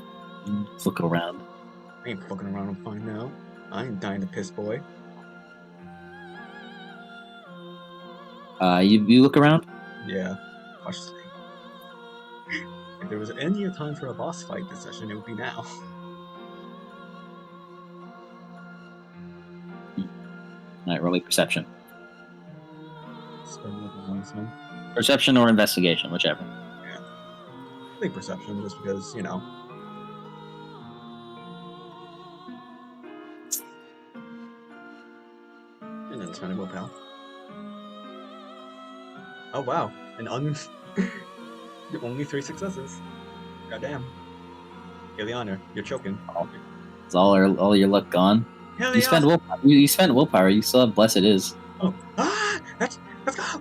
look around. I ain't fucking around and find out. I ain't dying to piss boy. You look around. Yeah, cautiously. If there was any time for a boss fight this session, it would be now. All right, roll me perception. Start with the last one. Perception or investigation, whichever. Yeah. I think perception, just because, And then spend a willpower. Oh wow, only 3 successes. Goddamn. Illiana, you're choking. It's all your luck gone. Hell You yeah! spend willpower. You spent willpower. You still have blessed is. Oh, let's go!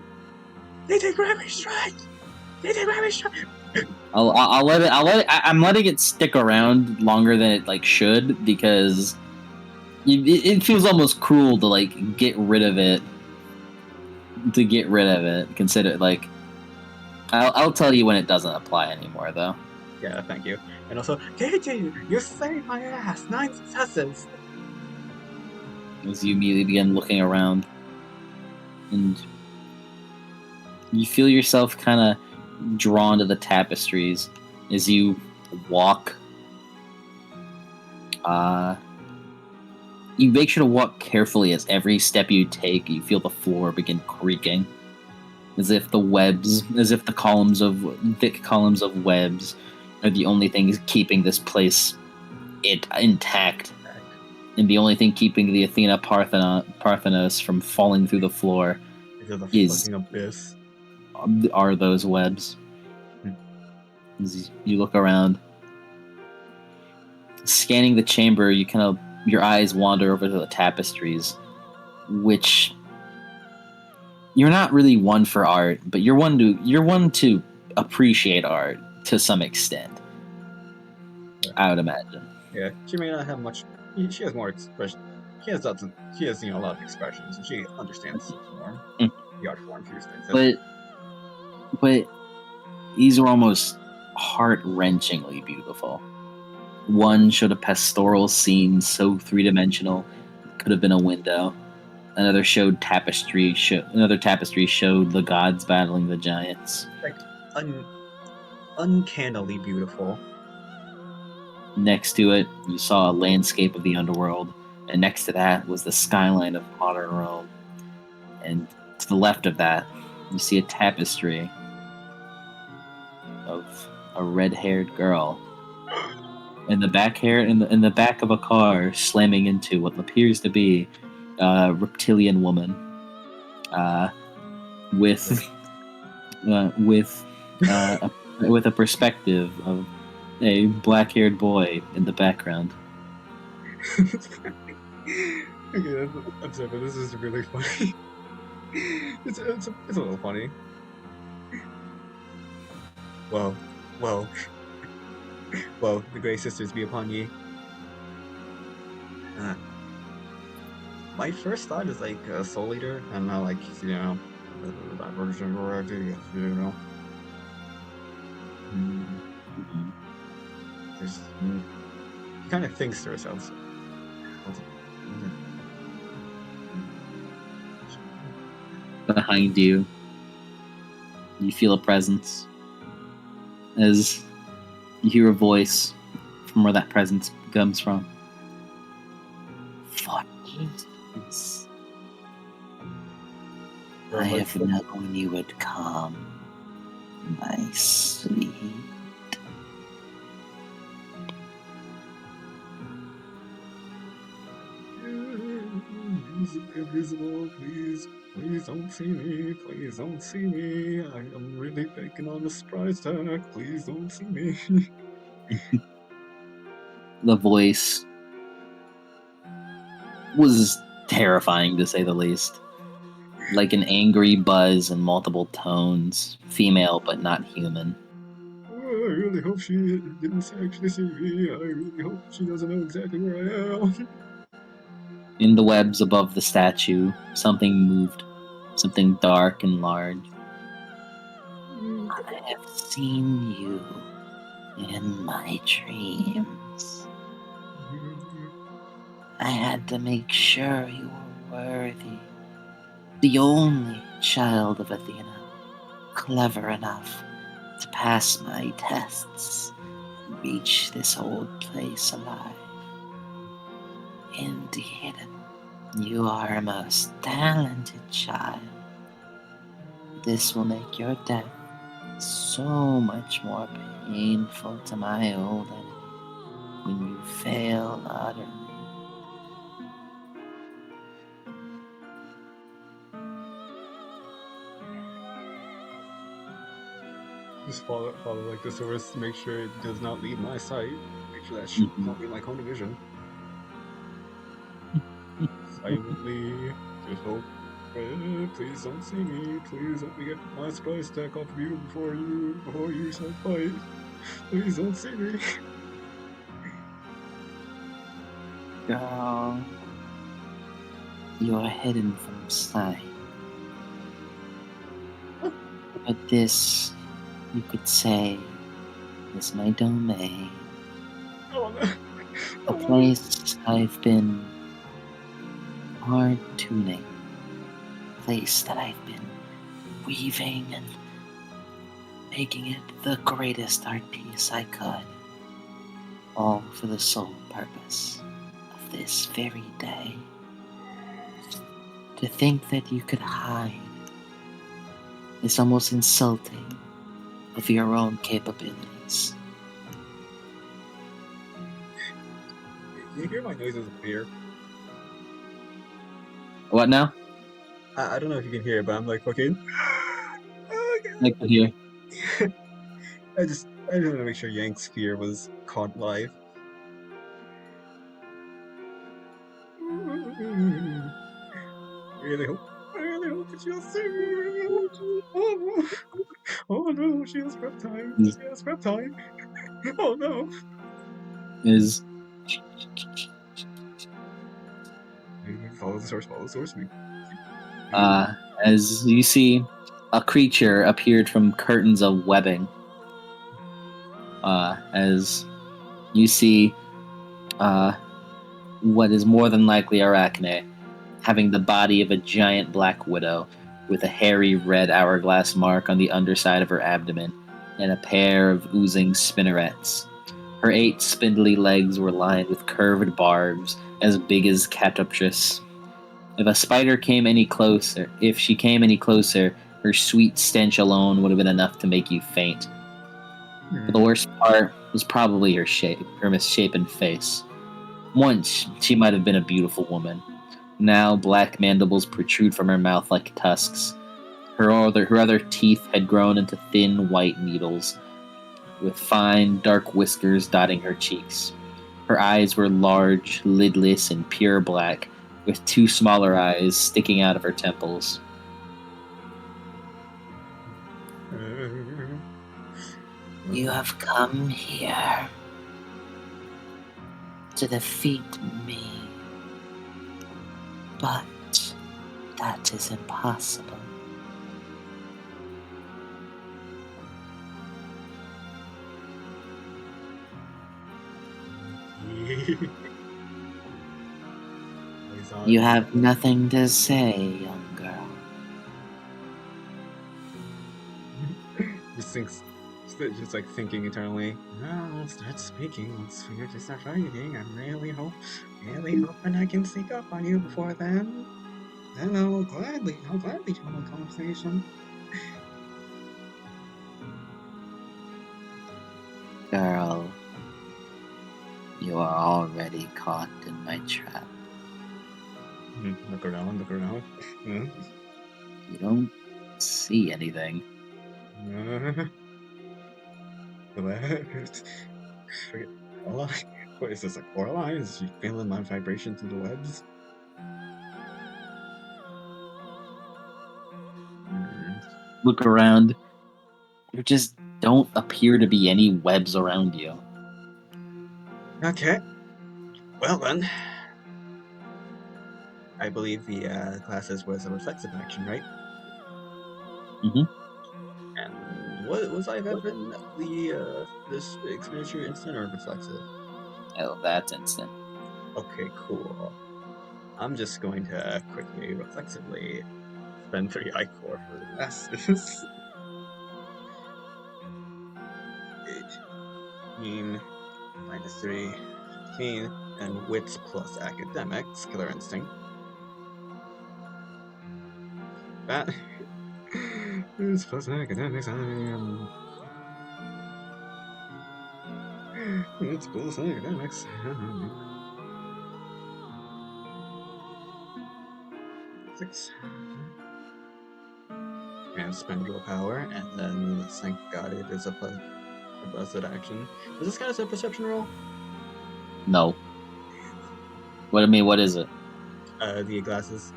They take gravity strike! They take gravity strike! I'll let it. I'm letting it stick around longer than it like should because it feels almost cruel to like get rid of it. To get rid of it, consider like I'll tell you when it doesn't apply anymore though. Yeah, thank you. And also, KJ, you saved my ass! 9 successes! As you immediately begin looking around, and you feel yourself kind of drawn to the tapestries as you walk. You make sure to walk carefully as every step you take, you feel the floor begin creaking, as if the columns of thick columns of webs are the only things keeping this place intact, and the only thing keeping the Athena Parthenos from falling through the floor is the fucking abyss. Are those webs. As you look around, scanning the chamber, your eyes wander over to the tapestries, which you're not really one for art, but you're one to appreciate art to some extent. I would imagine. Yeah, she may not have much. She has more expression. She has a lot of expressions, and she understands the form, the art form. She respects it. But these are almost heart-wrenchingly beautiful. One showed a pastoral scene so three-dimensional it could have been a window. Another tapestry showed the gods battling the giants. Like uncannily beautiful. Next to it, you saw a landscape of the underworld, and next to that was the skyline of modern Rome. And to the left of that, you see a tapestry of a red-haired girl in the back of a car, slamming into what appears to be a reptilian woman, with a perspective of a black-haired boy in the background. Okay, I'm sorry, but this is really funny. It's a little funny. Whoa, the Grey Sisters be upon ye. My first thought is like Soul Eater, and not like that version of Rarity, She kind of thinks to herself. Behind you, you feel a presence as you hear a voice from where that presence comes from. What is this? I have known you would come, my sweet. invisible. Please don't see me. Please don't see me. I am really taking on a surprise tag. Please don't see me. The voice was terrifying to say the least. Like an angry buzz in multiple tones, female but not human. I really hope she didn't actually see me. I really hope she doesn't know exactly where I am. In the webs above the statue, something moved, something dark and large. I have seen you in my dreams. I had to make sure you were worthy. The only child of Athena, clever enough to pass my tests and reach this old place alive. Indeed, you are a most talented child. This will make your death so much more painful to my old enemy when you fail utterly. Just follow like the source to make sure it does not leave my sight. Make sure that shit does Mhm. not leave my cone of vision. Silently, just hope. Please don't see me. Please let me get my surprise attack off of you before you start fight. Please don't see me. Girl, you are hidden from sight. But this, you could say, is my domain. Oh no! A Oh no! place I've been hard tuning. A place that I've been weaving and making it the greatest art piece I could. All for the sole purpose of this very day. To think that you could hide is almost insulting of your own capabilities. Can you hear my noises of fear? What now? I don't know if you can hear it, but I'm like fucking. Oh I could hear. god! I just want to make sure Yank's fear was caught live. Really hope. I really hope that she'll see me. Oh no! Oh no! She has prep time. Is, She has prep time. Oh no! is Follow the source. Follow the source. uh, as you see, a creature appeared from curtains of webbing. As you see, uh, what is more than likely Arachne, having the body of a giant black widow, with a hairy red hourglass mark on the underside of her abdomen, and a pair of oozing spinnerets. Her 8 spindly legs were lined with curved barbs as big as catoptris. If she came any closer, her sweet stench alone would have been enough to make you faint. But the Hmm. worst part was probably her shape, her misshapen face. Once, she might have been a beautiful woman. Now, black mandibles protrude from her mouth like tusks. Her other teeth had grown into thin white needles, with fine, dark whiskers dotting her cheeks. Her eyes were large, lidless, and pure black, with 2 smaller eyes sticking out of her temples. You have come here to defeat me, but that is impossible. Always You on. have nothing to say, young girl. Just thinks, just like thinking eternally. Well, let's start speaking. Let's figure to start fighting. Really hoping I can sneak up on you before then. Then I'll gladly have a conversation. Girl, you are already caught in my trap. Look around, look around. Mm. You don't see anything. The web. Forget. Coraline? What is this, a Coraline? Is she feeling my vibration through the webs? Mm. Look around. There just don't appear to be any webs around you. Okay. Well then, I believe the glasses was a reflexive action, right? Mm-hmm. And what was I having the this expenditure instant or reflexive? Oh, that's instant. Okay, cool. I'm just going to quickly reflexively spend 3 I-core for the glasses. 18 minus 3, 15, and wits plus academics, killer instinct. That is plus academics. I am. It's plus academics. 6. And spend willpower, and then thank God it is a busted action. Does this count as a perception roll? No. What I mean, what is it? The glasses.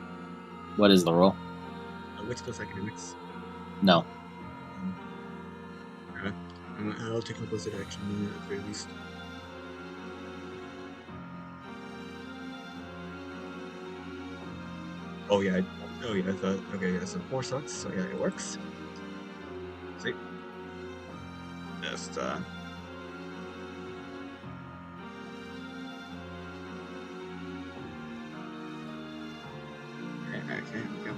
What is the roll? Wits plus academics. No. Uh, I'll take a busted action at the very least. Oh yeah. Oh yeah. Okay. Yeah. So 4 sucks. So yeah, it works. See. Just okay. Go.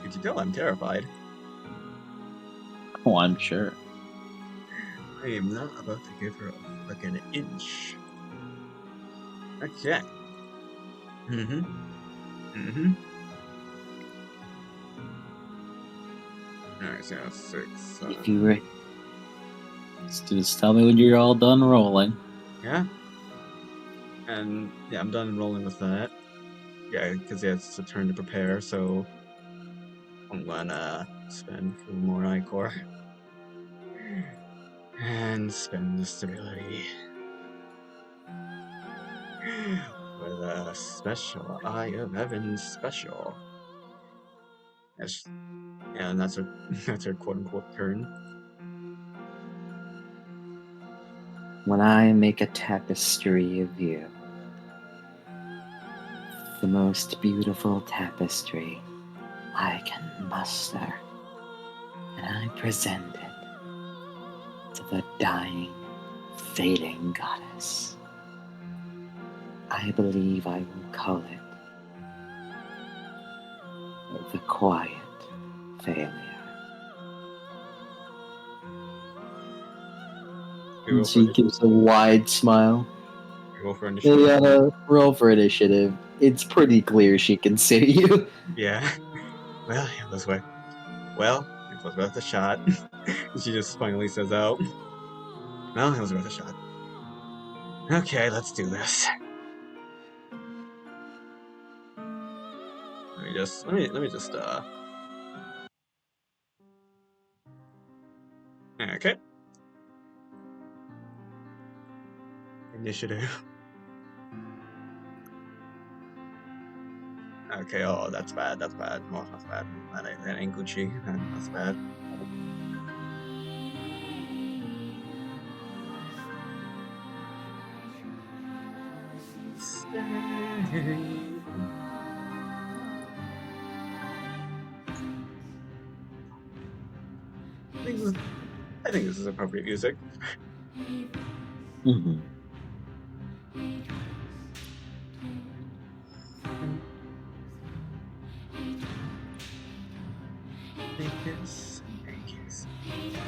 Could you tell I'm terrified? Oh, I'm sure. I am not about to give her like an inch. Okay. Alright, so 6. If you were, just tell me when you're all done rolling. Yeah. And yeah, I'm done rolling with that. Yeah, because yeah, it's a turn to prepare, so I'm gonna spend 4 more I-core. And spend the stability. For the special Eye of Heaven special. Yes. And that's her that's her quote unquote turn. When I make a tapestry of you, the most beautiful tapestry I can muster, and I present it to the dying, fading goddess, I believe I will call it the quiet failure. And she gives a wide smile. Roll for initiative. Illiana, roll for initiative. It's pretty clear she can see you. Yeah. Well, yeah, this way. Well, it was worth a shot. She just finally says out. Well, it was worth a shot. Okay, let's do this. Let me just okay. Initiative. Okay, oh that's bad, that's bad. Oh, that's bad. That ain't Gucci. That's bad. I think this is appropriate music. Mm-hmm.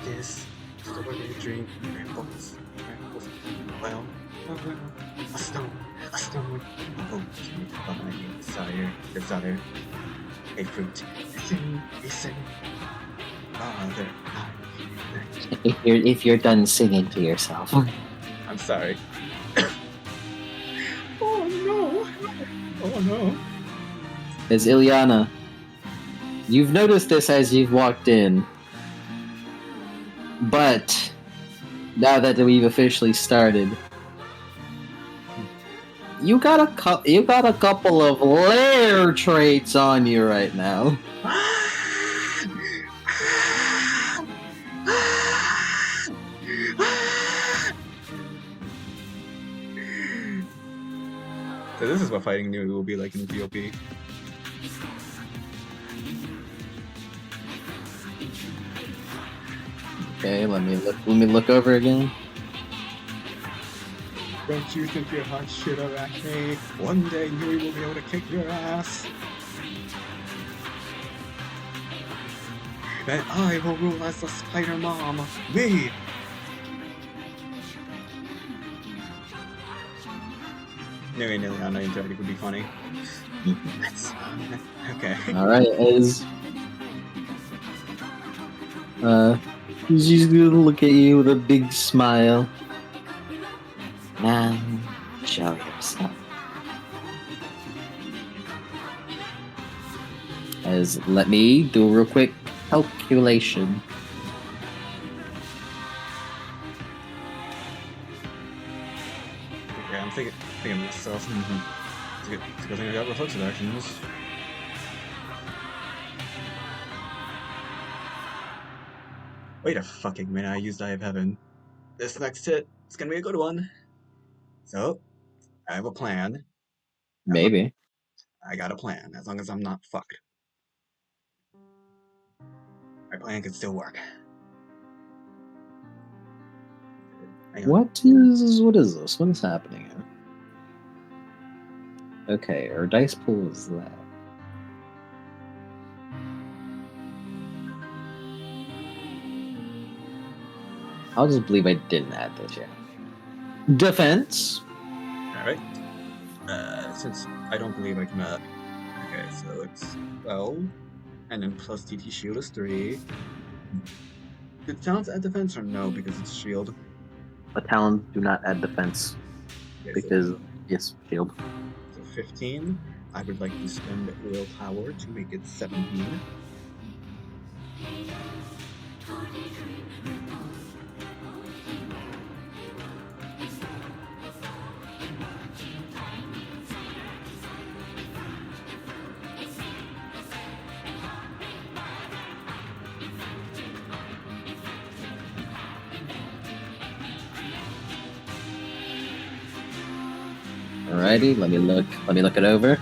This story drink rambles. Well, a stone. Oh, behind desire, a fruit, a sin, father. If you're done singing to yourself. I'm sorry. no. Is Illiana. You've noticed this as you've walked in, but now that we've officially started, you got a couple of lair traits on you right now. So this is what fighting Nui will be like in PvP. Okay, let me look over again. Don't you think you're hot shit, Arachne? One day Nui will be able to kick your ass. Then I will rule as the Spider Mom. Me! Nui and Illiana interacting would be funny. That's fun. Okay. Alright, as she's gonna look at you with a big smile. Now, show yourself. As let me do a real quick calculation. Yeah, I'm thinking of myself. It's a good thing I got reflexive actions. Wait a fucking minute, I used Eye of Heaven. This next hit is gonna be a good one. So, I have a plan. Maybe. I got a plan, as long as I'm not fucked. My plan can still work. What is this? What is happening here? Okay, our dice pool is that. I'll just believe I didn't add this yet. Defense. Alright. Since I don't believe I can okay, so it's 12. And then plus TT shield is 3. Did talents add defense or no, because it's shield? The talons do not add defense. Okay, because, yes, shield. So 15. I would like to spend willpower to make it 17. Alrighty, let me look it over.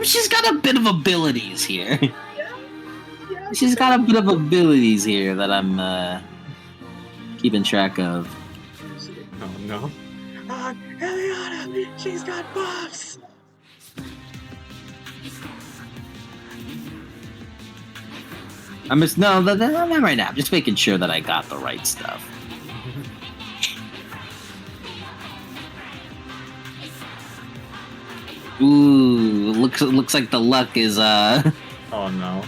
She's got a bit of abilities here. She's got a bit of abilities here that I'm keeping track of. Oh no. Illiana! She's got buffs! I'm just not right now. I'm just making sure that I got the right stuff. Ooh, looks like the luck is Oh no.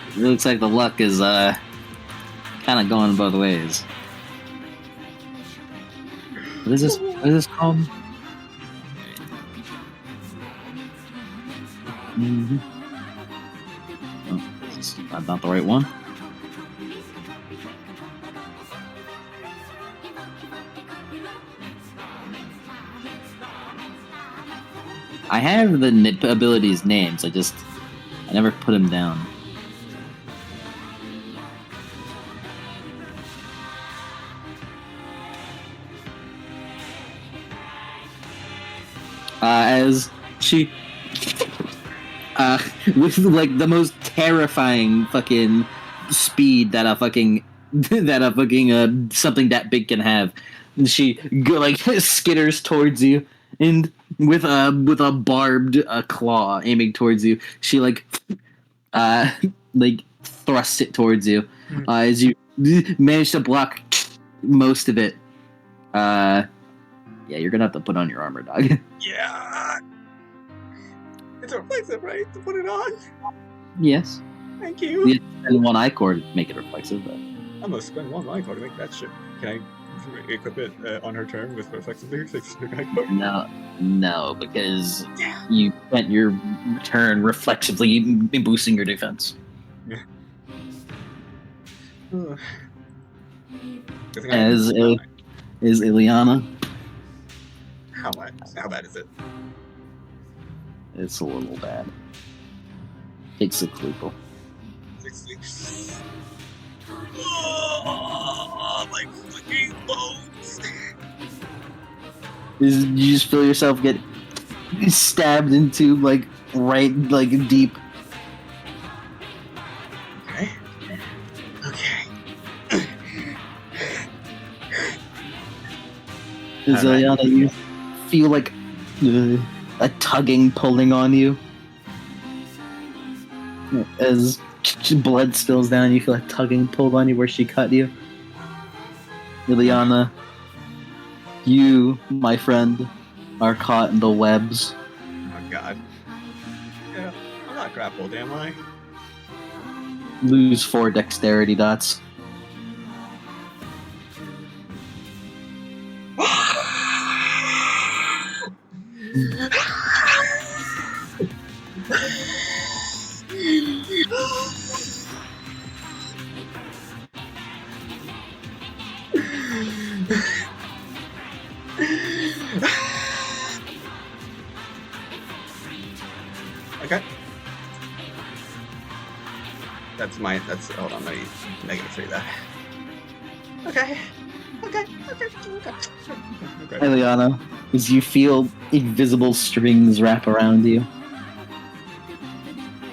It looks like the luck is kind of going both ways. What is this? What is this called? Mm-hmm. Oh, this is not the right one. I have the abilities names. I never put them down. As she, with like the most terrifying fucking speed that a fucking something that big can have, she like skitters towards you, and with a barbed claw aiming towards you, she like thrusts it towards you. As you manage to block most of it. Yeah, you're gonna have to put on your armor, dog. Yeah. It's reflexive, right? To put it on. Yes. Thank You you. have to spend one eye cord to make it reflexive, but I'm gonna spend one life to make that shit. Can I equip it on her turn with reflexively? no, because Yeah. you spent your turn reflexively boosting your defense. Yeah. Ugh. Good thing I have As Illiana. is Illiana. How bad is it? It's a little bad. Take 6 lethal. 6 Oh, my fucking bones! You just feel yourself get stabbed into right deep. Okay. Okay. Alright. Illiana, you feel like a tugging pulling on you. As blood spills down, you feel a tugging pulled on you where she cut you. Illiana, you, my friend, are caught in the webs. Oh god. Yeah, I'm not grappled, am I? Lose 4 dexterity dots. Okay. Hold on, let me -3 that. Okay. Okay. Illiana, as you feel invisible strings wrap around you.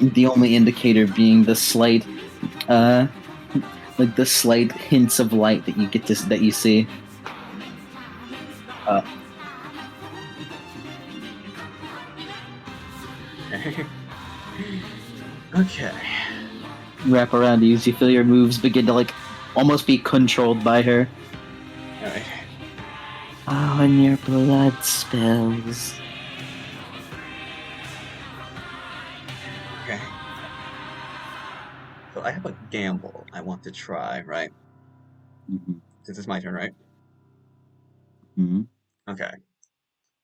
The only indicator being the slight the slight hints of light that you see. Okay. Wrap around you as you feel your moves begin to almost be controlled by her. Alright. Oh, and your blood spills. Okay. So I have a gamble I want to try, right? Mm-hmm. This is my turn, right? Mm-hmm. Okay.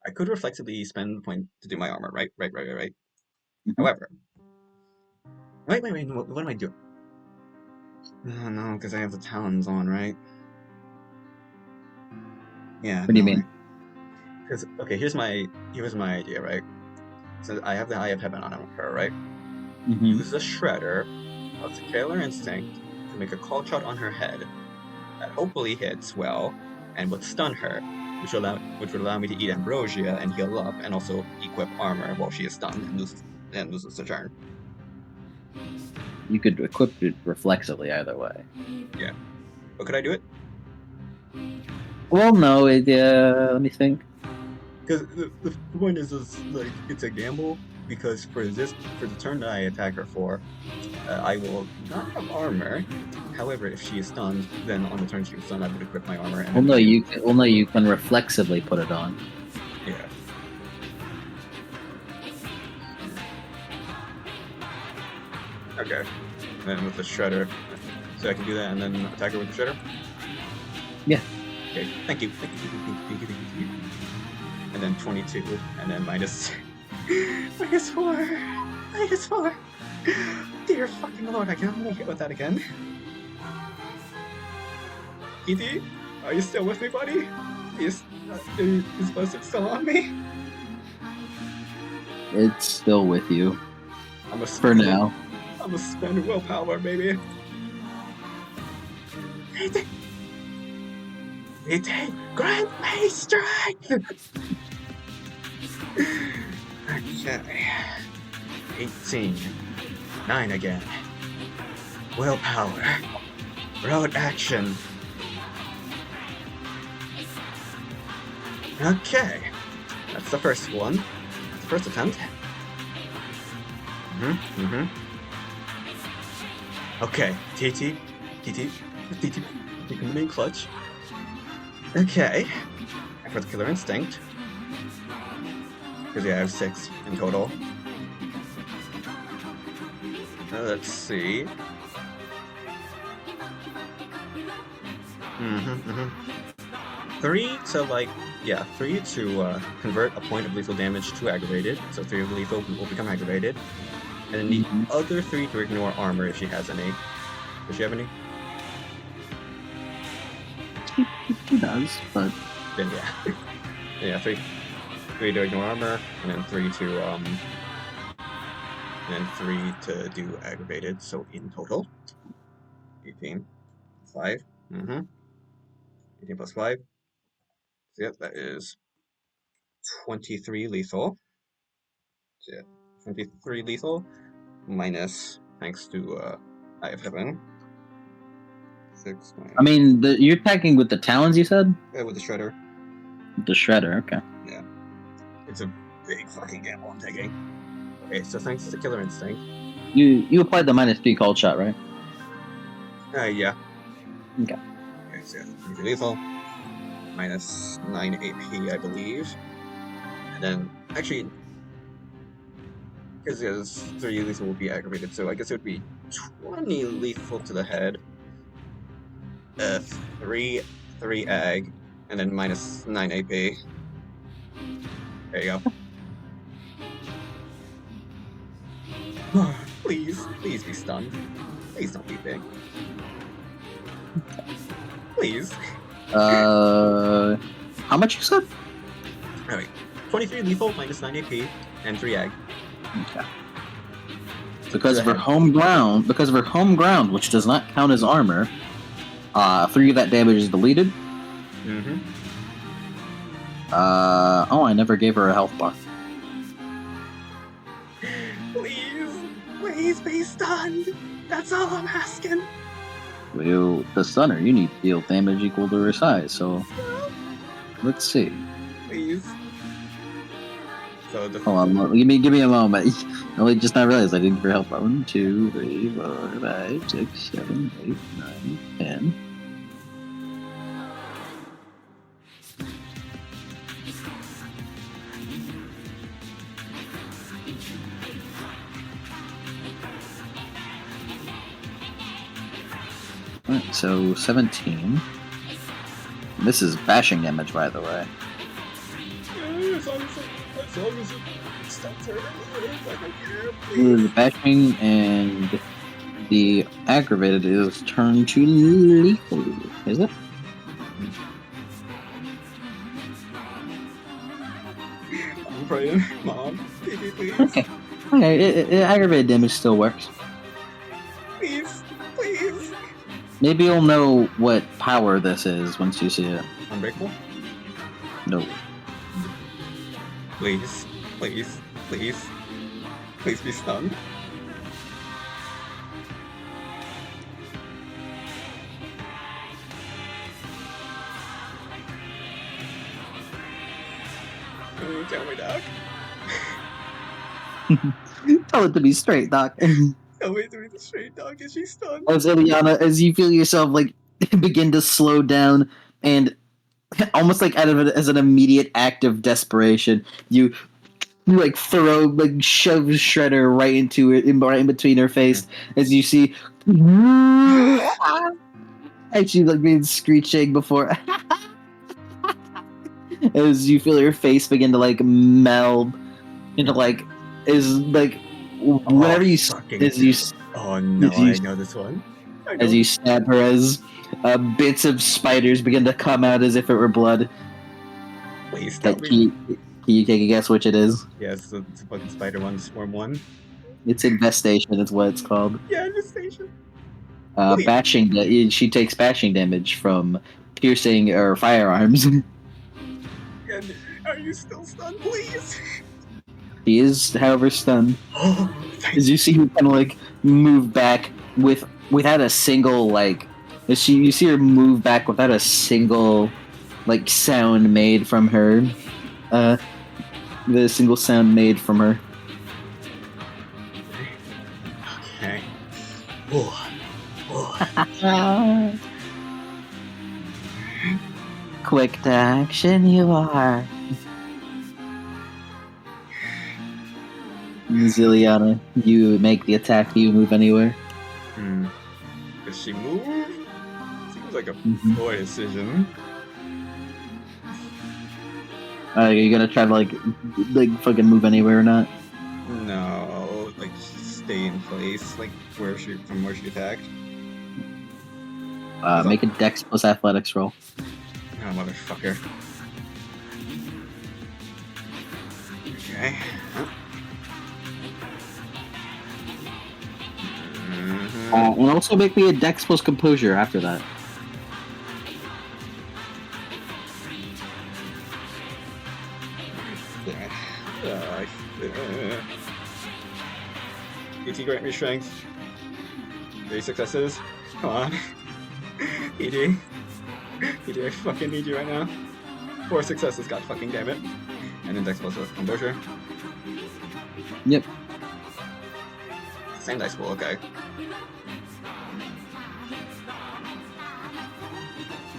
I could reflexively spend a point to do my armor, right? Right. Mm-hmm. However, wait. What am I doing? Oh no, because I have the talons on, right? Yeah, What do you no. mean? Because okay, here's my idea, right? So I have the Eye of Heaven on her, right? Mm-hmm. Use the Shredder of the Killer Instinct to make a call shot on her head that hopefully hits well and would stun her, which would allow me to eat ambrosia and heal up, and also equip armor while she is stunned and loses the turn. You could equip it reflexively either way. Yeah, but could I do it? Well, no. Let me think. Because the point is like it's a gamble. Because for the turn that I attack her for, I will not have armor. However, if she is stunned, then on the turn she was stunned, I would equip my armor. And Well, no, you can reflexively put it on. Yeah. Okay. And then with the Shredder, so I can do that and then attack her with the Shredder? Yeah. Okay, thank you. And then 22, and then minus 4. Minus 4. Dear fucking lord, I can only hit with that again. ED, are you still with me, buddy? Is Buzzard still on me? It's still with you. For now. I'm gonna spend willpower, baby. It grant me strength! Okay. 18. 9 again. Willpower. Road action. Okay. That's the first one. That's the first attempt. Okay. TT. Becoming clutch. Okay. For the Killer Instinct. Because yeah, I have 6 in total. Let's see. Three to like, yeah, three to convert a point of lethal damage to aggravated. So three of lethal will become aggravated, and then the Mhm. other three to ignore armor if she has any. Does she have any? She does, but Then yeah, yeah, three to ignore armor, and then three to do aggravated. So in total, 18 5. Mm-hmm. 18 plus 5. So yeah, that is 23 lethal. So yeah, 23 lethal minus, thanks to Eye of Heaven, 6 I minus, mean, you're attacking with the talons. You said with the Shredder. the shredder. Okay. Yeah, it's a big fucking gamble I'm taking. Okay, so thanks to Killer Instinct. You applied the -3 cold shot, right? Yeah. Okay. Okay, so yeah, 23 lethal, minus 9 AP, I believe. And then, actually, because yeah, this 3 lethal will be aggravated, so I guess it would be 20 lethal to the head, uh, 3, 3 ag, and then minus 9 AP. There you go. Please be stunned. Please don't be big. Please. How much you said? Alright. 23 lethal minus 9 AP and 3 ag Okay. to Because the of her head. home ground, which does not count as armor, 3 of that damage is deleted. Mm-hmm. I never gave her a health bar. Please be stunned. That's all I'm asking. Well, the stunner, you need to deal damage equal to her size. So let's see. Please. So the Hold on, give me a moment. I just not realized I didn't give her health bar. 1, 2, 3, 4, 5, 6, 7, 8, 9, 10. Alright, so 17. This is bashing damage, by the way. as long as it stops hurting, like I care, The please. bashing and the aggravated is turned to lethal. Is it? I'm praying, Mom. Please. Okay. Okay, aggravated damage still works. Please. Please. Maybe you'll know what power this is once you see it. Unbreakable? No. Please. Please. Please. Please be stunned. Tell me, Doc. Tell it to be straight, Doc. Tell me to be the straight, Doc. Is she stunned? As Illiana, as you feel yourself like begin to slow down, and almost like out of it as an immediate act of desperation, you like shove Shredder right into it, right in between her face, as you see, and she like being screeching before, as you feel your face begin to like meld into like is like Oh, whenever you fucking. as you Oh, as no, you I know this one. I as know you this. stab her, as bits of spiders begin to come out as if it were blood. Please tell Can me. you take a guess which it is? Yes, it's a fucking Spider One, Swarm One. It's infestation. Is what it's called. Yeah, infestation. Please. She takes bashing damage from piercing or firearms. And are you still stunned? Please. She is, however, stunned. Oh, thank As you see her kind of like move back without a single like, you see her move back without a single like sound made from her. The single sound made from her. Okay. Oh, oh. Quick to action, you are. Illiana, you make the attack. Do you move anywhere? Does she move? Seems like a Mm-hmm. poor decision. You gonna try to like fucking move anywhere or not? No, like just stay in place, like from where she attacked. Make a Dex plus Athletics roll. Oh, motherfucker. Okay. And also make me a Dex plus Composure after that. ET, grant me strength. 3 successes. Come on. ET. ET, I fucking need you right now. 4 successes, god fucking damn it. And then Dex plus Composure. Yep. Same dice pool, okay.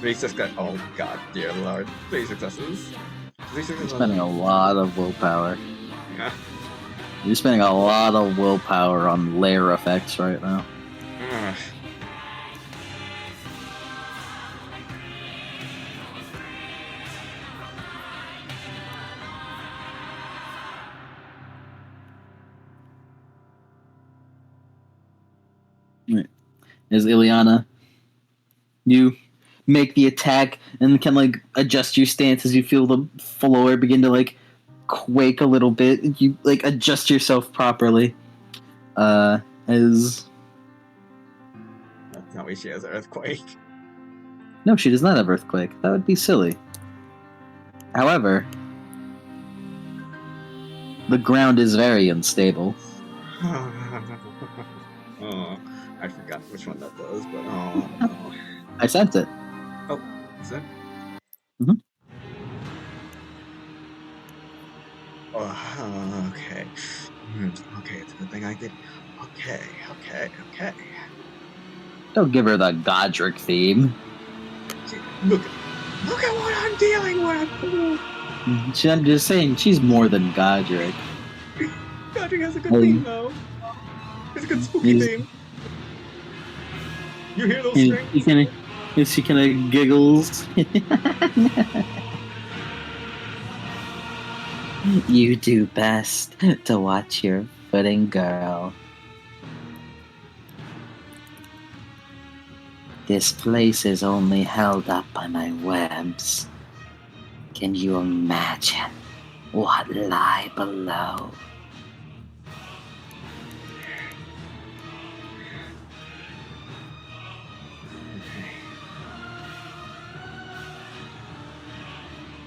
3 successes. Oh god, dear lord. 3 successes. 3 successes. You're spending a lot of willpower. Yeah. You're spending a lot of willpower on layer effects right now. Right. Is Illiana, you make the attack and can like adjust your stance as you feel the floor begin to like quake a little bit. You like adjust yourself properly. As That's not why she has an earthquake. no, she does not have earthquake. That would be silly. However, the ground is very unstable. Oh, I forgot which one that does, but oh no. I sense it. Oh, is it? Mhm. Oh, okay. Okay, it's a good thing I did. Okay. Don't give her the Godric theme. Look at what I'm dealing with! I'm just saying, she's more than Godric. Godric has a good theme, though. It's a good spooky theme. You hear those strings? She kind of giggles. You do best to watch your footing, girl. This place is only held up by my webs. Can you imagine what lie below?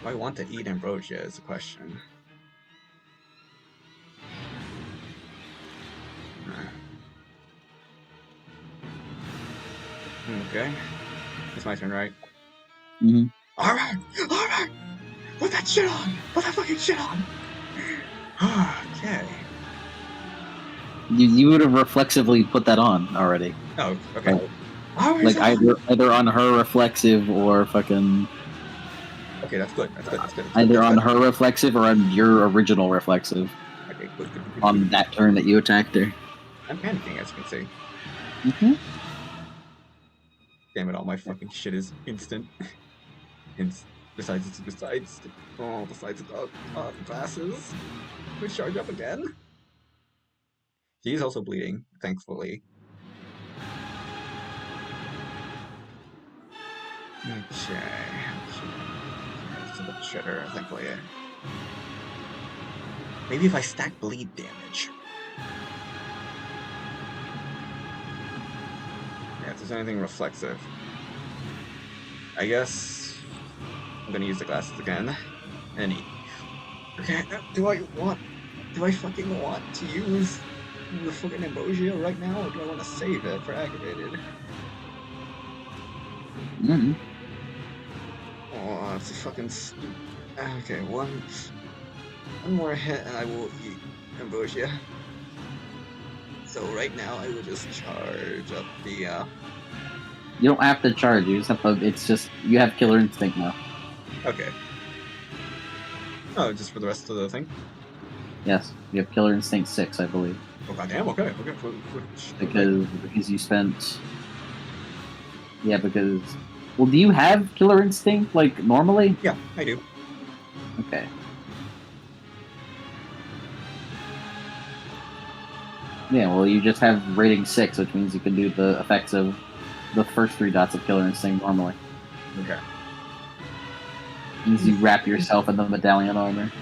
Do I want to eat ambrosia is the question. Okay. It's my turn, right? Mm-hmm. Alright! Put that shit on! Put that fucking shit on! Okay. You would have reflexively put that on already. Oh, okay. Like either on her reflexive or fucking. Okay, that's good. Either on her reflexive or on your original reflexive. Okay, good. On that turn that you attacked her. I'm panicking, as you can see. Mm-hmm. Damn it, all my fucking shit is instant. Besides the glasses. We charge up again. He's also bleeding, thankfully. Okay. It's a bit shredder, thankfully. Maybe if I stack bleed damage. Yeah, if there's anything reflexive. I guess I'm gonna use the glasses again. Okay, do I fucking want to use the fucking ambrosia right now, or do I want to save it for aggravated? Mm-hmm. Oh, it's a fucking... Okay, one more hit and I will eat ambrosia. So right now I will just charge up the... You don't have to charge, you just have to... It's just... You have Killer Instinct now. Okay. Oh, just for the rest of the thing? Yes, you have Killer Instinct 6, I believe, Oh goddamn. Okay. Okay. Okay. because you spent. Yeah, because. Well, do you have Killer Instinct like normally? Yeah, I do. Okay. Yeah, well, you just have rating 6, which means you can do the effects of the first 3 dots of Killer Instinct normally. Okay. Means you wrap yourself in the medallion armor.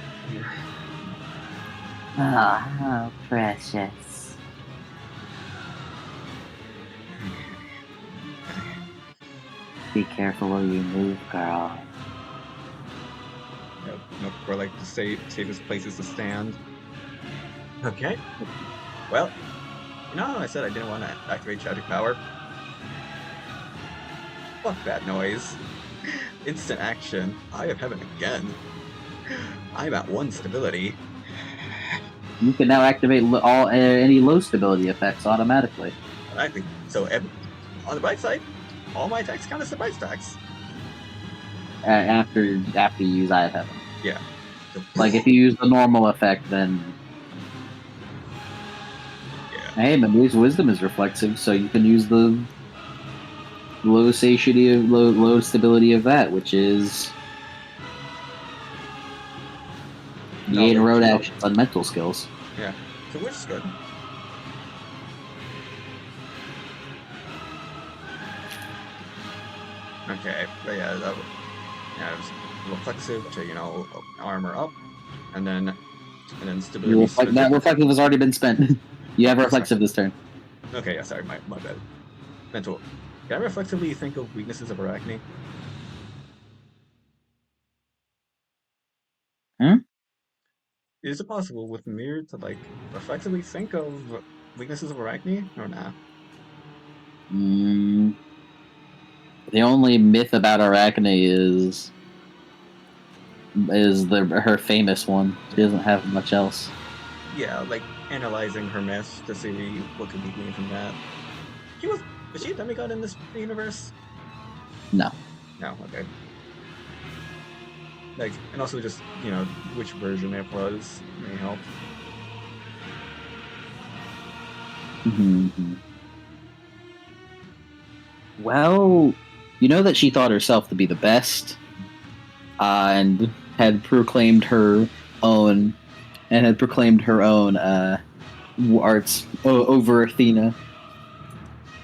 Oh, how precious. Be careful where you move, girl. Nope. For like the safest places to stand. Okay. Well, I said I didn't want to activate tragic power. Fuck that noise. Instant action. Eye of Heaven again. I'm at 1 stability. You can now activate any low stability effects automatically. Automatically. So on the bright side, all my attacks count as surprise attacks. After you use Eye of Heaven. Yeah. So, Like if you use the normal effect, then yeah. hey, Memory's Wisdom is reflexive, so you can use the low satiety of low stability of that, which is gain road actions on mental skills. Yeah. So which is good. Okay, but yeah, it's reflexive to armor up, and then stability. That reflective has already been spent. You have reflexive this turn. Okay, yeah, sorry, my bad. Mental. Can I reflexively think of weaknesses of Arachne? Is it possible with Mir to like reflexively think of weaknesses of Arachne or nah? The only myth about Arachne is her famous one. She doesn't have much else. Yeah, like analyzing her myth to see what could be gleaned from that. Was she a demigod in this universe? No. No, okay. Like, and also just which version it was may help. Mm-hmm. Well, you know that she thought herself to be the best, and had proclaimed her own, arts over Athena.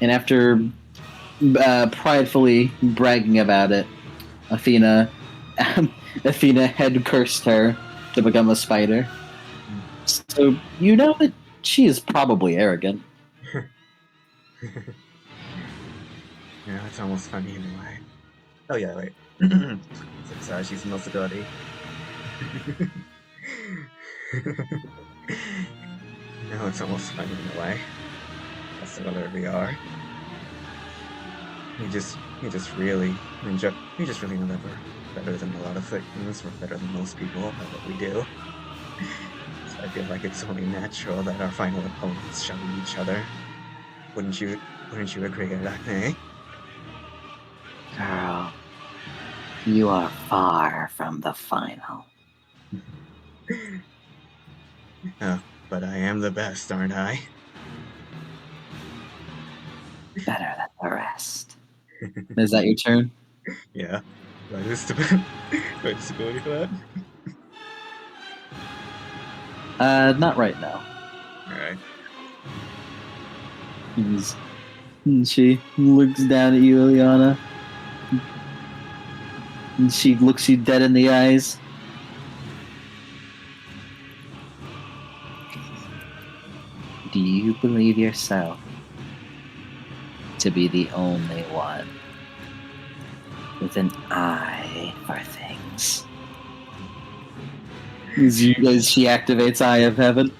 And after pridefully bragging about it, Athena had cursed her to become a spider. So you know that she is probably arrogant. Yeah, it's almost funny in a way. Oh yeah, wait. Since she's no stability. No, it's almost funny in a way. That's whether we are. We just really know that we're better than a lot of things. We're better than most people at what we do. So I feel like it's only natural that our final opponents shall be each other. Wouldn't you agree, Arachne? Girl, you are far from the final. Oh, but I am the best, aren't I? Better than the rest. Is that your turn? Yeah. Do I lose stability for that? Not right now. Alright. And she looks down at you, Illiana. And she looks you dead in the eyes. Do you believe yourself to be the only one with an eye for things? As she activates Eye of Heaven.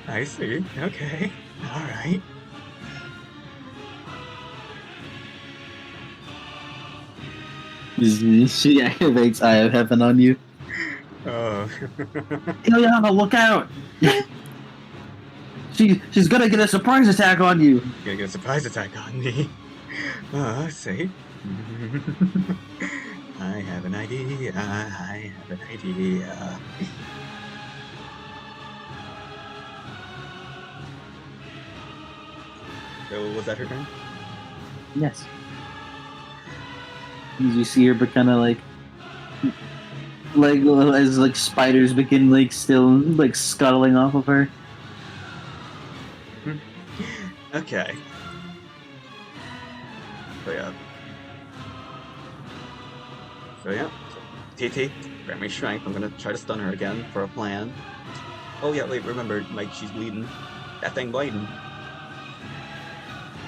I see. Okay. All right. She activates Eye of Heaven on you. Oh. Illiana, look out! She's gonna get a surprise attack on you. Gonna get a surprise attack on me. Oh, I see. I have an idea. I have an idea. So was that her turn? Yes. You see her, but kind of like as like spiders begin like still like scuttling off of her. Okay. So yeah. So yeah. So TT, grant me strength. I'm gonna try to stun her again for a plan. Oh yeah, wait, remember, like she's bleeding. That thing bleeding.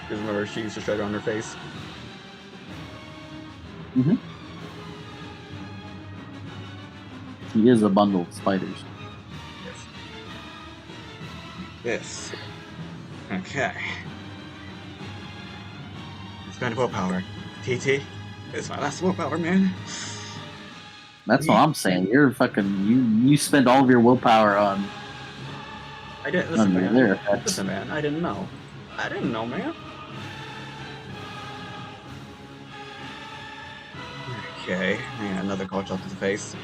Because remember, she used to shred on her face. Mm-hmm. She is a bundle of spiders. Yes. Yes. Okay. Spend willpower. TT, it's my last willpower, man. That's all I'm saying. You're fucking you spend all of your willpower I didn't listen, on the man. other effects. Listen, man. I didn't know. I didn't know, man. Okay, yeah, another cold shot to the face.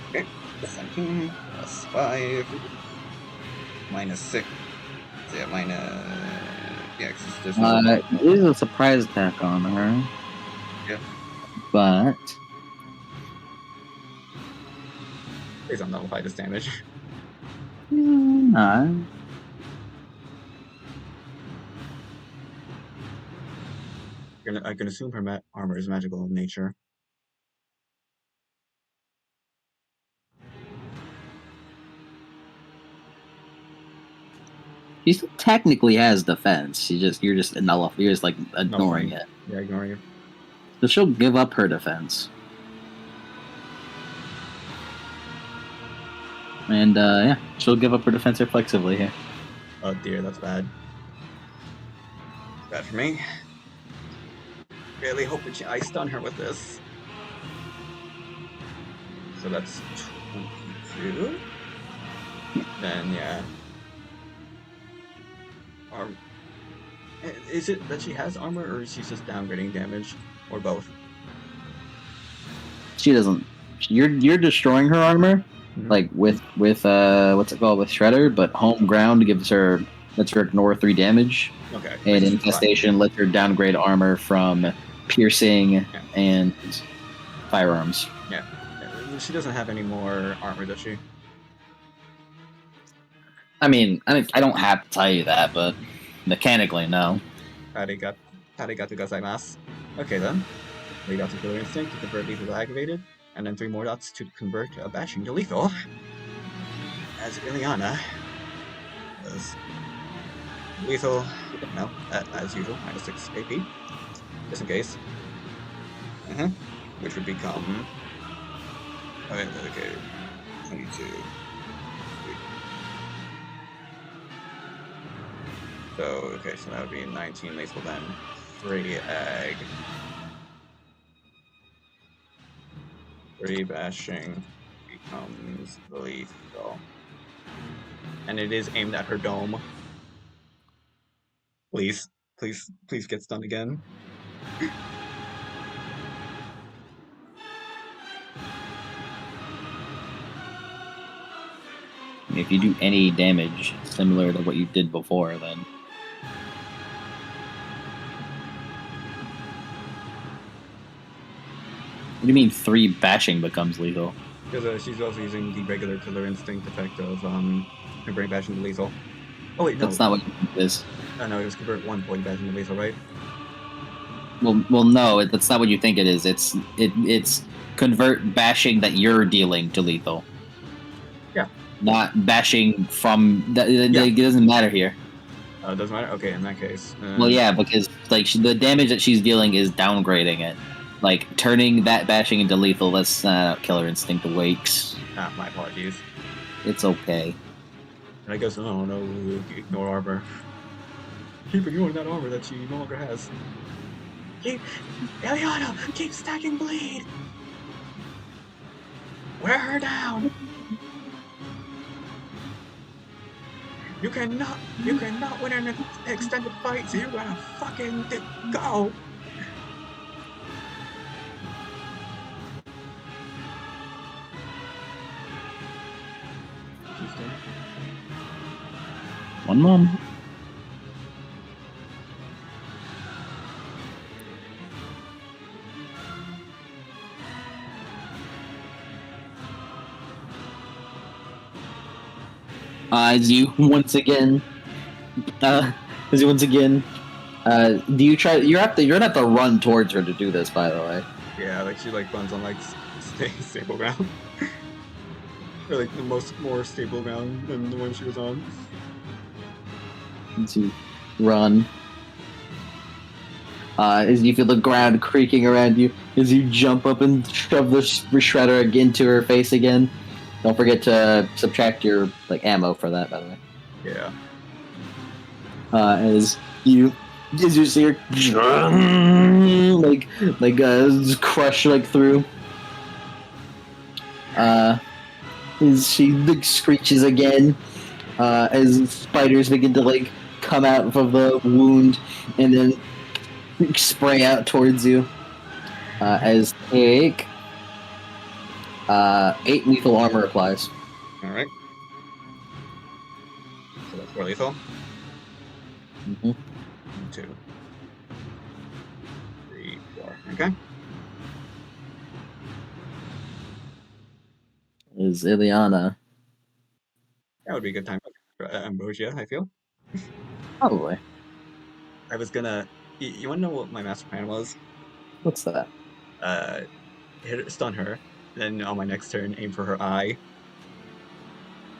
Okay, 17 plus 5 minus 6. So yeah, yeah, 'cause there's no. It is a surprise attack on her, Yeah, but please don't nullify this damage. no. I can assume her armor is magical in nature. She still technically has defense. You're just you're just like ignoring Nullifying. it. Yeah, ignoring it. So she'll give up her defense. And yeah, she'll give up her defense reflexively here. Oh dear, that's bad. It's bad for me. Really hope that I stun her with this. So that's 22. Then yeah. Arm. Is it that she has armor, or is she just downgrading damage, or both? She doesn't. You're destroying her armor, Mhm. like with what's it called with Shredder, but home ground gives her lets her ignore 3 damage, Okay, and makes it flat. infestation lets her downgrade armor from piercing Yeah, and firearms. yeah. She doesn't have any more armor, does she? I don't have to tell you that, but mechanically, no. Arigat, arigato gozaimasu. Okay then. 3 dots of Killer Instinct to convert lethal to activated, and then 3 more dots to convert a bashing to lethal. As Illiana does lethal, no, as usual, minus 6 AP, just in case. Which would become. Okay, 22. So, okay, so that would be 19 lethal then. 3 ag. 3 bashing becomes lethal. And it is aimed at her dome. Please, please get stunned again. If you do any damage similar to what you did before, then what do you mean 3 bashing becomes lethal? Because she's also using the regular Killer Instinct effect of converting bashing to lethal. Oh wait, That's no. not what you think it is. Oh no, it was convert 1 point bashing to lethal, right? Well, no, that's not what you think it is. It's convert bashing that you're dealing to lethal, Yeah. not bashing from that. Yeah. It doesn't matter here. It doesn't matter. Okay, in that case. Well, yeah, because like the damage that she's dealing is downgrading it, like turning that bashing into lethal. That's not Killer Instinct awakes. My apologies. It's okay. And I guess, oh no, ignore armor. Keep ignoring that armor that she no longer has. Illiana, keep stacking bleed! Wear her down! You cannot win an extended fight, so you gotta fucking go! One moment. As you once again, uh, as you once again, do you try? You're gonna have to run towards her to do this. By the way, Yeah, like she like runs on like stable ground, or like the more stable ground than the one she was on. as you run, as you feel the ground creaking around you, as you jump up and shove the shredder into her face again. Don't forget to subtract your like ammo for that, by the way. Yeah. As you see her just crush like through. As she like, screeches again, as spiders begin to like come out of the wound and then spray out towards you. As take 8 lethal armor applies. All right. So that's 4 lethal. Mm-hmm. 2, 3, 4. Okay. Is Illiana. That would be a good time for Ambrosia, I feel. Probably. I was gonna. You want to know what my master plan was? What's that? Uh, stun her, then on my next turn, aim for her eye.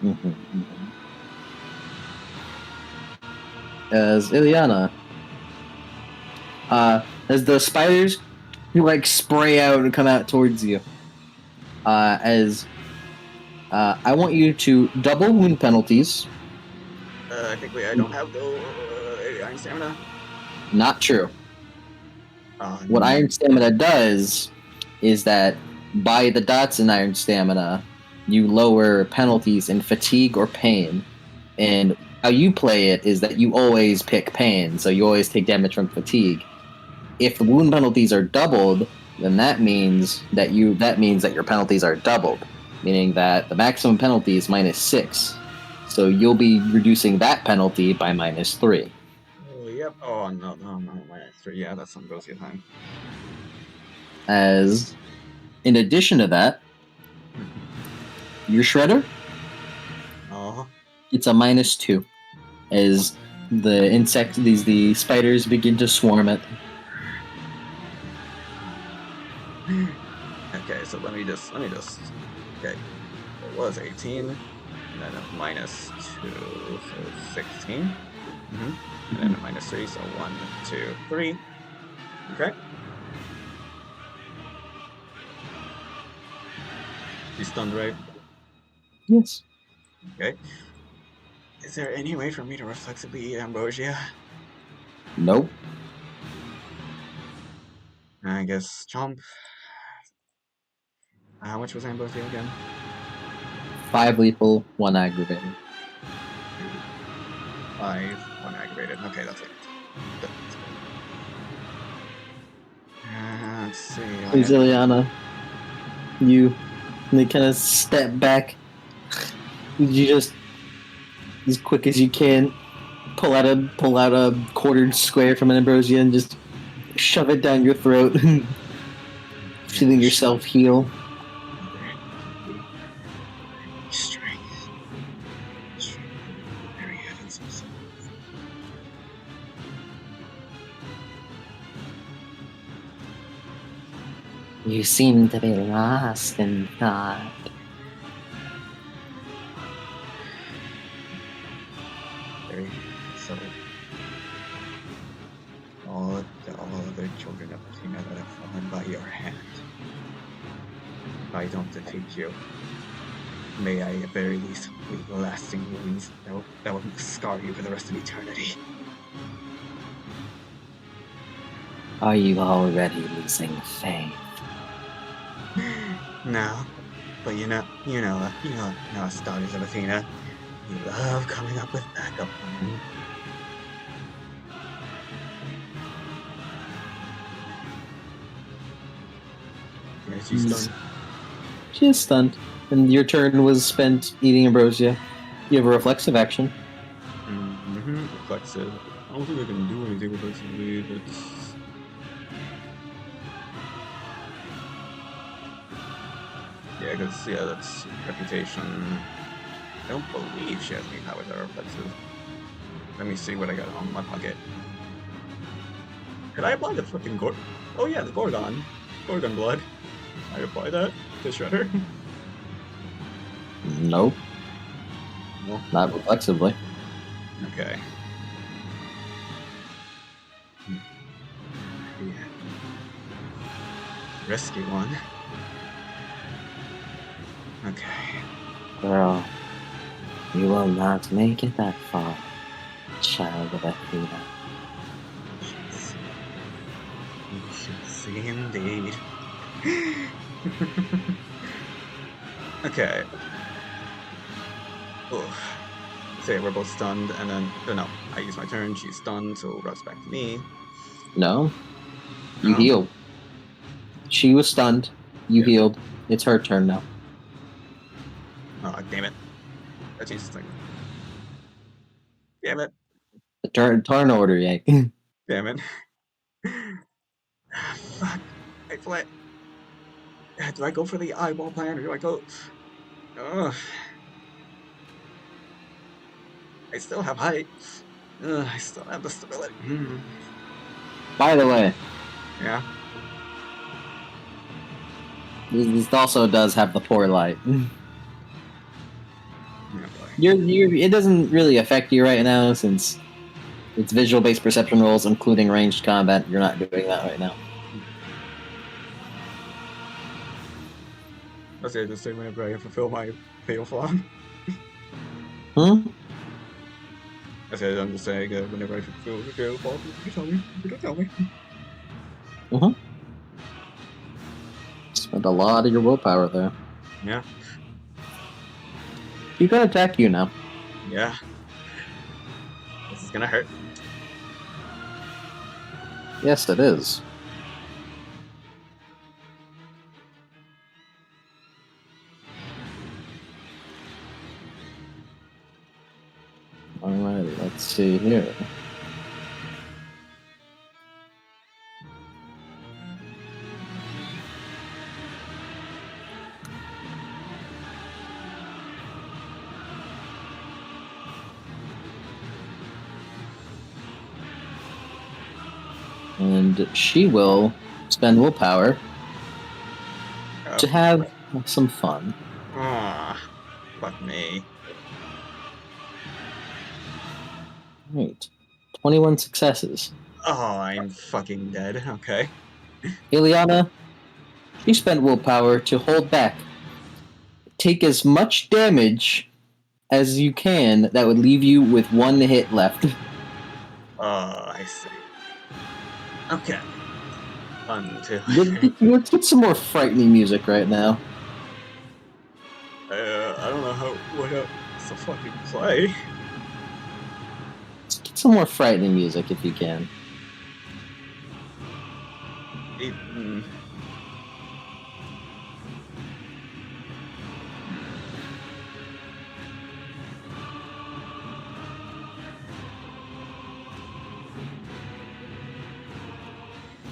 Mm-hmm. Mm-hmm. As Illiana. As the spiders like spray out and come out towards you. As I want you to double wound penalties. I think I don't have the iron stamina. Not true. What No. Iron Stamina does is that by the dots in Iron Stamina, you lower penalties in fatigue or pain. And how you play it is that you always pick pain, so you always take damage from fatigue. If the wound penalties are doubled, then that means that your penalties are doubled, meaning that the maximum penalty is -6. So you'll be reducing that penalty by -3. Oh, yep. Oh, no, no, no, my extra. Yeah, that's Ambrosia time. As in addition to that, your shredder, Oh, it's a -2. As the spiders begin to swarm it. okay. So let me just. Okay, it was 18, and then a -2, so 16. And then a -3, so 1, 2, 3. Okay. She's stunned, right? Yes. Okay. Is there any way for me to reflexively eat ambrosia? Nope. I guess chomp. How much was ambrosia again? 5 lethal, 1 aggravated. 2, 5, 1 aggravated. Okay, that's it. That's good. Let's see. Is Ileana, you they kind of step back. You just as quick as you can pull out a quartered square from an ambrosia and just shove it down your throat, feeling yourself heal. Strength. Strength. Very heavens himself. You seem to be lost in thought. Very so. All the other children of Athena that have fallen by your hand. If I don't defeat you, may I at very least leave lasting wounds that will scar you for the rest of eternity. Are you already losing faith? No, but you know us daughters of Athena. You love coming up with backup plans. Yeah, she's stunned. She is stunned, and your turn was spent eating ambrosia. You have a reflexive action. Reflexive. I don't think I can do anything reflexively. That's yeah, because yeah, that's reputation. I don't believe she has any powers that are reflexive. Let me see what I got on my pocket. Did I apply the fucking Gor? Oh yeah, the Gorgon. Gorgon blood. I apply that to Shredder. Nope, No. not reflexively. Okay. Hmm. Yeah. Risky one. Okay. Girl, you will not make it that far, child of Athena. We shall see indeed. Okay. Ugh. Say we're both stunned, and then oh no, I use my turn. She's stunned, so routes back to me. No, you No. healed. She was stunned. You Yeah. healed. It's her turn now. Oh damn it. That changes things. Damn it. The turn order, Yank. Damn it. Fuck. I fled. Do I go for the eyeball plan or do I go? Ugh. I still have height. I still have the stability. By the way, Yeah. this also does have the poor light. Oh boy. It doesn't really affect you right now since it's visual-based perception rolls, including ranged combat. You're not doing that right now. I say the same whenever I fulfill my fatal flaw. Hmm? I said I'm just saying whenever I fulfill the fatal flaw, you tell me. You don't tell me. Mm-hmm. Spent a lot of your willpower there. Yeah. She can attack you now. Yeah. This is gonna hurt. Yes, it is. Alright, let's see here. And she will spend willpower to have some fun. Ah, fuck me. Right. 21 successes. Oh, I'm fucking dead. Okay. Illiana, she spent willpower to hold back. Take as much damage as you can that would leave you with one hit left. Oh, I see. Okay. Until Let's get some more frightening music right now. I don't know what else to fucking play. Let's get some more frightening music if you can. It, mm,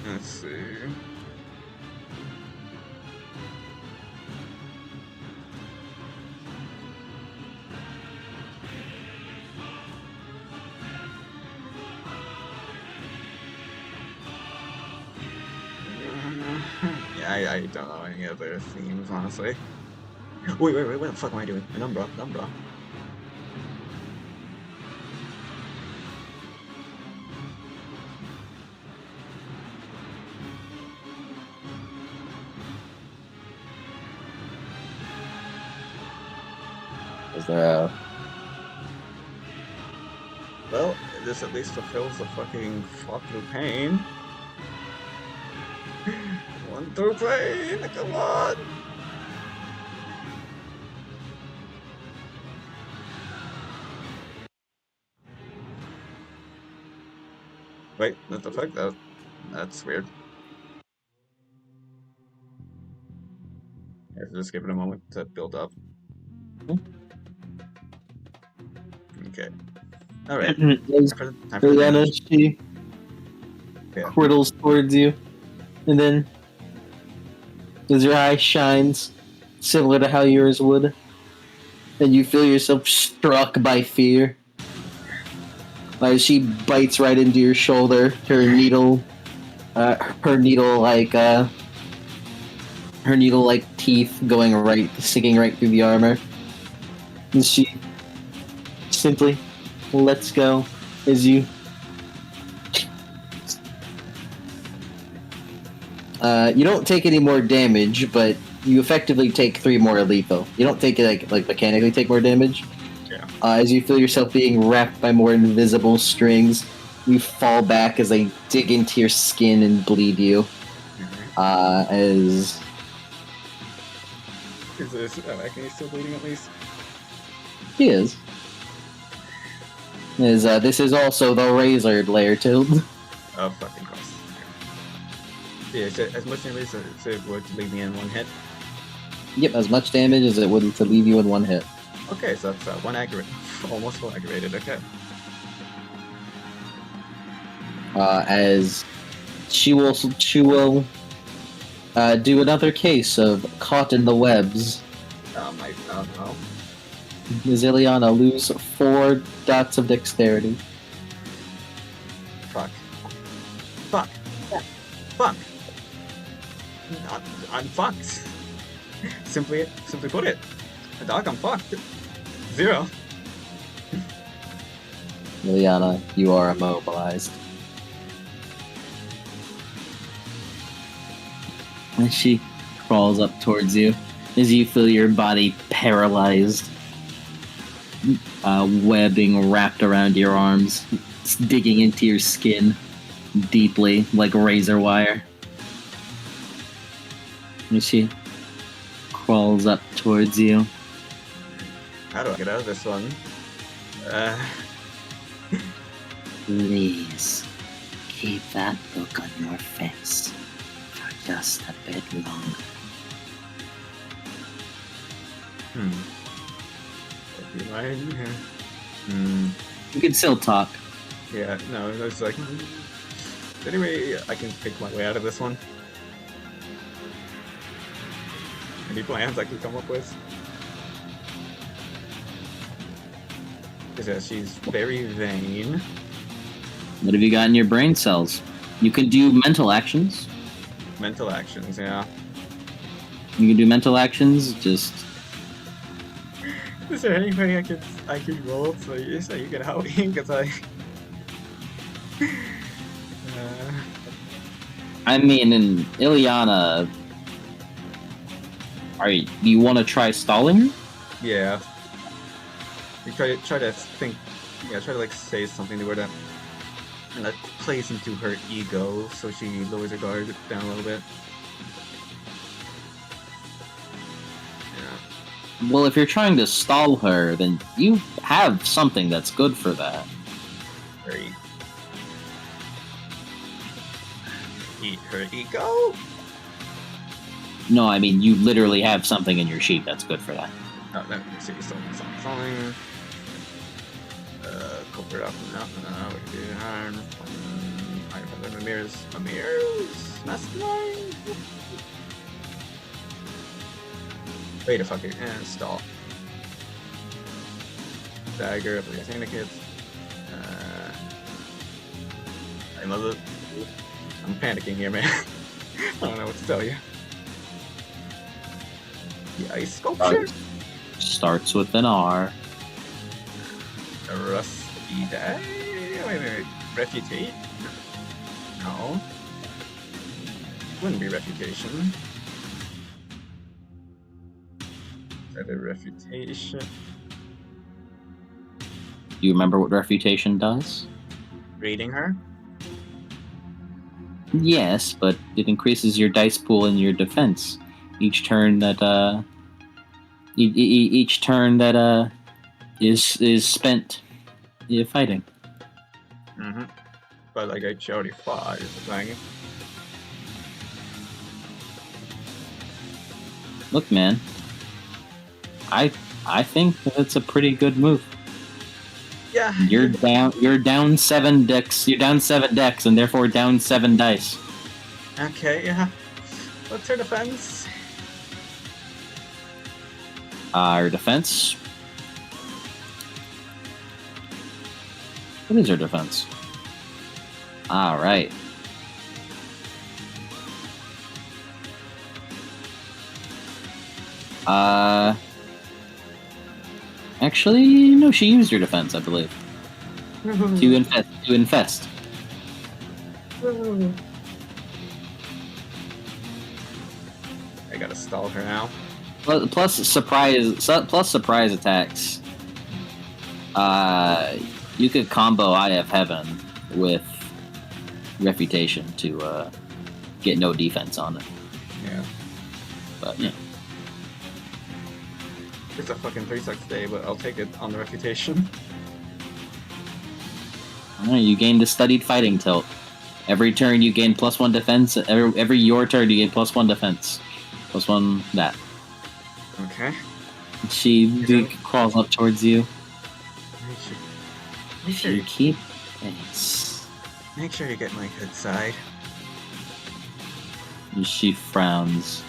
let's see. Yeah, I don't know any other themes, honestly. Wait, what the fuck am I doing? An Umbra, Umbra. Is there a Well, this at least fulfills the fucking fuck through pain. One through pain, come on! Wait, what the fuck? That's weird. I have to just give it a moment to build up. Okay. All right. As Time for the Illiana, damage. she Yeah. quiddles towards you, and then as your eye shines, similar to how yours would, and you feel yourself struck by fear. As she bites right into your shoulder, her needle like teeth going right, sticking right through the armor. And she simply lets go as you. You don't take any more damage, but you effectively take 3 more lethal. You don't take it like mechanically take more damage. Yeah. As you feel yourself being wrapped by more invisible strings, you fall back as they dig into your skin and bleed you. As Is this Acne still bleeding at least? she is. As this is also the Razored layer tilt. Oh, fucking course. Yeah, so as much damage as it would leave me in one hit. Yep, as much damage as it would to leave you in one hit. Okay, so that's one accurate. Almost full aggravated, okay. As she will do another case of caught in the webs. Oh no. Illiana lose 4 dots of dexterity. Fuck. Fuck. Fuck. I'm fucked. Simply put it. Dog, I'm fucked. 0. Illiana, you are immobilized. And she crawls up towards you as you feel your body paralyzed. Webbing wrapped around your arms, it's digging into your skin deeply like razor wire. And she crawls up towards you. How do I get out of this one? Please, keep that look on your face for just a bit longer. Do you mind? You can still talk. Yeah, no, it's like... Anyway, I can pick my way out of this one. Any plans I can come up with? Because she's very vain. What have you got in your brain cells? You can do mental actions. Mental actions, yeah. You can do mental actions, just... Is there anybody I could roll so you can help me? Because I mean, in Illiana... Do you want to try stalling her? Yeah. You try to think... Yeah, try to, like, say something to her that... And that plays into her ego, so she lowers her guard down a little bit. Yeah. Well, if you're trying to stall her, then you have something that's good for that. Right. Eat her ego? No, I mean, you literally have something in your sheet that's good for that. Oh, let me see. Something. Culprit up and up. We can do harm. I have the mirrors. Mastermind? Wait a fucking stall. Dagger of the Athena kids. I'm panicking here, man. I don't know what to tell you. The ice sculpture? Starts with an R. A rusty day? Wait. Refutate? No. Wouldn't be refutation. Is that a refutation? Do you remember what refutation does? Reading her? Yes, but it increases your dice pool and your defense. Each turn that is spent fighting. Mm-hmm. But like I already fought is the thing. Look, man. I think that's a pretty good move. Yeah. You're down. You're down 7 decks. You're down 7 decks, and therefore down 7 dice. Okay, yeah. What's her defense? Our defense. What is her defense? All right. Actually, no. She used her defense, I believe, to infest. To infest. I gotta stall her now. Plus surprise attacks. You could combo Eye of Heaven with Refutation to get no defense on it. Yeah. But yeah. It's a fucking 3-6 day, but I'll take it on the reputation. Alright, you gain the studied fighting tilt. Every turn you gain +1 defense. Every your turn you gain +1 defense. +1 that. Okay. She crawls up towards you. Make sure You you keep pace. make sure you get my good side. She frowns.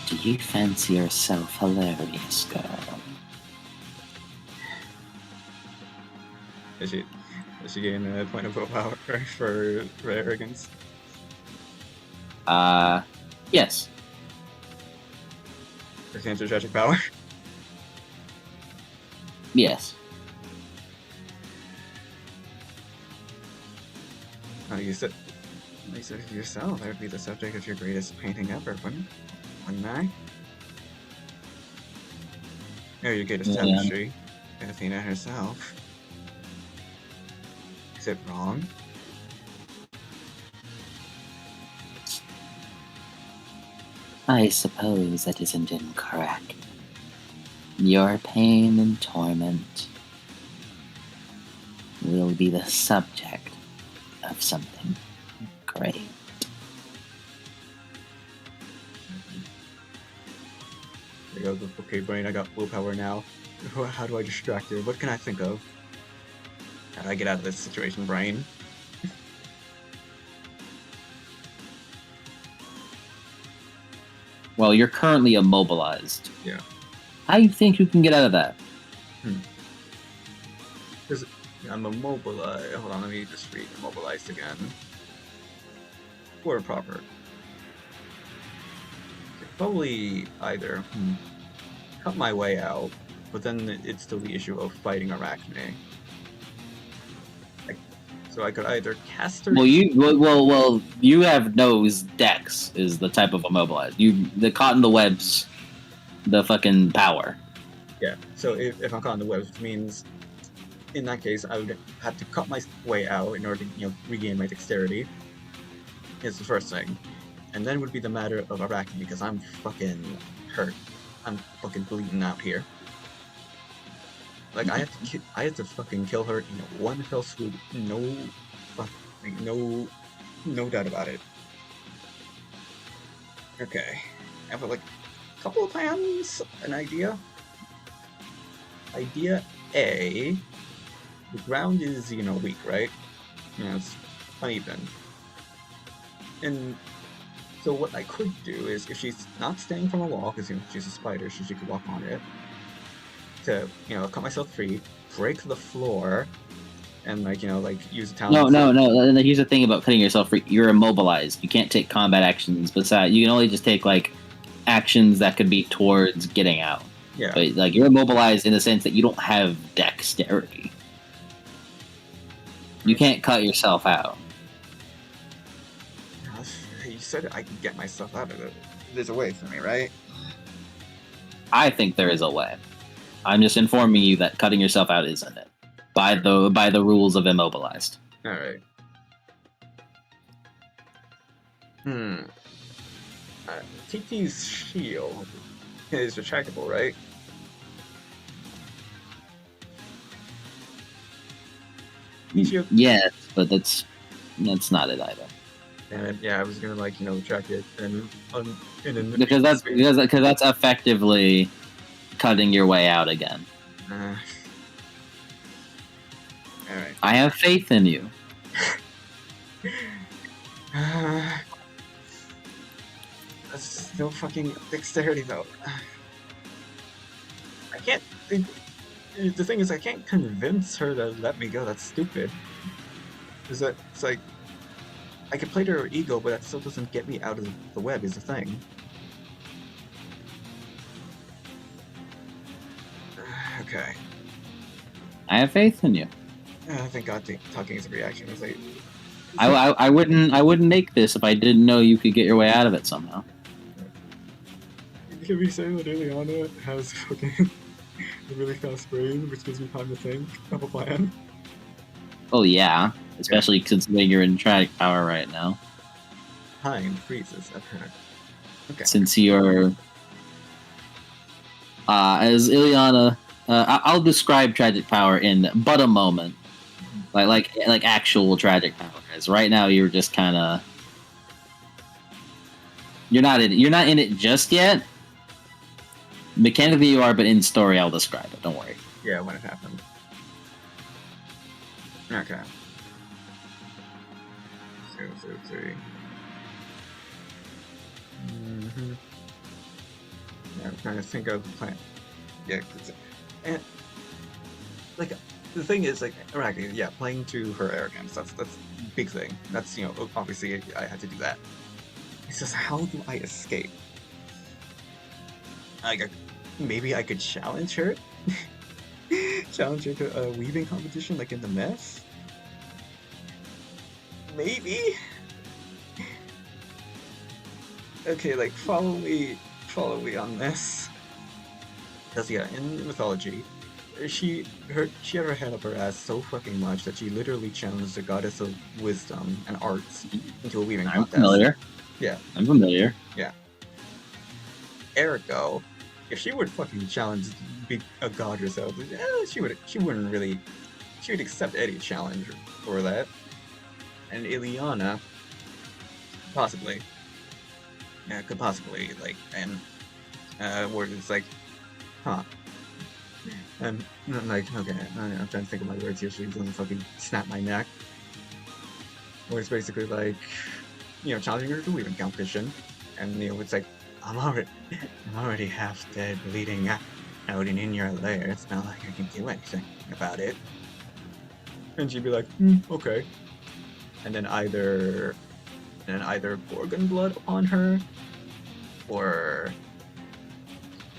Do you fancy yourself hilarious, girl? Does she gain a point of willpower for arrogance? Yes. For cancer tragic power? Yes. Oh, you said it yourself. I would be the subject of your greatest painting ever, wouldn't I? Oh, your greatest tapestry. Athena herself. Is it wrong? I suppose that isn't incorrect. Your pain and torment will be the subject of something great. There goes the okay brain. I got willpower now. How do I distract her? What can I think of? How do I get out of this situation, brain? Well, you're currently immobilized. Yeah. How do you think you can get out of that? Because I'm immobilized. Hold on, let me just read immobilized again. Or proper. Okay, probably either cut my way out, but then it's still the issue of fighting Arachne. So I could either cast her. Well, you have nose dex is the type of immobilized. The caught in the webs, the fucking power. Yeah. So if I'm caught in the webs, which means in that case I would have to cut my way out in order to regain my dexterity. Is the first thing, and then would be the matter of Arachne because I'm fucking hurt. I'm fucking bleeding out here. Like I have to fucking kill her in one fell swoop. No doubt about it. Okay, I have like a couple of plans, an idea. Idea A: the ground is weak, right? It's uneven, and so what I could do is if she's not staying from a wall, because she's a spider, so she could walk on it. To cut myself free, break the floor, and use the talent. No. Here's the thing about cutting yourself free. You're immobilized. You can't take combat actions. Besides, you can only just take actions that could be towards getting out. Yeah. But you're immobilized in the sense that you don't have dexterity. You can't cut yourself out. You said I could get myself out of it. There's a way for me, right? I think there is a way. I'm just informing you that cutting yourself out isn't it. By the rules of immobilized. Alright. TT's shield is retractable, right? Yes, but that's not it either. And yeah, I was gonna retract it and because that's effectively cutting your way out again. All right. I have faith in you. That's still fucking dexterity though. I can't. The thing is, I can't convince her to let me go. That's stupid. Is that it's like I could play to her ego, but that still doesn't get me out of the web. Is the thing. Okay. I have faith in you. Thank God, talking is a reaction. It's I, like I, I wouldn't make this if I didn't know you could get your way out of it somehow. can we say that Illiana has fucking a really fast brain, which gives me time to think of a plan? Oh yeah, Yeah. especially considering you're in tragic power right now. Time freezes at her. Okay. Since you're as Illiana, I'll describe tragic power in but a moment, like actual tragic power. As right now, you're just kind of you're not in it just yet. Mechanically, you are, but in story, I'll describe it. Don't worry. Yeah, when it happened. Okay. So. Mm-hmm. Yeah, I'm trying to think of the plan. Yeah, and like the thing is like Araki, yeah, playing to her arrogance. That's a big thing. That's obviously I had to do that. It's just how do I escape? Like maybe I could challenge her, challenge her to a weaving competition like in the mess. Maybe. Okay, like follow me on this. Because yeah, in mythology, she had her head up her ass so fucking much that she literally challenged the goddess of wisdom and arts into a weaving I'm contest. familiar. Yeah, I'm familiar. yeah. Ergo, if she would fucking challenge a god herself, she wouldn't really she would accept any challenge for that. And Illiana, possibly, yeah, could possibly like and where it's like, huh. I'm like, okay, I'm trying to think of my words here so he doesn't fucking snap my neck. Where it's basically like, challenging her to weaving competition, and it's like, I'm already half dead, bleeding out and in your lair. It's not like I can do anything about it. And she'd be like, okay, and then either Gorgon blood upon her, or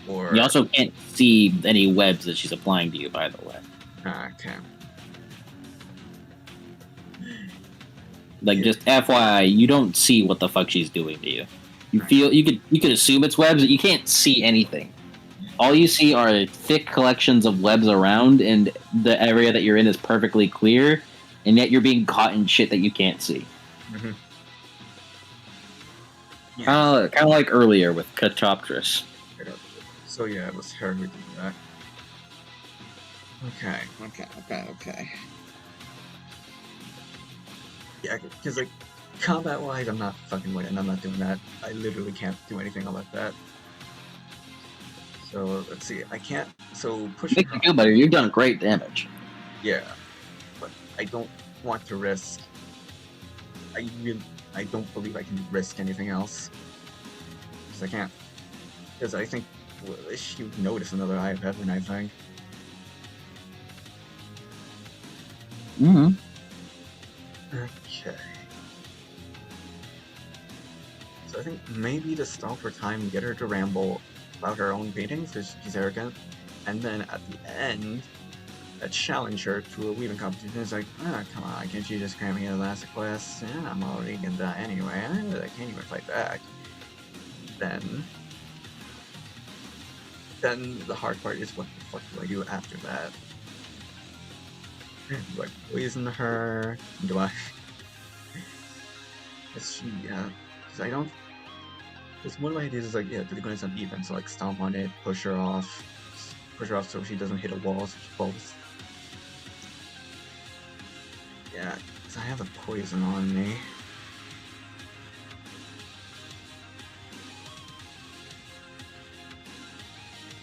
You or also can't see any webs that she's applying to you, by the way. okay, Like yeah, just FYI, you don't see what the fuck she's doing to you. You could assume it's webs, but you can't see anything. All you see are thick collections of webs around, and the area that you're in is perfectly clear, and yet you're being caught in shit that you can't see. mm-hmm. Yes. Kind of like earlier with Catoptris. So yeah, it was her who did that. Okay. Yeah, because like combat wise, I'm not fucking winning. I'm not doing that. I literally can't do anything about that. So let's see. I can't. So pushing Makes her you off. feel better. You've done great damage. Yeah, but I don't want to risk. I really, I don't believe I can risk anything else. Because I can't. Because I think she would notice another Eye of Heaven. I think. Mm-hmm. Okay. So I think maybe to stall for time, get her to ramble about her own paintings because she's arrogant, and then at the end, challenge her to a weaving competition. It's like, come on, can't you just grant me a last quest? Yeah, I'm already gonna die anyway. I can't even fight back. Then, then the hard part is what the fuck do I do after that? Do I poison her? Do I? Is she? Because I don't. Because one of my ideas is like, yeah, the gun is uneven, so like stomp on it, push her off so she doesn't hit a wall, so she falls. Yeah, because I have a poison on me.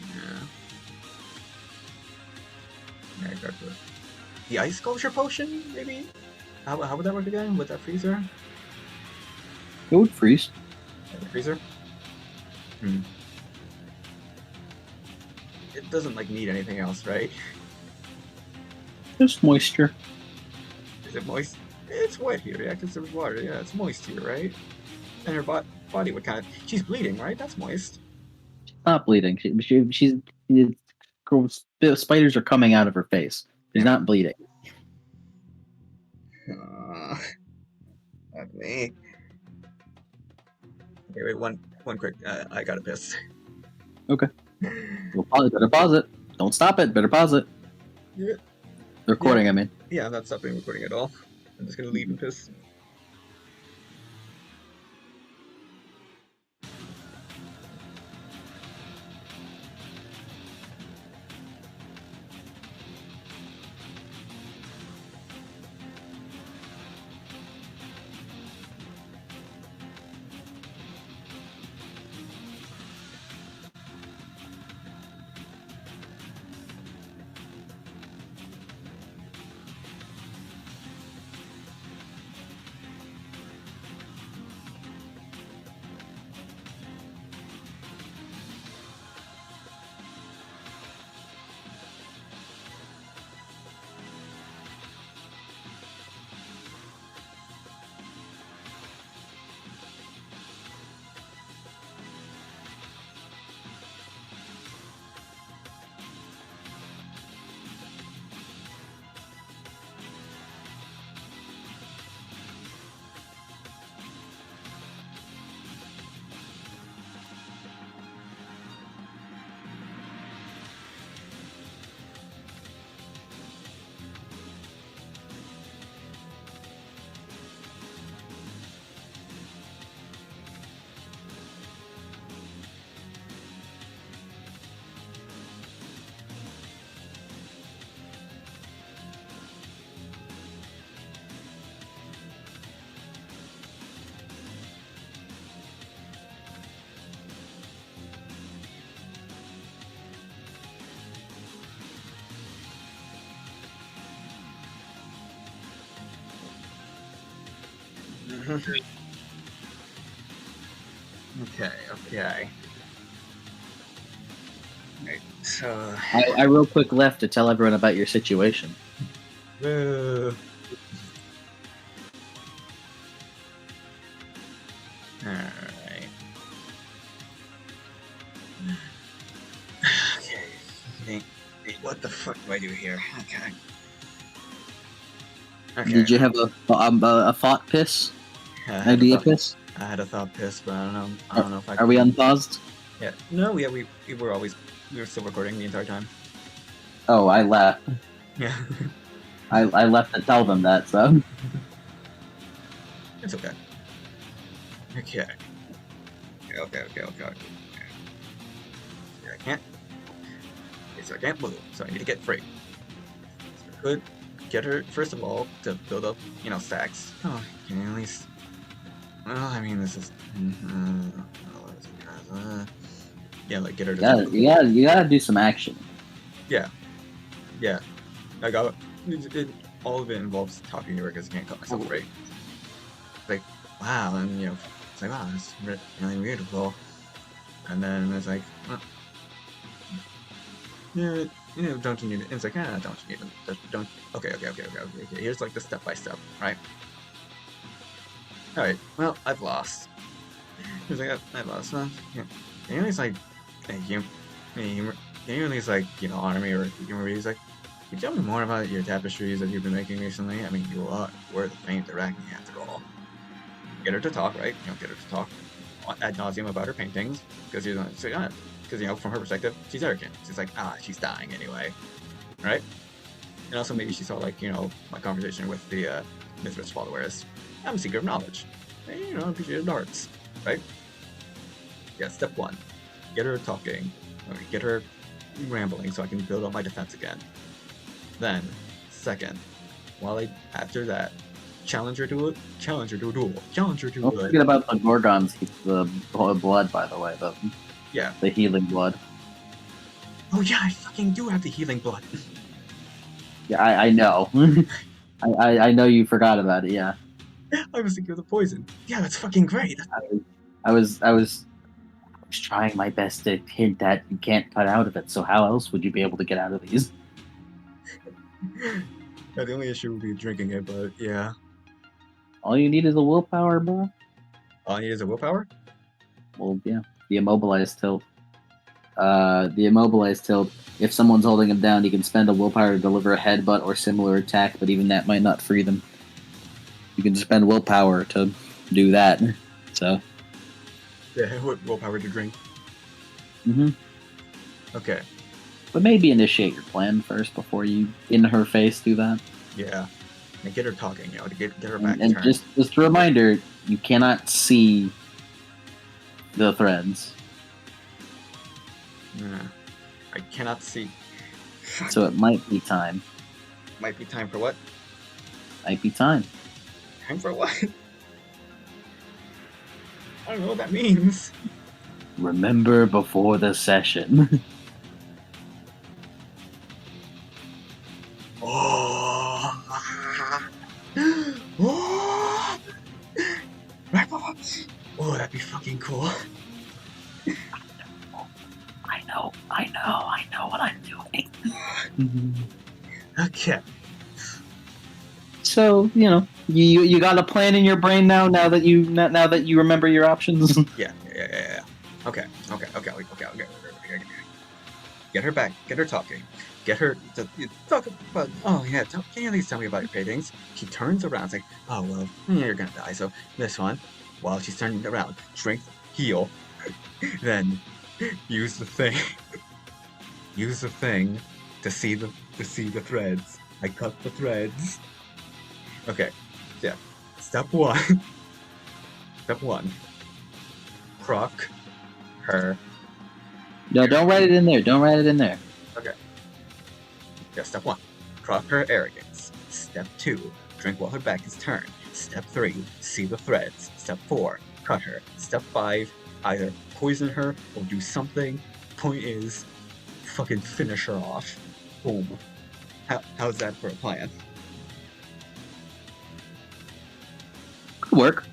Yeah. Yeah, exactly. the ice sculpture potion, maybe? How would that work again? With that freezer? It would freeze. The freezer? Hmm. It doesn't like need anything else, right? Just moisture. Is it moist? It's wet here. Yeah, because there's water. Yeah, it's moist here, right? And her body would kind of. She's bleeding, right? That's moist. Not bleeding. She's spiders are coming out of her face. She's Yeah. not bleeding. Uh, not me. Okay, wait. One quick. I gotta piss. Okay. Well, better pause it. Don't stop it. Better pause it. Yeah. The recording, Yeah. I mean. Yeah, I'm not stopping recording at all. I'm just gonna leave and piss. Okay. Okay. Right. So. I real quick left to tell everyone about your situation. Alright. Okay. What the fuck do I do here? Okay. Okay. Did you have a thought piss? Idea piss? I had a thought piss, but I don't know. I don't know if I. Are we unpaused? Yeah. No. Yeah. We were always. We were still recording the entire time. Oh, I left. Yeah. I left to tell them that, so. It's okay. Okay. Okay. I can't. Okay, so I can't move, so I need to get free. So I could get her first of all to build up, stacks. Oh, can you at least? Well, I mean, this is. Yeah, like get her to. You gotta do some action. Yeah. I got all of it involves talking to her because I can't cut myself free. Like, wow, and it's like, wow, it's really beautiful. And then it's like, well, don't you need it? It's like, don't you need it? Don't. Okay. Here's like the step by step, right? All right. Well, I've lost. He's like, I've lost. Well, yeah. Can you at least like, thank you. Can you at least like, honor me or he's like, can you tell me more about your tapestries that you've been making recently? I mean, you were the paint directing after all. Get her to talk, right? Get her to talk ad nauseum about her paintings because from her perspective, she's arrogant. She's like, she's dying anyway, right? And also maybe she saw like my conversation with the Mithras followers. I'm a seeker of knowledge. And, appreciated arts, right? Yeah. Step one, get her talking, or get her rambling so I can build up my defense again. Then, second, after that, challenge her to a duel. Don't forget about the Gorgon's the blood, by the way. The healing blood. Oh yeah, I fucking do have the healing blood. Yeah, I know. I know you forgot about it. Yeah, I was thinking of the poison. Yeah, that's fucking great. I was I was I was I was trying my best to hint that you can't cut out of it. So how else would you be able to get out of these? Yeah, the only issue would be drinking it, but yeah. All you need is a willpower, bro. All I need is a willpower? Well, yeah, the immobilized tilt. The immobilized tilt. If someone's holding him down, he can spend a willpower to deliver a headbutt or similar attack, but even that might not free them. You can spend willpower to do that. So, Yeah, what willpower to drink? hmm Okay, but maybe initiate your plan first before you, in her face, do that. yeah. And get her talking, to get her back And turned. just a reminder, you cannot see the threads, Yeah, I cannot see. Fuck. so it might be time. Might be time for what? Might be time. Time for what? I don't know what that means. Remember before the session. Oh. Oh. Oh, that'd be fucking cool. I know what I'm doing. Okay. So you got a plan in your brain now. Now that you remember your options. Yeah. Okay. Get her back. Get her talking. Get her to talk about. Oh yeah. Can you at least tell me about your paintings? She turns around, it's like, oh well, you're gonna die. So this one, while she's turning around, drink, heal, then use the thing. Use the thing to see the threads. I cut the threads. Okay. Yeah. Step one. Step one. Crock her. No, don't write it in there. Don't write it in there. Okay. Yeah, step one, crock her arrogance. Step two, drink while her back is turned. Step three, see the threads. Step four, cut her. Step five, either poison her or do something. Point is, fucking finish her off. Boom. How's that for a plan? Could work.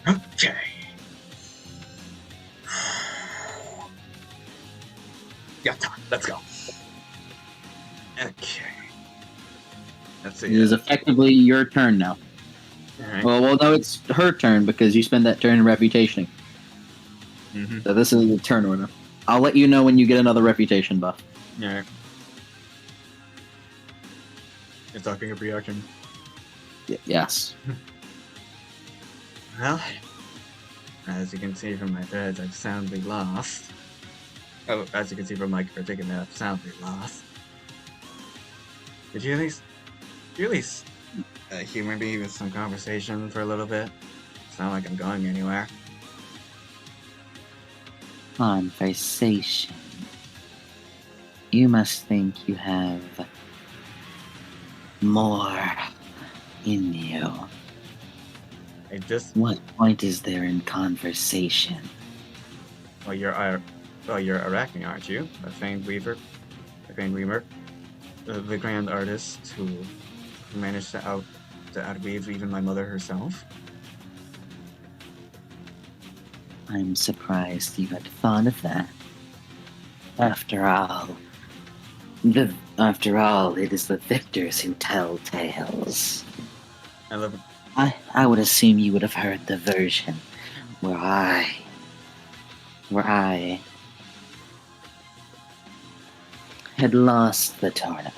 Okay. Yeah, let's go. Okay. Let's see. It is effectively your turn now. Alright. Well, no, it's her turn because you spend that turn in reputation. Mm-hmm. So this is the turn order. I'll let you know when you get another reputation buff. Alright. You're talking of reaction. Yes. Well, as you can see from my threads, I've soundly lost. Oh, as you can see from my predicament, I've soundly lost. Did you at least humor me with some conversation for a little bit? It's not like I'm going anywhere. Conversation. You must think you have more in you. I just, What point is there in conversation? well, you're Arachne, aren't you? A famed weaver, the grand artist who managed to outweave even my mother herself. I'm surprised you had thought of that. After all, it is the victors who tell tales. I love it. I would assume you would have heard the version where I had lost the tournament.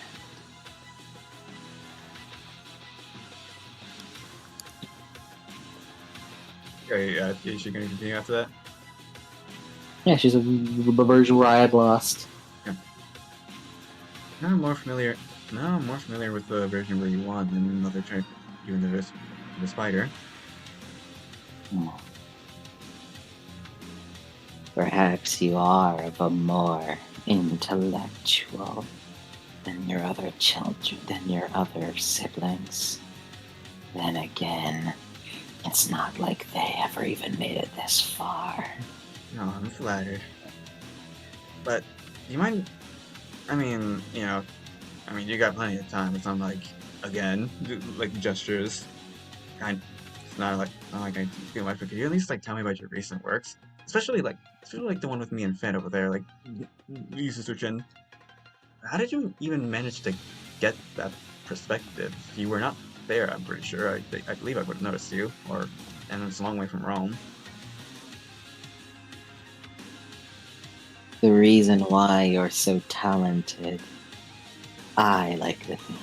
Okay, is she gonna continue after that? Yeah, she's a version where I had lost. Yeah. Now I'm more familiar. Now I'm more familiar with the version where you won and Mother tried you into the spider. Perhaps you are of a more intellectual than your other children, than your other siblings. Then again, it's not like they ever even made it this far. No, I'm flattered. But do you mind? I mean, I mean, you got plenty of time. It's not like, again, like gestures. Kind, it's not like I do much, but could you at least like tell me about your recent works, especially like the one with me and Finn over there, like Yu Suchin. How did you even manage to get that perspective? You were not there, I'm pretty sure. I believe I would have noticed you, and it's a long way from Rome. The reason why you're so talented, I like to think,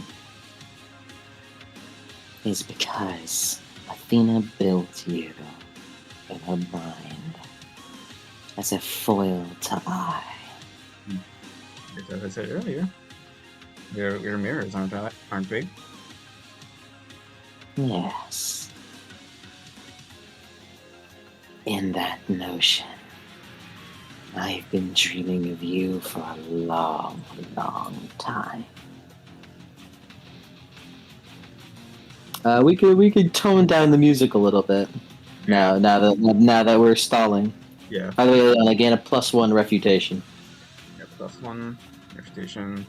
is because Athena built you in her mind as a foil to I. Hmm. As I said earlier, your mirrors aren't big. Yes, in that notion, I've been dreaming of you for a long, long time. We could tone down the music a little bit Yeah, now that we're stalling. yeah, By the way, and again, a +1 refutation. yeah. Plus one reputation.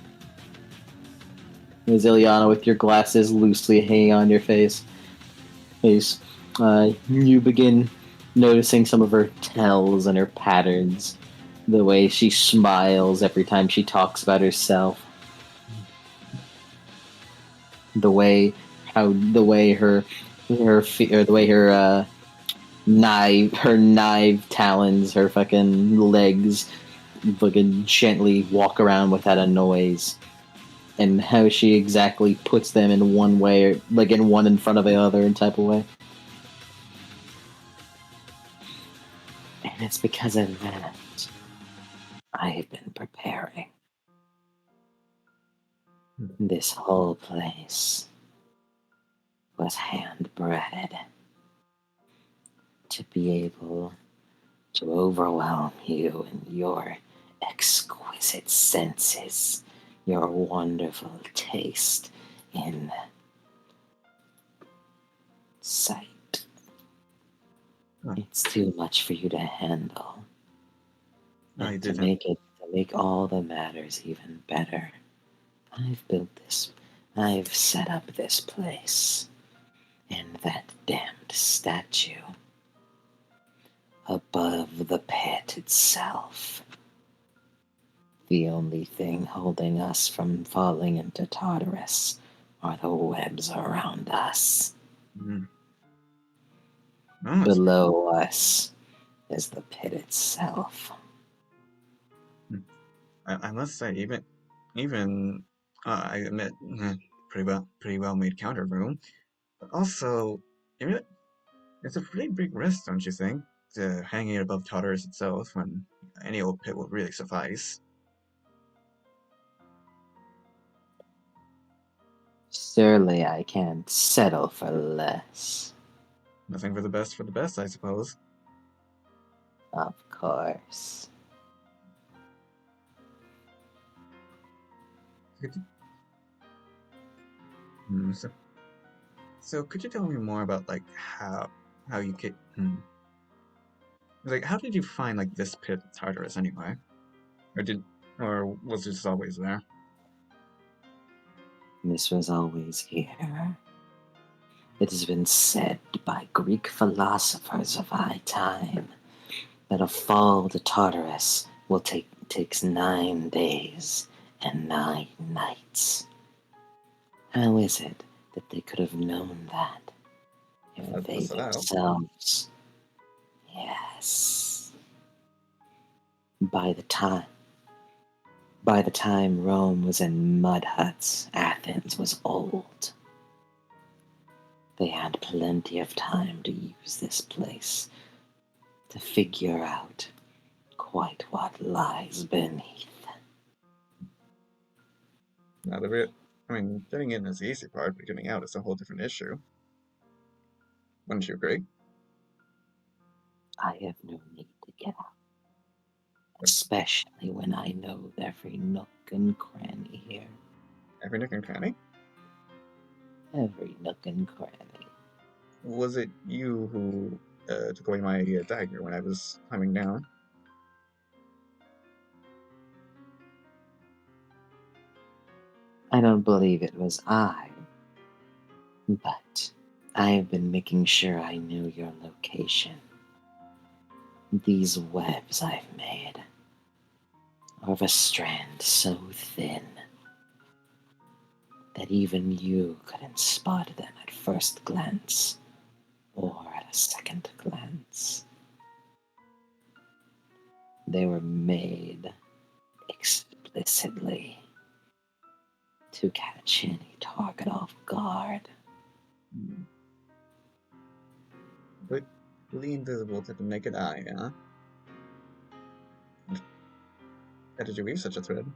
Is Illiana with your glasses loosely hanging on your face. You begin noticing some of her tells and her patterns, the way she smiles every time she talks about herself, the way the way or the way her knife talons, her fucking legs, fucking gently walk around without a noise, and how she exactly puts them in one way, like in one in front of the other, in type of way. And it's because of that I have been preparing. This whole place was hand bred to be able to overwhelm you in your exquisite senses, your wonderful taste in sight. Oh, It's too much for you to handle. I And didn't. to make all the matters even better, I've built this I've set up this place. And that damned statue above the pit itself. The only thing holding us from falling into Tartarus are the webs around us. Mm. Oh, it's good. Below us is the pit itself. Mm. I must say, even I admit, pretty well made counter room, but also, it, it's a pretty big risk, don't you think? To hanging it above Tartarus itself when any old pit would really suffice. Surely I can't settle for less. Nothing for the best, I suppose. Of course. Could you, hmm, so could you tell me more about like how you get like how did you find like this pit at Tartarus anyway? Or did or was it just always there? This was always here. It has been said by Greek philosophers of high time that a fall to Tartarus takes 9 days and 9 nights. How is it that they could have known that if they That's allowed. themselves, yes, by the time by the time Rome was in mud huts, Athens was old. They had plenty of time to use this place to figure out quite what lies beneath. Now the real, I mean, getting in is the easy part, but getting out is a whole different issue. Wouldn't you agree? I have no need to get out, But especially when I know every nook and cranny here. every nook and cranny? Every nook and cranny. Was it you who took away my dagger when I was climbing down? I don't believe it was I, but I have been making sure I knew your location. These webs I've made are of a strand so thin that even you couldn't spot them at first glance or at a second glance. They were made explicitly to catch any target off guard. Hmm. But really invisible to the naked eye, huh? How did you weave such a thread?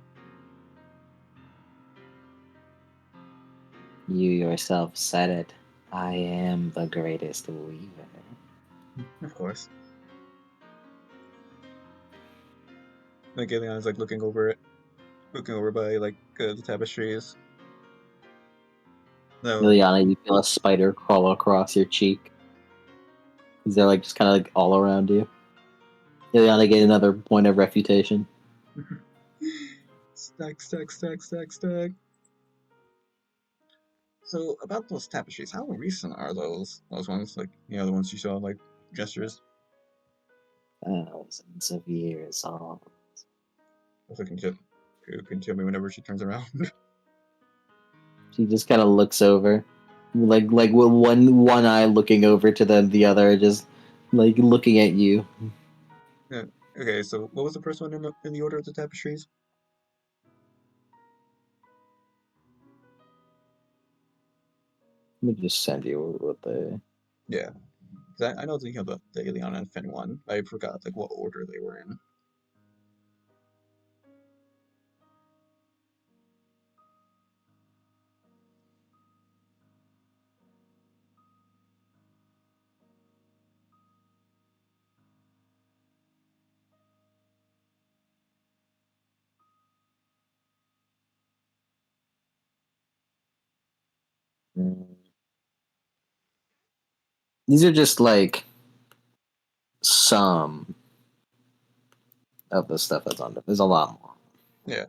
You yourself said it. I am the greatest weaver. Of course. Like Illiana's like looking over it, looking over by like the tapestries. No, Liliana, you feel a spider crawl across your cheek. Is they're like just kind of like all around you. Liliana get another point of refutation. stack, stack, stack, stack, stack. So about those tapestries, how recent are those? Those ones, like the ones you saw, like gestures. Thousands of years old. Also, can tell me whenever she turns around. She just kind of looks over, like with one eye looking over to the other, just like looking at you. Yeah. Okay, so what was the first one in the order of the tapestries? Let me just send you what they. Yeah, 'cause I know that you have the Illiana and Finn one. I forgot like what order they were in. These are just like some of the stuff that's on it. There's a lot more. Yeah.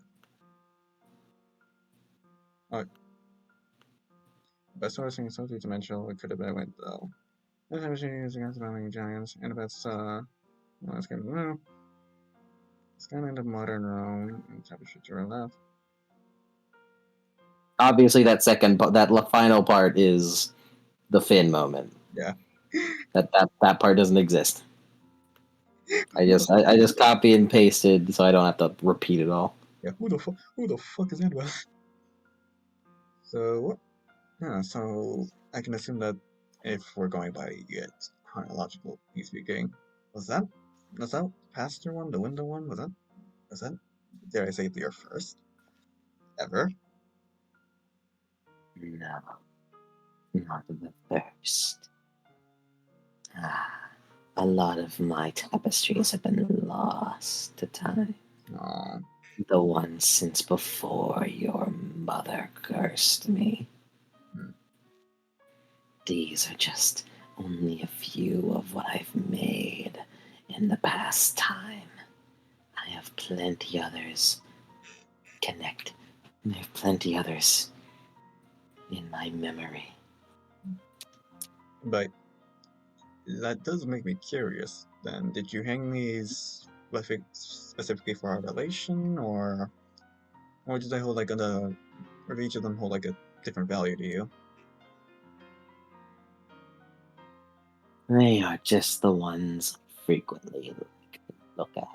Alright. Best sourcing is multi-dimensional. It could have been with though. This tapestry is against the giants, and about well, it's kind of skyline of modern Rome and tapestry to our left. Obviously, that final part is the Finn moment. Yeah. That part doesn't exist. I Who the just fuck? I, I just copy and pasted so I don't have to repeat it all. Yeah. Who the fuck is that about? So what? Yeah. So I can assume that if we're going by it chronological speaking, was that was that pastor one, the window one? Was that? Dare I say your first ever? No, not the first. Ah, a lot of my tapestries have been lost to time. No. The ones since before your mother cursed me. Hmm. These are just only a few of what I've made in the past time. I have plenty others connect. I have plenty others in my memory. But that does make me curious. Then, did you hang these specifically for our relation, or did they hold like or did each of them hold like a different value to you? They are just the ones I frequently look at.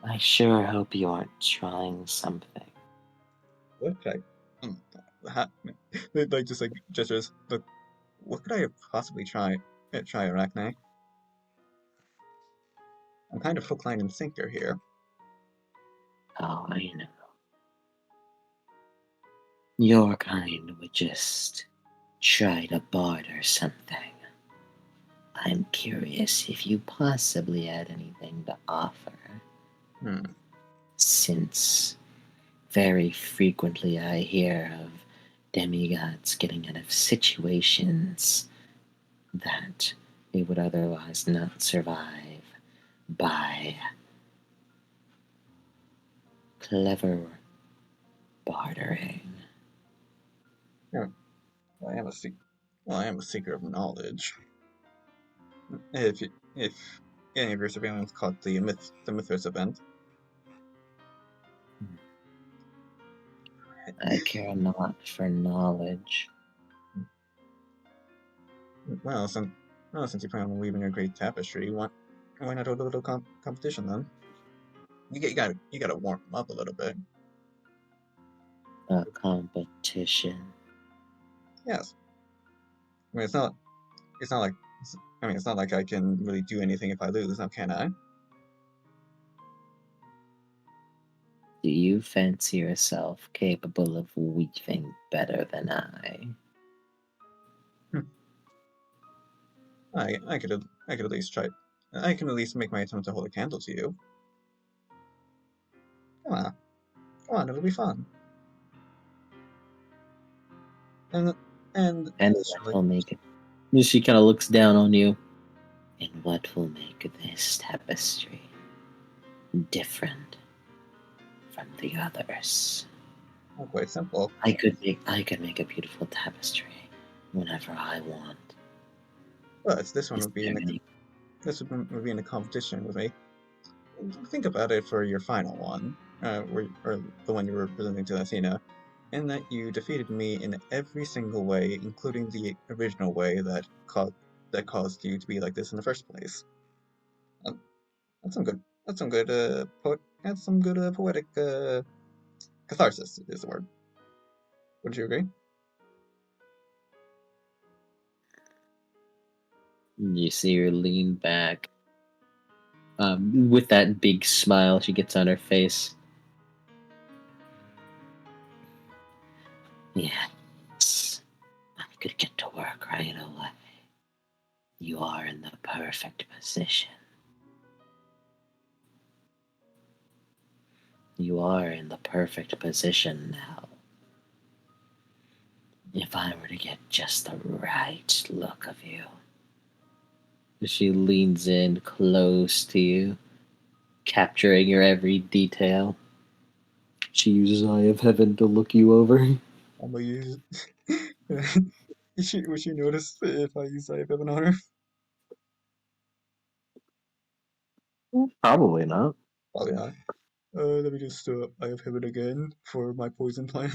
I sure hope you aren't trying something. What could I? Ha- like just like gestures. Look, what could I have possibly try Arachne? I'm kind of hook, line, and sinker here. Oh, I know. Your kind would just try to barter something. I'm curious if you possibly had anything to offer, Hmm. since very frequently I hear of demigods getting out of situations that they would otherwise not survive by clever bartering. Yeah, I am a well, I am a seeker of knowledge. If any of your surveillance caught the Mythos event, I care not for knowledge. well, since you plan on weaving a great tapestry, why not hold a little competition then? You gotta warm up a little bit. A competition. Yes, I mean it's not like it's not like I can really do anything if I lose, now can I? Do you fancy yourself capable of weaving better than I? Hmm. I could at least try. I can at least make my attempt to hold a candle to you. Come on, come on, it'll be fun. And and And this what really, will make it? She kind of looks down on you. And what will make this tapestry different from the others? not quite simple. I could make a beautiful tapestry whenever I want. But this one Is would be there any would be in a competition with me. Think about it for your final one, or the one you were presenting to Athena, in that you defeated me in every single way, including the original way that caused you to be like this in the first place. Uh, that's some good that's some good poetic catharsis is the word. Would you agree? you see her lean back with that big smile she gets on her face. Yes, I could get to work right away. You are in the perfect position. You are in the perfect position now. If I were to get just the right look of you. She leans in close to you, capturing your every detail. She uses Eye of Heaven to look you over. I'm gonna use. Would she notice if I use I have heaven on her? Probably not. Probably not. Let me just I have heaven again for my poison plan.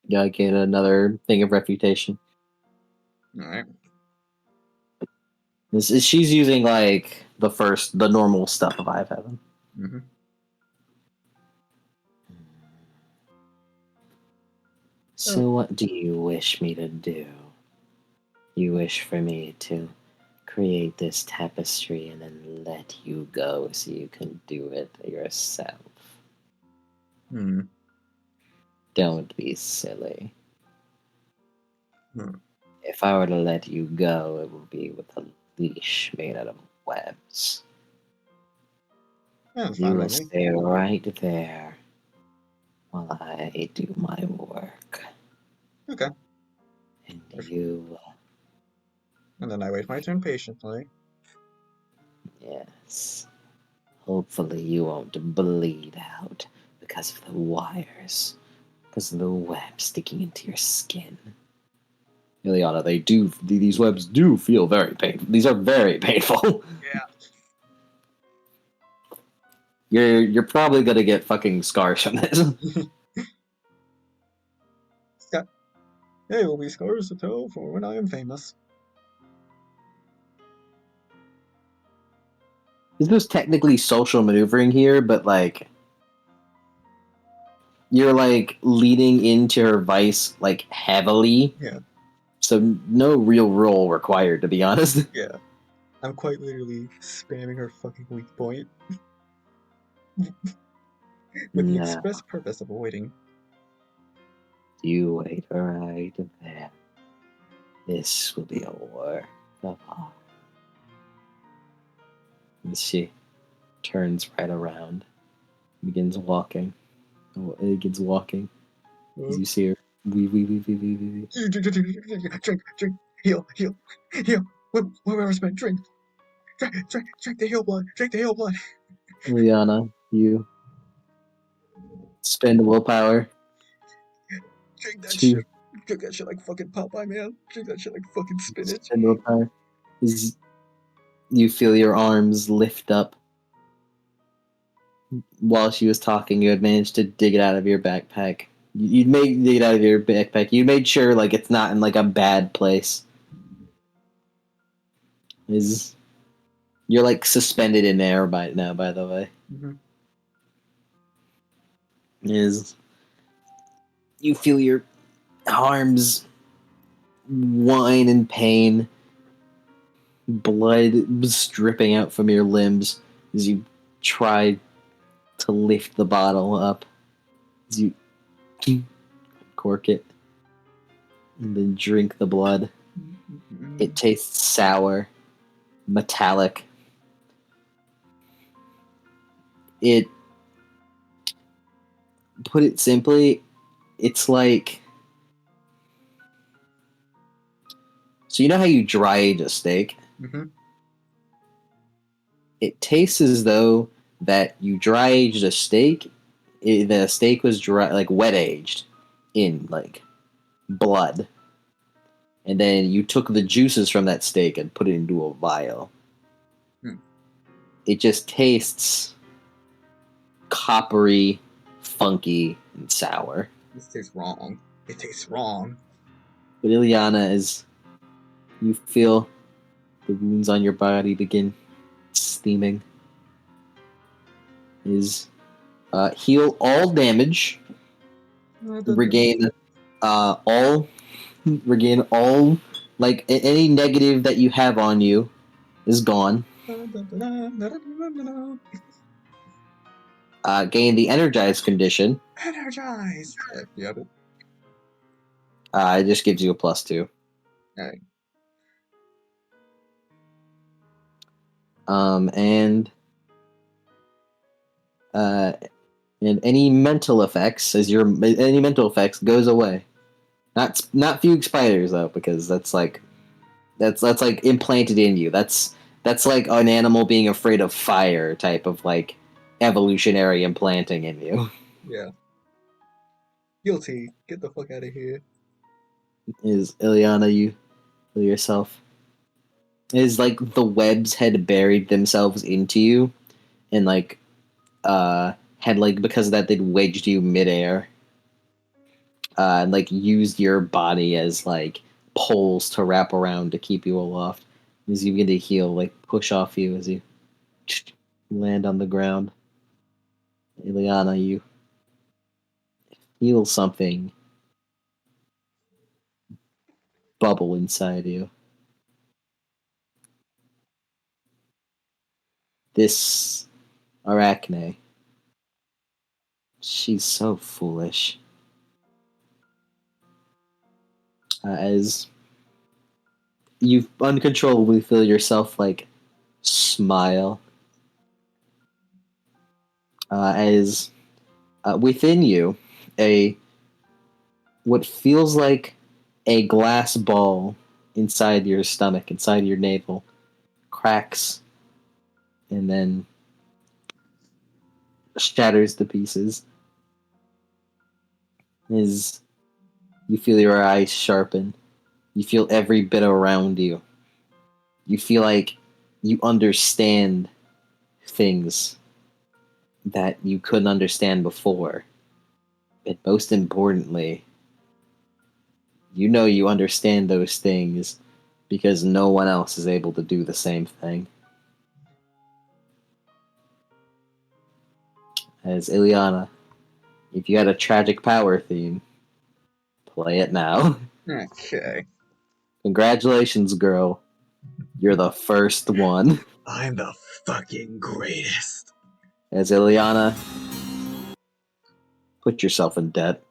Yeah, gain another thing of reputation. All right. She's using like the normal stuff of Eye of Heaven. Mm-hmm. Oh, So, what do you wish me to do? You wish for me to create this tapestry and then let you go so you can do it yourself. hmm. Don't be silly. Hmm. If I were to let you go, it would be with a leash made out of webs. Yeah, that's You fine by will me. stay right there while I do my work. Okay. And If- you, And then I wait my turn patiently. yes, hopefully you won't bleed out because of the wires, because of the web sticking into your skin. Illiana, these webs do feel very painful. These are very painful. Yeah. You're probably gonna get fucking scars from this. Scott, there will be scars to tell for when I am famous. This is technically social maneuvering here, but like you're like leading into her vice like heavily, Yeah, so no real role required to be honest. yeah. I'm quite literally spamming her fucking weak point with the No, express purpose of avoiding. you wait right there. This will be a work of art. And she turns right around, begins walking. Begins walking as Uh, you see her. Wee. drink, drink, heal, heal, heal. Whoever's meant drink. Drink the HoO blood. Drink the HoO blood. Illiana, you spend willpower Drink that to shit. Drink that shit like fucking Popeye, man. Drink that shit like fucking spinach. spend willpower. Is you feel your arms lift up while she was talking. You had managed to dig it out of your backpack. You'd made dig it out of your backpack. You made sure like it's not in like a bad place. Is you're like suspended in air by now? By the way, Mm-hmm. is you feel your arms whine in pain, blood dripping out from your limbs as you try to lift the bottle up. As you cork it and then drink the blood. It tastes sour, metallic. It, put it simply, it's like, so you know how you dry age a steak? Mm-hmm. It tastes as though that you dry aged a steak. The steak was dry, like wet aged in like blood, and then you took the juices from that steak and put it into a vial. Mm. It just tastes coppery, funky, and sour. This tastes wrong. It tastes wrong. But Illiana, as you feel the wounds on your body begin steaming, is heal all damage, regain all, regain all, like any negative that you have on you is gone. Gain the energized condition. Energized. Yep. It just gives you a +2. Alright. And uh, and any mental effects goes away. Not fugue spiders though, because that's like implanted in you. That's like an animal being afraid of fire type of like evolutionary implanting in you. Yeah. Guilty. Get the fuck out of here. Is Illiana, you feel yourself? Is like the webs had buried themselves into you, and like had like because of that they'd wedged you midair, and like used your body as like poles to wrap around to keep you aloft. As you begin to heal, like push off you as you land on the ground. Ileana, you feel something bubble inside you. This Arachne, she's so foolish. As you uncontrollably feel yourself like smile, as within you, a what feels like a glass ball inside your stomach, inside your navel, cracks and then shatters to pieces. As you feel your eyes sharpen, you feel every bit around you. You feel like you understand things that you couldn't understand before. And most importantly, you know you understand those things because no one else is able to do the same thing. As Ileana, if you had a tragic power theme, play it now. Okay. Congratulations, girl. You're the first one. I'm the fucking greatest. As Ileana, put yourself in debt.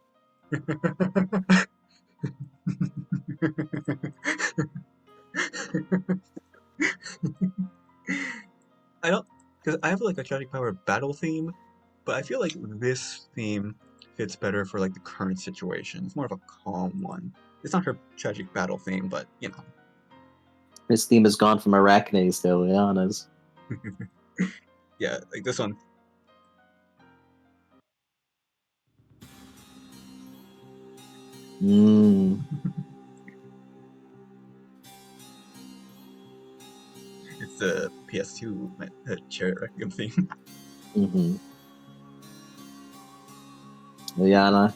I don't, because I have like a tragic power battle theme, but I feel like this theme fits better for like the current situation. It's more of a calm one. It's not her tragic battle theme, but you know. His theme has gone from Arachnes to Illiana's. Yeah, like this one. Mm. It's the PS2 chair requiem theme. Mm-hmm. Illiana,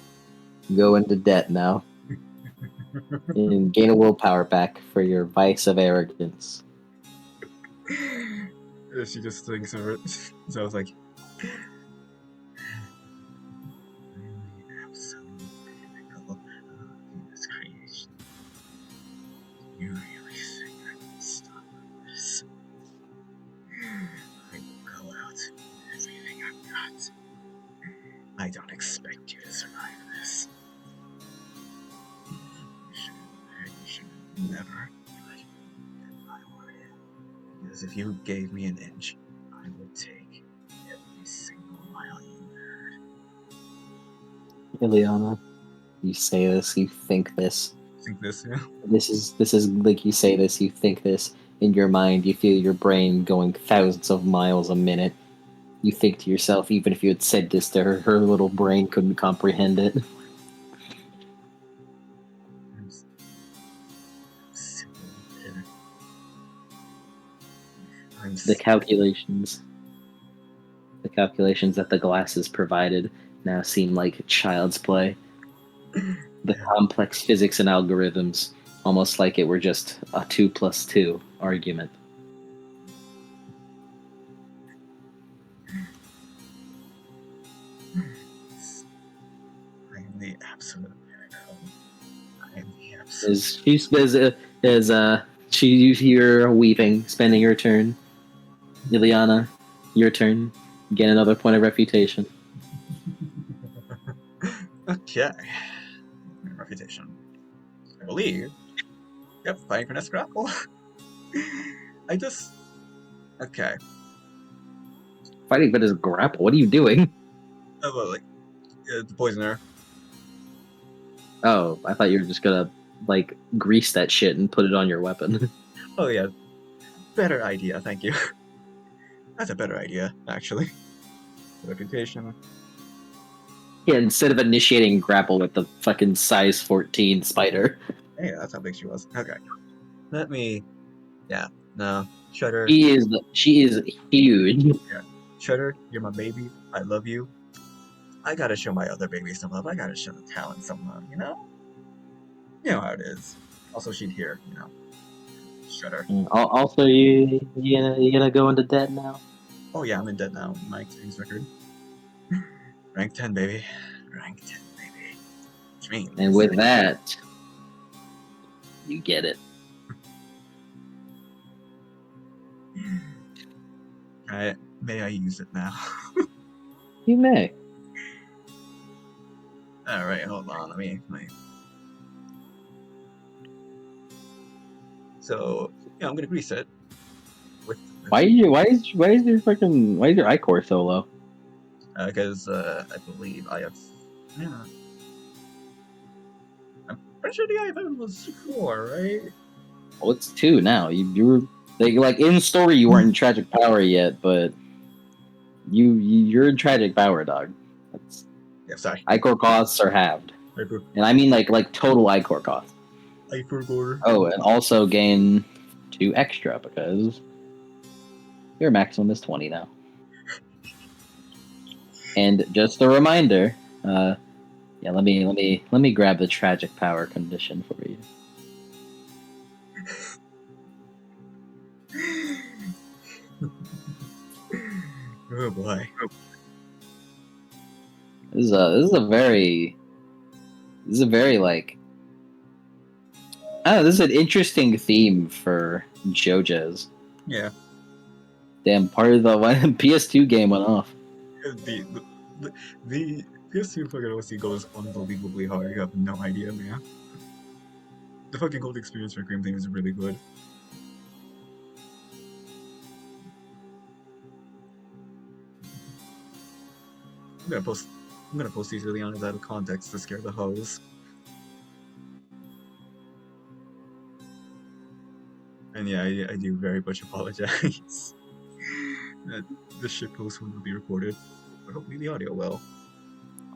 go into debt now and gain a willpower back for your vice of arrogance. She just thinks of it. So I was like, I'm the absolute pinnacle of this creation. You really think I can stop this? I will go out with everything I've got. I don't expect you to survive this. You should never let my word in. Because if you gave me an inch, I would take every single mile you had. Illiana, you say this, you think this. Think this, yeah? This is like you say this, you think this in your mind. You feel your brain going thousands of miles a minute. You think to yourself, even if you had said this to her, her little brain couldn't comprehend it. I'm simply pinnacle. I'm The calculations, the calculations that the glasses provided now seem like child's play. The yeah. complex physics and algorithms, almost like it were just a 2 plus 2 argument. I am the absolute pinnacle. I am the As absolute. she's as she you're weaving, spending your turn. Illiana, your turn. Get another point of reputation. Okay. Reputation. I believe. Yep, fighting for next grapple. I just. Okay. Fighting but his grapple. What are you doing? Well, like, the poisoner. Oh, I thought you were just gonna like grease that shit and put it on your weapon. Oh, yeah. Better idea, thank you. That's a better idea, actually. Reputation. Yeah, instead of initiating grapple with the fucking size 14 spider. Hey, that's how big she was. Okay. Let me. Yeah. No. Shutter. She is huge. Yeah. Shutter, you're my baby. I love you. I gotta show my other baby some love. I gotta show the talent some love, you know? You know how it is. Also, she'd hear, you know, Shutter. Also, you gonna go into debt now? Oh, yeah, I'm in debt now. My experience record. Rank 10, baby. Rank 10, baby. Which And means. with that, you get it. May I use it now? You may. Alright, hold on. Let me. So, yeah, I'm gonna reset with. Why is your iCore so low? Because I believe I have. Yeah. I'm pretty sure the iPhone was 4, right? Well, it's 2 now. You were like in story you weren't in tragic power yet, but you're in tragic power, dog. That's, Yeah, sorry. iCore costs are halved, I, for, and I mean like total iCore costs. I forgot. Oh, and also gain 2 extra because your maximum is 20 now. And just a reminder, yeah, let me grab the tragic power condition for you. Oh boy. This is a very like I don't know, this is an interesting theme for JoJo's. Yeah. Damn, part of the PS2 game went off. The the PS2 fucking OC goes unbelievably hard. You have no idea, man. The fucking gold experience for Cream theme is really good. I'm gonna post I'm gonna post these Illianas out of context to scare the hoes. I And yeah, I do very much apologize that the shit post will be recorded, but hopefully the audio will.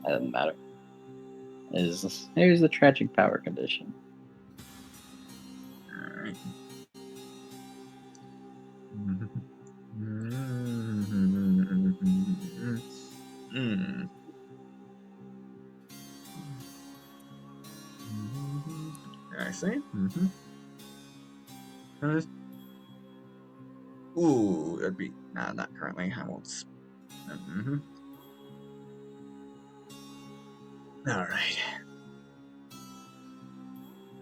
It doesn't matter. Here's the tragic power condition. Alright. I see. Ooh, that'd be not currently. I won't. All right.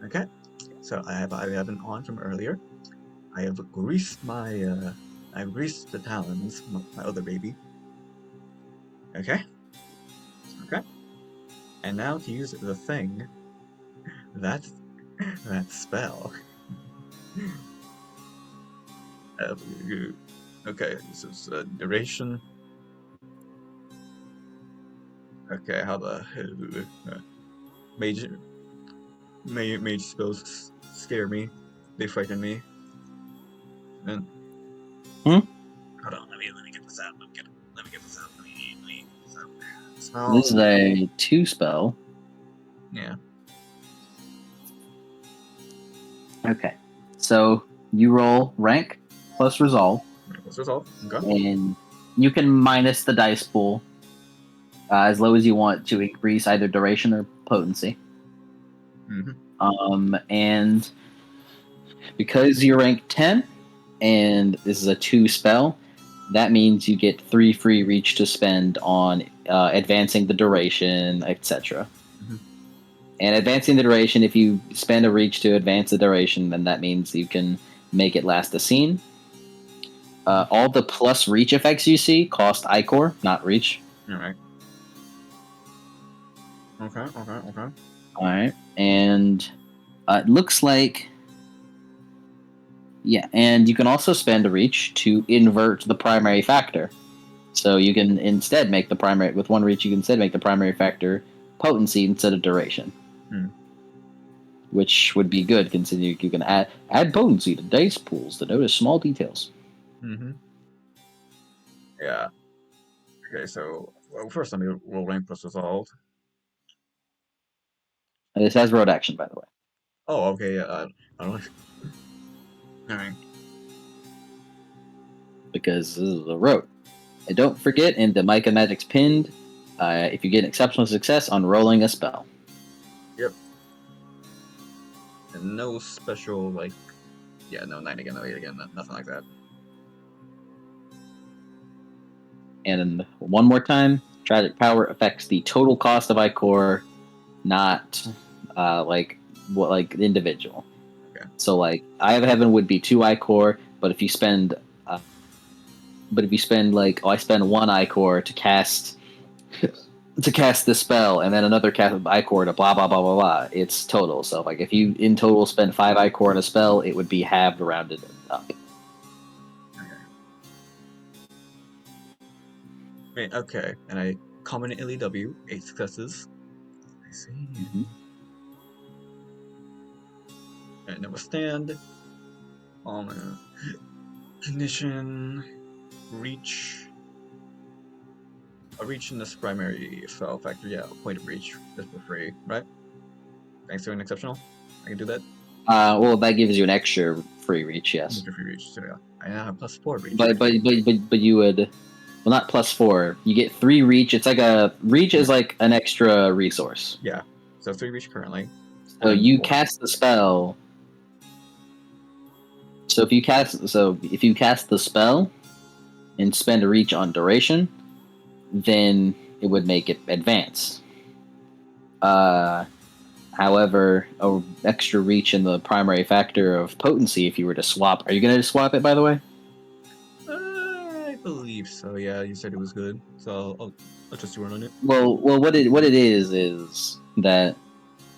Okay. So I have an on from earlier. I have greased I've greased the talons, my other baby. Okay. Okay. And now to use the thing. That that spell. Okay, this is duration. Okay, how the mage mage spells scare me. They frighten me. And hold on, let me get this out. Let me get this out. Let me get this out. Spell. This is a 2 spell. Yeah. Okay. So you roll rank plus resolve. What's resolve? Okay. And you can minus the dice pool as low as you want to increase either duration or potency. And because you're rank 10 and this is a 2 spell, that means you get 3 free reach to spend on advancing the duration, etc. And advancing the duration, if you spend a reach to advance the duration, then that means you can make it last a scene. All the plus reach effects you see cost Ichor, not reach. Alright. Okay. Alright. And it looks like... Yeah, and you can also spend a reach to invert the primary factor. So you can instead make the primary... With one reach, you can instead make the primary factor potency instead of duration. Which would be good, considering you can add potency to dice pools to notice small details. Yeah. Okay, so first let me roll rank plus resolve. This has road action, by the way. Oh, okay. Yeah. I don't. All right. Because this is a road. And don't forget, in the Micah Magic's pinned, if you get an exceptional success on rolling a spell. Yep. And no special, like, yeah, no 9 again, no 8 again, nothing like that. And one more time, tragic power affects the total cost of Ichor, not like individual. Okay. So like Eye of Heaven would be 2 Ichor, but if you spend like, I spend 1 Ichor to cast this spell, and then another cast of Ichor to blah blah blah blah blah. It's total. So like if you in total spend 5 Ichor on a spell, it would be halved rounded up. Okay. And I common LEW, 8 successes. I see. And it will stand. Condition. Reach. A reach in this primary spell factor, yeah, a point of reach just for free, right? Thanks to an exceptional, I can do that. Well, that gives you an extra free reach, yes. Extra free reach, so yeah, I now have +4 reach. But you would, well, not +4. You get 3 reach. It's like a reach is like an extra resource. Yeah, so 3 reach currently. So you cast the spell. So if you cast the spell and spend a reach on duration, then it would make it advance. However, a extra reach in the primary factor of potency, if you were to swap, are you going to swap it, by the way? I believe so. Yeah, you said it was good, so I'll just run on it. Well, what it is that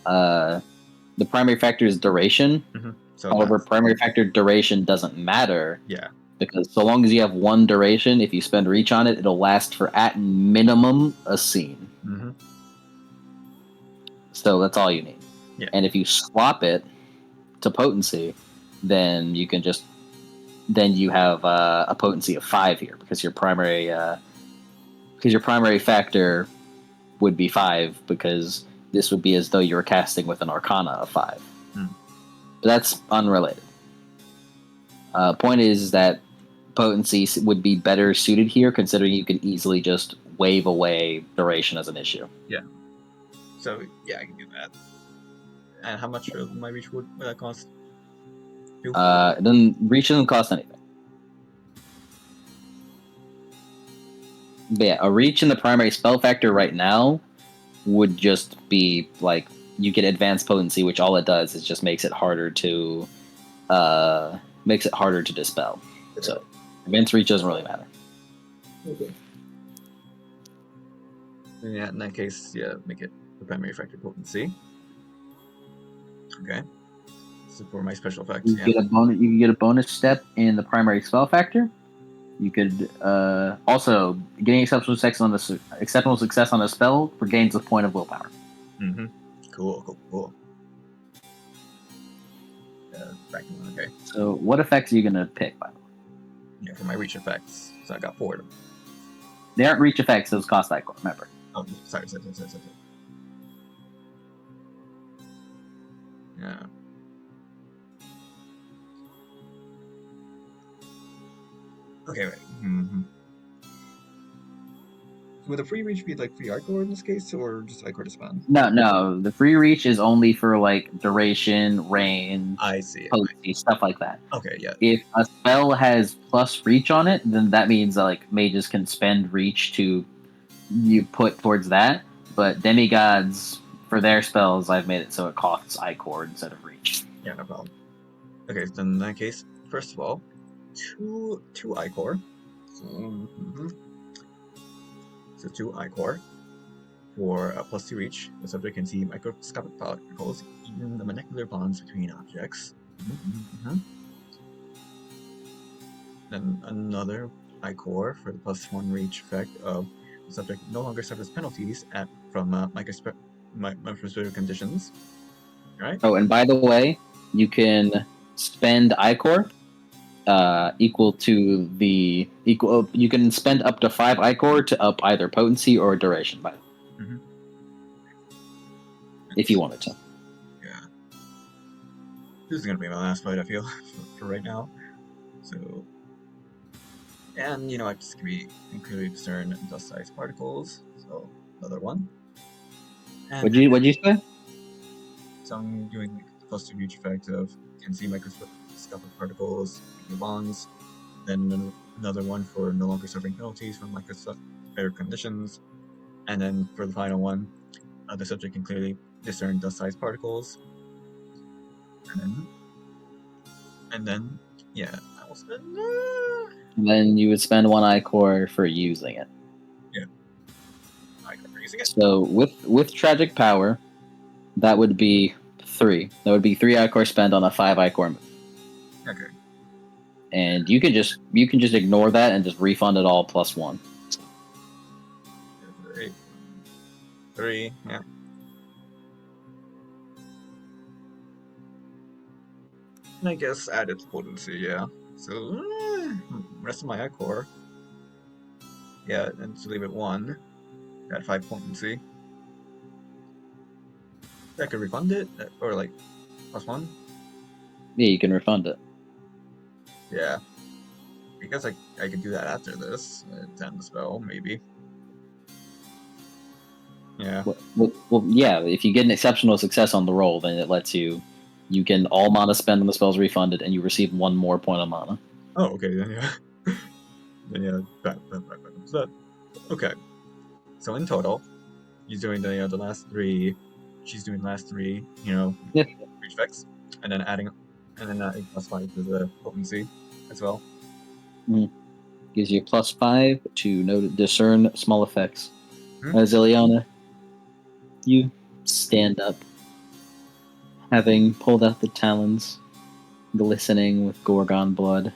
the primary factor is duration. So however, primary factor duration doesn't matter. Yeah. Because so long as you have 1 duration, if you spend reach on it, it'll last for at minimum a scene. So that's all you need. Yeah. And if you swap it to potency, then you can just then you have a potency of 5 here because your primary factor would be 5 because this would be as though you were casting with an Arcana of 5. Hmm. But that's unrelated. Point is that potency would be better suited here, considering you can easily just wave away duration as an issue. Yeah. So yeah, I can do that. And how much of my reach would that cost? Reach doesn't cost anything. But yeah, a reach in the primary spell factor right now would just be like you get advanced potency, which all it does is just makes it harder to dispel. Okay. So advanced reach doesn't really matter. Okay. Yeah, in that case, yeah, make it the primary factor potency. Okay. So for my special effects, you get a bonus. You can get a bonus step in the primary spell factor. You could also getting exceptional success on a spell regains a point of willpower. Mm-hmm. Cool. Okay. So what effects are you gonna pick, by the way? Yeah, for my reach effects. So I got 4 of them. They aren't reach effects; those cost Icor. Remember. Oh, sorry. Yeah. Okay, right. Mm-hmm. Would the free reach be like free Icor in this case, or just Icor to spend? No. The free reach is only for like duration, range, I see. potency, stuff like that. Okay, yeah. If a spell has plus reach on it, then that means that like mages can spend reach to you put towards that. But demigods, for their spells, I've made it so it costs Icor instead of reach. Yeah, no problem. Okay, so in that case, first of all, two Icor. So 2 Icor for a +2 reach. The subject can see microscopic particles, even the molecular bonds between objects. Then another Icor for the +1 reach effect of the subject no longer suffers penalties from microscopic conditions. Right? Oh, and by the way, you can spend Icor equal to the equal. You can spend up to 5 Icor to up either potency or duration, by if you wanted to. Yeah. This is gonna be my last fight, I feel, for right now. So, and you know, I just can clearly discern dust-sized particles. So another one. And What'd you say? so I'm doing like the +2 reach effect of can see microscopic particles, bonds. Then another one for no longer suffering penalties from microscopic conditions. And then for the final one, the subject can clearly discern dust-sized particles. And then yeah, I will spend. Then you would spend 1 Icor for using it. Yeah, Icor for using it. So with tragic power, that would be 3. That would be 3 Icor spent on a 5 Icor move. Okay. And you can just ignore that and just refund it all +1. 3, yeah. And I guess add its potency, yeah. So rest of my Icor. Yeah, and to leave it 1. At 5 potency. I could refund it, or like +1. Yeah, you can refund it. Yeah. I guess I could do that after this. To end the spell, maybe. Yeah. Well, yeah, if you get an exceptional success on the roll, then it lets you can all mana spend on the spells refunded, and you receive 1 more point of mana. Oh, okay, then yeah. Then yeah, back. Okay. So in total, he's doing the last 3. She's doing the last 3, Yeah. reach effects, and then adding +5 to the potency as well. Gives you +5 to discern small effects. As Illiana, you stand up, having pulled out the talons, glistening with Gorgon blood.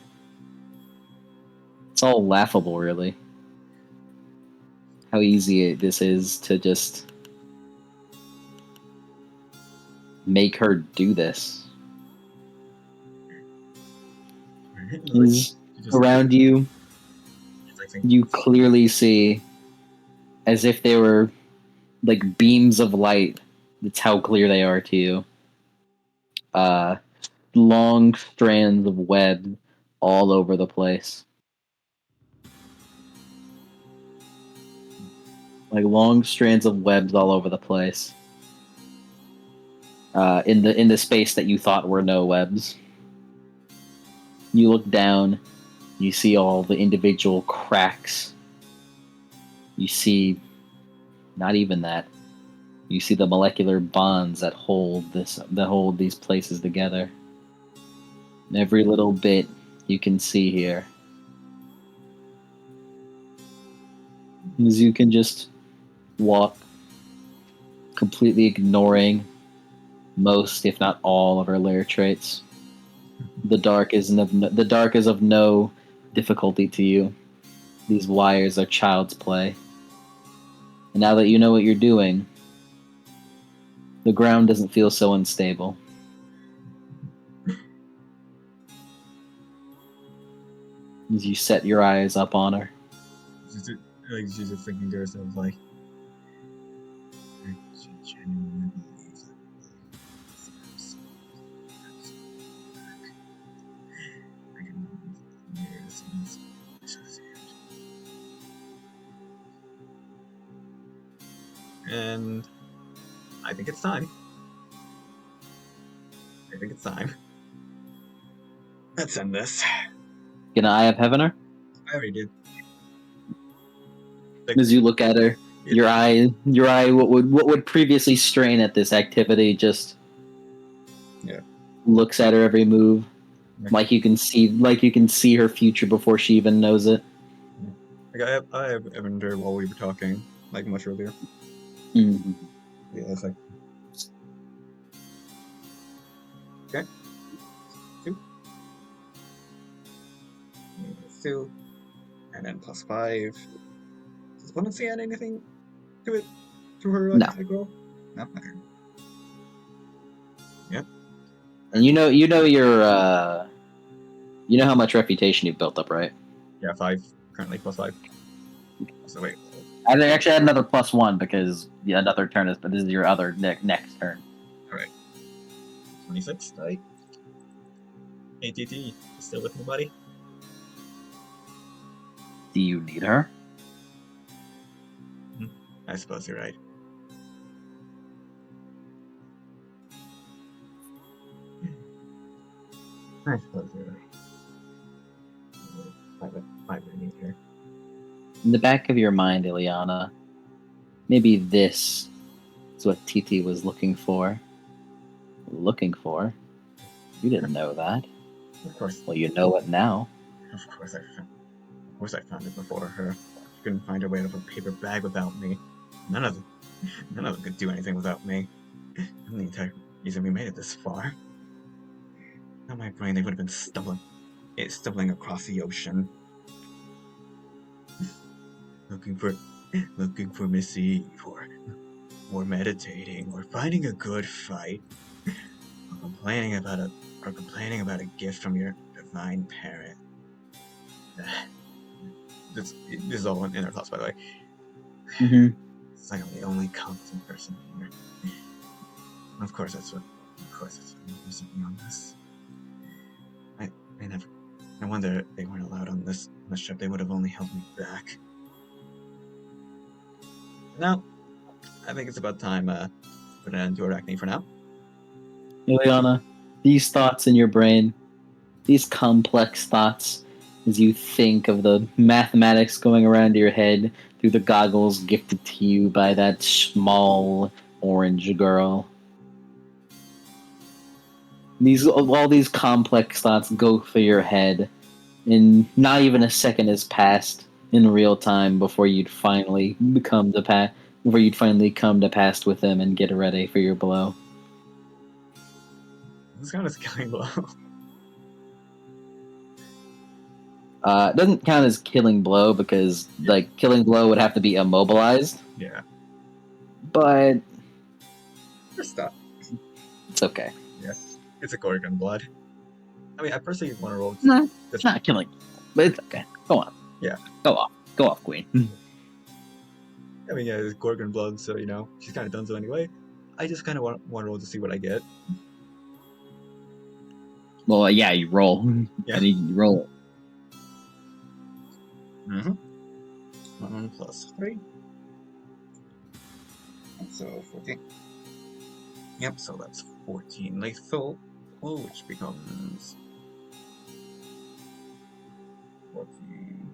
It's all laughable, really. How easy this is to just make her do this. Like, Is she just around you. she's like saying, You clearly see, as if they were like beams of light. That's how clear they are to you. Uh, long strands of web all over the place. Like long strands of webs all over the place. In the space that you thought were no webs. You look down, you see all the individual cracks. You see not even that. You see the molecular bonds that hold these places together. Every little bit you can see here. As you can just walk, completely ignoring most, if not all, of her lair traits. The dark is of no difficulty to you. These wires are child's play. And now that you know what you're doing, the ground doesn't feel so unstable. As you set your eyes up on her. she's just thinking to herself, like, she genuinely believes that I can years in this associated. And I think it's time. I think it's time. Let's end this. Get an eye of heaven her? I already did. As you look at her, your eye, what would previously strain at this activity, just looks at her every move, like you can see her future before she even knows it. Like I have Evander while we were talking, like much earlier. Mm-hmm. Yeah, it's like okay, two, and then +5. Does one see add anything to it? To her No. roll? No. Okay. Yep. And you know your you know how much reputation you've built up, right? Yeah, 5 currently +5. So wait. I actually had another +1 because another turn is, but this is your other next turn. All right. 26. Right. ATT, you still with me, buddy? Do you need her? I suppose you're right. I suppose you're right. Five need her. In the back of your mind, Illiana, maybe this is what TT was looking for. Looking for? You didn't know that. Of course. Well, you know it now. Of course I found it before her. She couldn't find her way out of a paper bag without me. None of them could do anything without me. I'm the entire reason we made it this far. Without my brain, they would have been stumbling across the ocean. looking for Miss Eve, or meditating, or finding a good fight, or complaining about a gift from your divine parent. This is all in our thoughts, by the way. Mm-hmm. It's like I'm the only competent person here. Of course that's what you're sitting on this. I wonder if they weren't allowed on this ship, they would have only held me back. Now, I think it's about time put an end to Arachne for now. Illiana, these thoughts in your brain, these complex thoughts, as you think of the mathematics going around your head through the goggles gifted to you by that small orange girl. All these complex thoughts go through your head, and not even a second has passed in real time before you'd finally come to pass with them and get ready for your blow. This kind of killing blow. It doesn't count as killing blow because like killing blow would have to be immobilized. Yeah. But Stop. it's okay. Yeah. It's a Gorgon blood. I mean, I personally want to roll. No, This, not killing. But it's okay. Go on. yeah. Go off. Go off, Queen. I mean, yeah, it's Gorgon blood, so she's kind of done so anyway. I just kind of want to roll to see what I get. Well, yeah, you roll. Yeah. I need you roll it. Mm-hmm. 1 plus 3. So 14. Yep, so that's 14 lethal, which becomes 14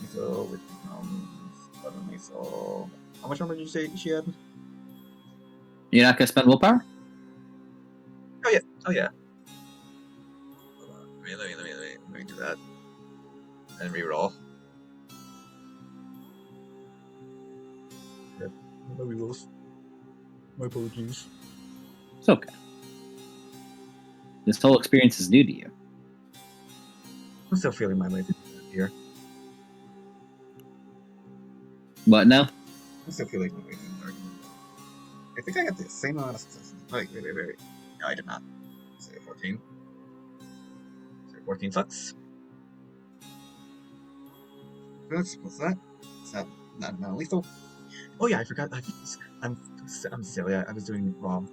lethal, which becomes 11 lethal. How much armor did you say she had? You're not gonna spend willpower? Oh yeah, oh yeah. Hold on. Let me do that. And reroll. Yep. No rerolls. My apologies. It's okay. This whole experience is new to you. I'm still feeling my way through here. What now? I'm still feeling my way through the argument. I think I got the same amount of successes. Wait. No, I did not. Say 14. So 14 sucks. What's that? Is that not lethal? Oh yeah, I forgot. I'm silly. I was doing raw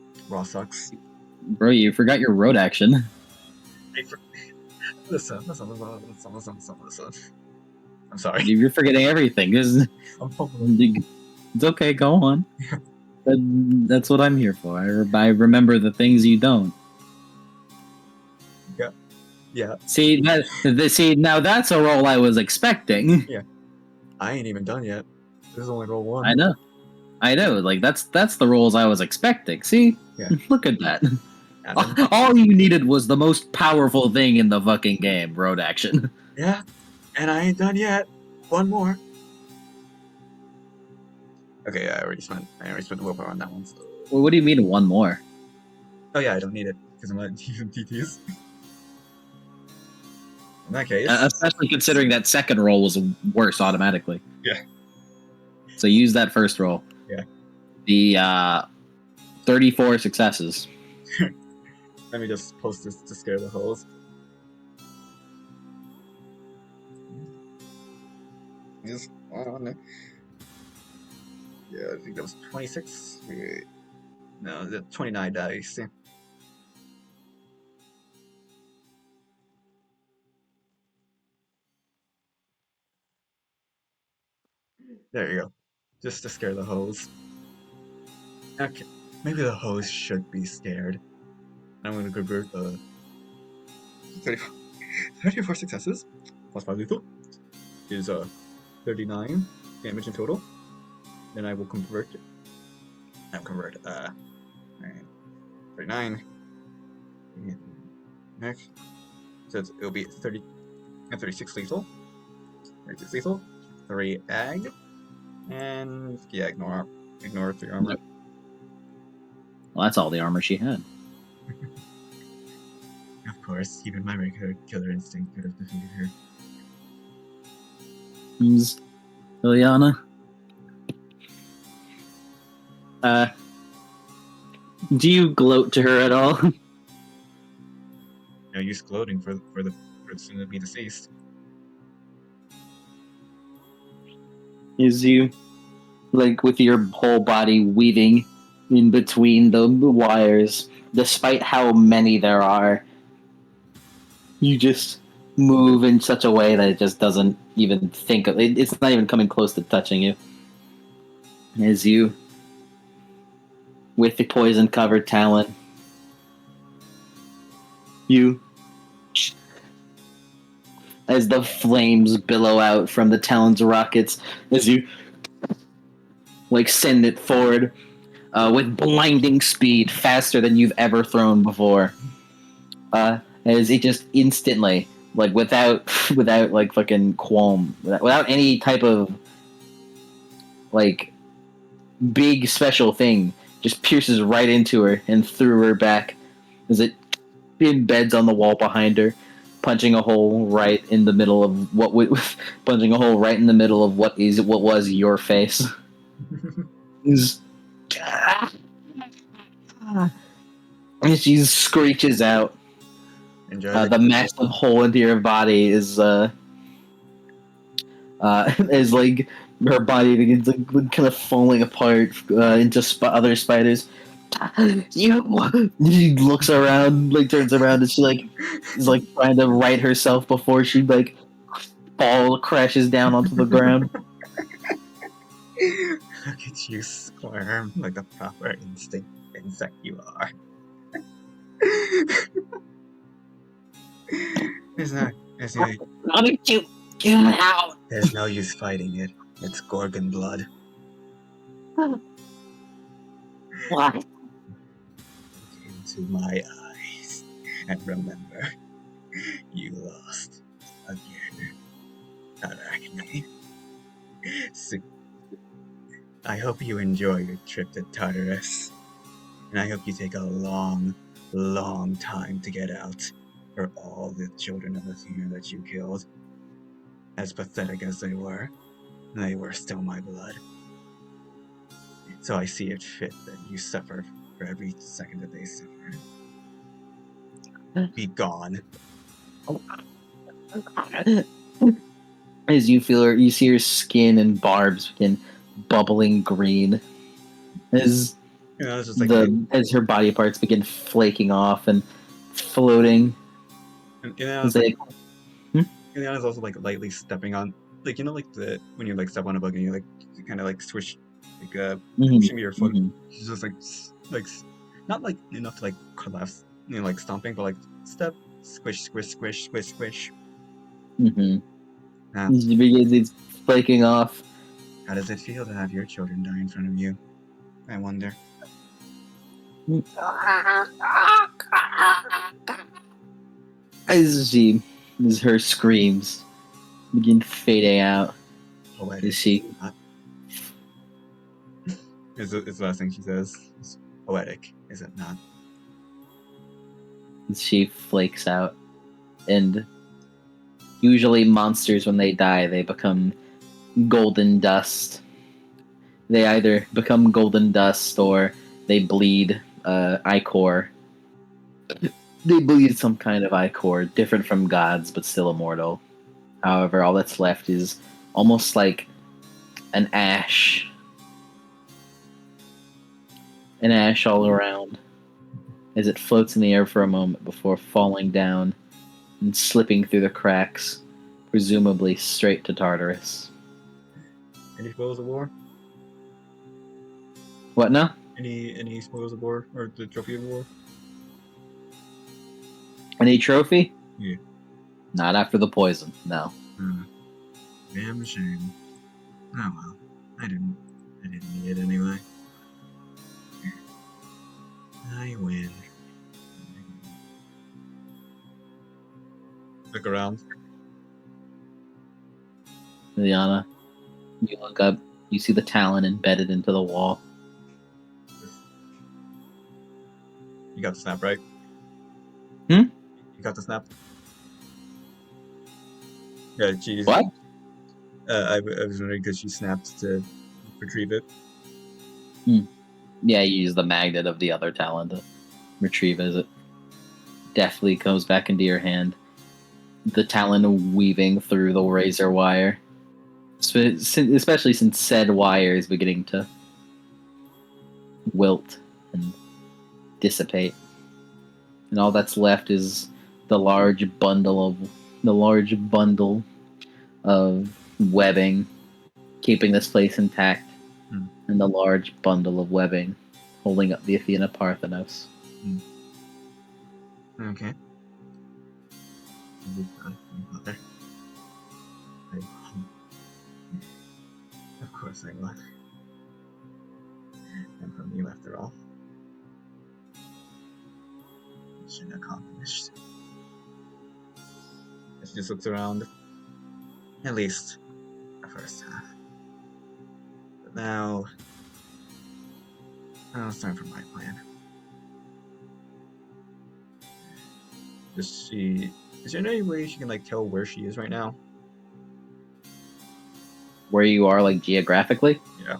sucks. Bro, you forgot your road action. Listen. I'm sorry. You're forgetting everything. It's okay, go on. That's what I'm here for. I remember the things you don't. Yeah. See, now that's a roll I was expecting. Yeah. I ain't even done yet. This is only roll 1. I know. Like that's the rolls I was expecting. See, yeah. Look at that. All you needed was the most powerful thing in the fucking game, road action. Yeah, and I ain't done yet. 1 more. Okay, yeah, I already spent the willpower on that one. So. Well, what do you mean 1 more? Oh yeah, I don't need it because I'm not using TTs. In that case, Especially considering that second roll was worse automatically. Yeah. So use that first roll. Yeah. The 34 successes. Let me just post this to scare the holes. Just on. Yeah, I think that was 26. Wait. No, the 29 dice. There you go. Just to scare the hoes. Okay. Maybe the hoes should be scared. I'm going to convert 34 successes plus 5 lethal is 39 damage in total. Then I will convert 39 next. So it'll be 36 lethal. 36 lethal. 3 ag. And yeah, ignore 3 armor. Yep. Well, that's all the armor she had. Of course, even my regular killer instinct could have defeated her. Illiana. Do you gloat to her at all? No use gloating for the soon to be deceased. Is you, like, with your whole body weaving in between the wires, despite how many there are, you just move in such a way that it just doesn't even think of it. It's not even coming close to touching you. As you, with the poison-covered talon, as the flames billow out from the talon's rockets, as you send it forward with blinding speed, faster than you've ever thrown before. As it just instantly, without fucking qualm, without any type of big special thing, just pierces right into her and through her back as it embeds on the wall behind her, punching a hole right in the middle of what was your face. And she screeches out. Enjoy the The massive hole into your body is like her body begins like kind of falling apart into other spiders. You. She looks around, like turns around, and she like is like trying to right herself before she like crashes down onto the ground. Look at you squirm like the proper insect you are. There's no, there's no, How did you get out? there's no use fighting it. It's Gorgon blood. What? Look into my eyes and remember, you lost again. Arachne. So, I hope you enjoy your trip to Tartarus, and I hope you take a long, long time to get out for all the children of Athena that you killed. As pathetic as they were still my blood. So I see it fit that you suffer for every second that they suffer. Be gone. As you feel her, you see her skin and barbs begin bubbling green. As It's just like as her body parts begin flaking off and floating. it's Like, Illiana's also like lightly stepping on, like like the when you like step on a bug and you like kind of like swish, like pushing your foot. She's just like not like enough to like collapse, like stomping, but like step, squish, squish, squish, squish, squish. She begins it's flaking off. How does it feel to have your children die in front of you? I wonder. As her screams begin fading out. Poetic. Is she? Is the last thing she says. It's poetic, is it not? She flakes out, and usually monsters when they die they become golden dust. They either become golden dust or they bleed ichor. They bleed some kind of ichor, different from gods but still immortal. However, all that's left is almost like an ash. An ash all around as it floats in the air for a moment before falling down and slipping through the cracks, presumably straight to Tartarus. Any spoils of war? What now? Any spoils of war or the trophy of war? Any trophy? Yeah. Not after the poison, no. Damn shame. Oh well. I didn't need it anyway. I win. Look around. Illiana, you look up, you see the talon embedded into the wall. You got the snap, right? Hmm? You got the snap? Yeah, she. What? I was wondering because she snapped to retrieve it. Yeah, you use the magnet of the other talon to retrieve as it deftly goes back into your hand. The talon weaving through the razor wire. Especially since said wire is beginning to wilt and dissipate. And all that's left is the large bundle of webbing keeping this place intact, and the large bundle of webbing holding up the Athena Parthenos. Okay. Of course I will. I'm from you after all. Mission accomplished. She just looks around. At least the first half. But now it's time for my plan. Is there any way she can like tell where she is right now? Where you are, like geographically? Yeah.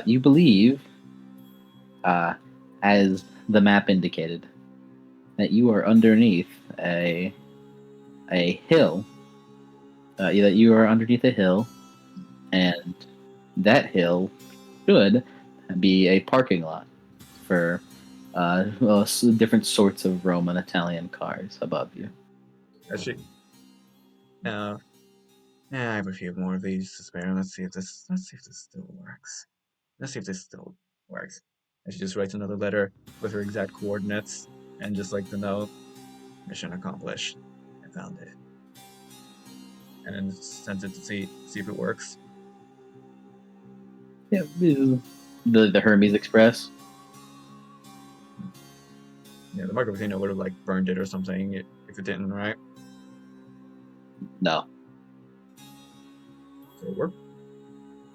You believe as the map indicated, that you are underneath a hill. That you are underneath a hill, and that hill should be a parking lot for different sorts of Roman Italian cars above you. Actually, uh, yeah, I have a few more of these to spare. Let's see if this still works. Let's see if this still works. And she just writes another letter with her exact coordinates and just like the note, mission accomplished. I found it. And then sends it to see if it works. Yeah, the Hermes Express. Yeah, the Mark of Athena would have like burned it or something if it didn't, right? No. So it worked.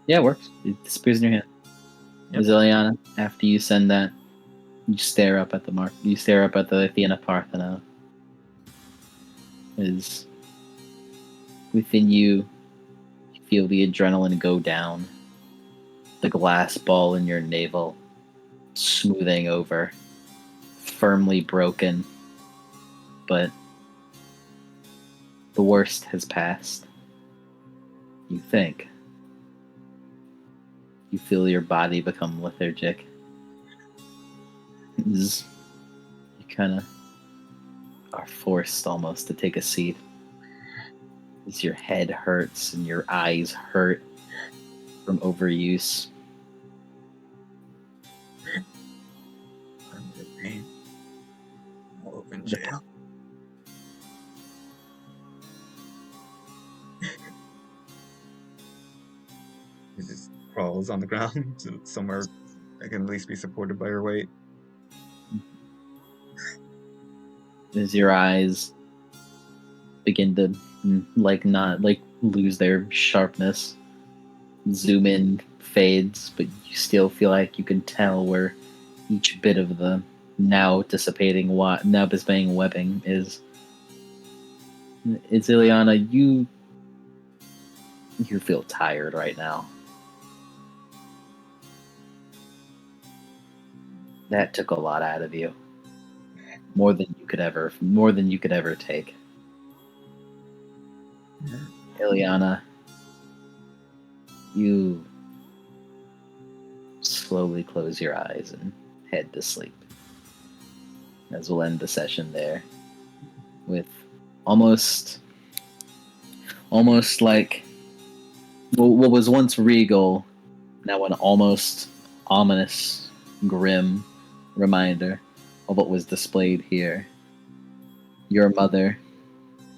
Yeah, it works. It disappears in your hand. Yep. Illiana, after you send that, you stare up at the mark. You stare up at the Athena Parthenon. Is within you. You feel the adrenaline go down. The glass ball in your navel smoothing over, firmly broken. But the worst has passed. You think. You feel your body become lethargic. You kind of are forced almost to take a seat as your head hurts and your eyes hurt from overuse. I'm in pain. I'll open The, jail. He just crawls on the ground to somewhere that can at least be supported by her weight. as your eyes begin to not lose their sharpness, zoom in fades, but you still feel like you can tell where each bit of the now dissipating webbing is. It's Illiana, you feel tired right now. That took a lot out of you. More than you could ever take. Illiana, you slowly close your eyes and head to sleep. As we'll end the session there with almost like what was once regal, now an almost ominous, grim reminder of what was displayed here. Your mother,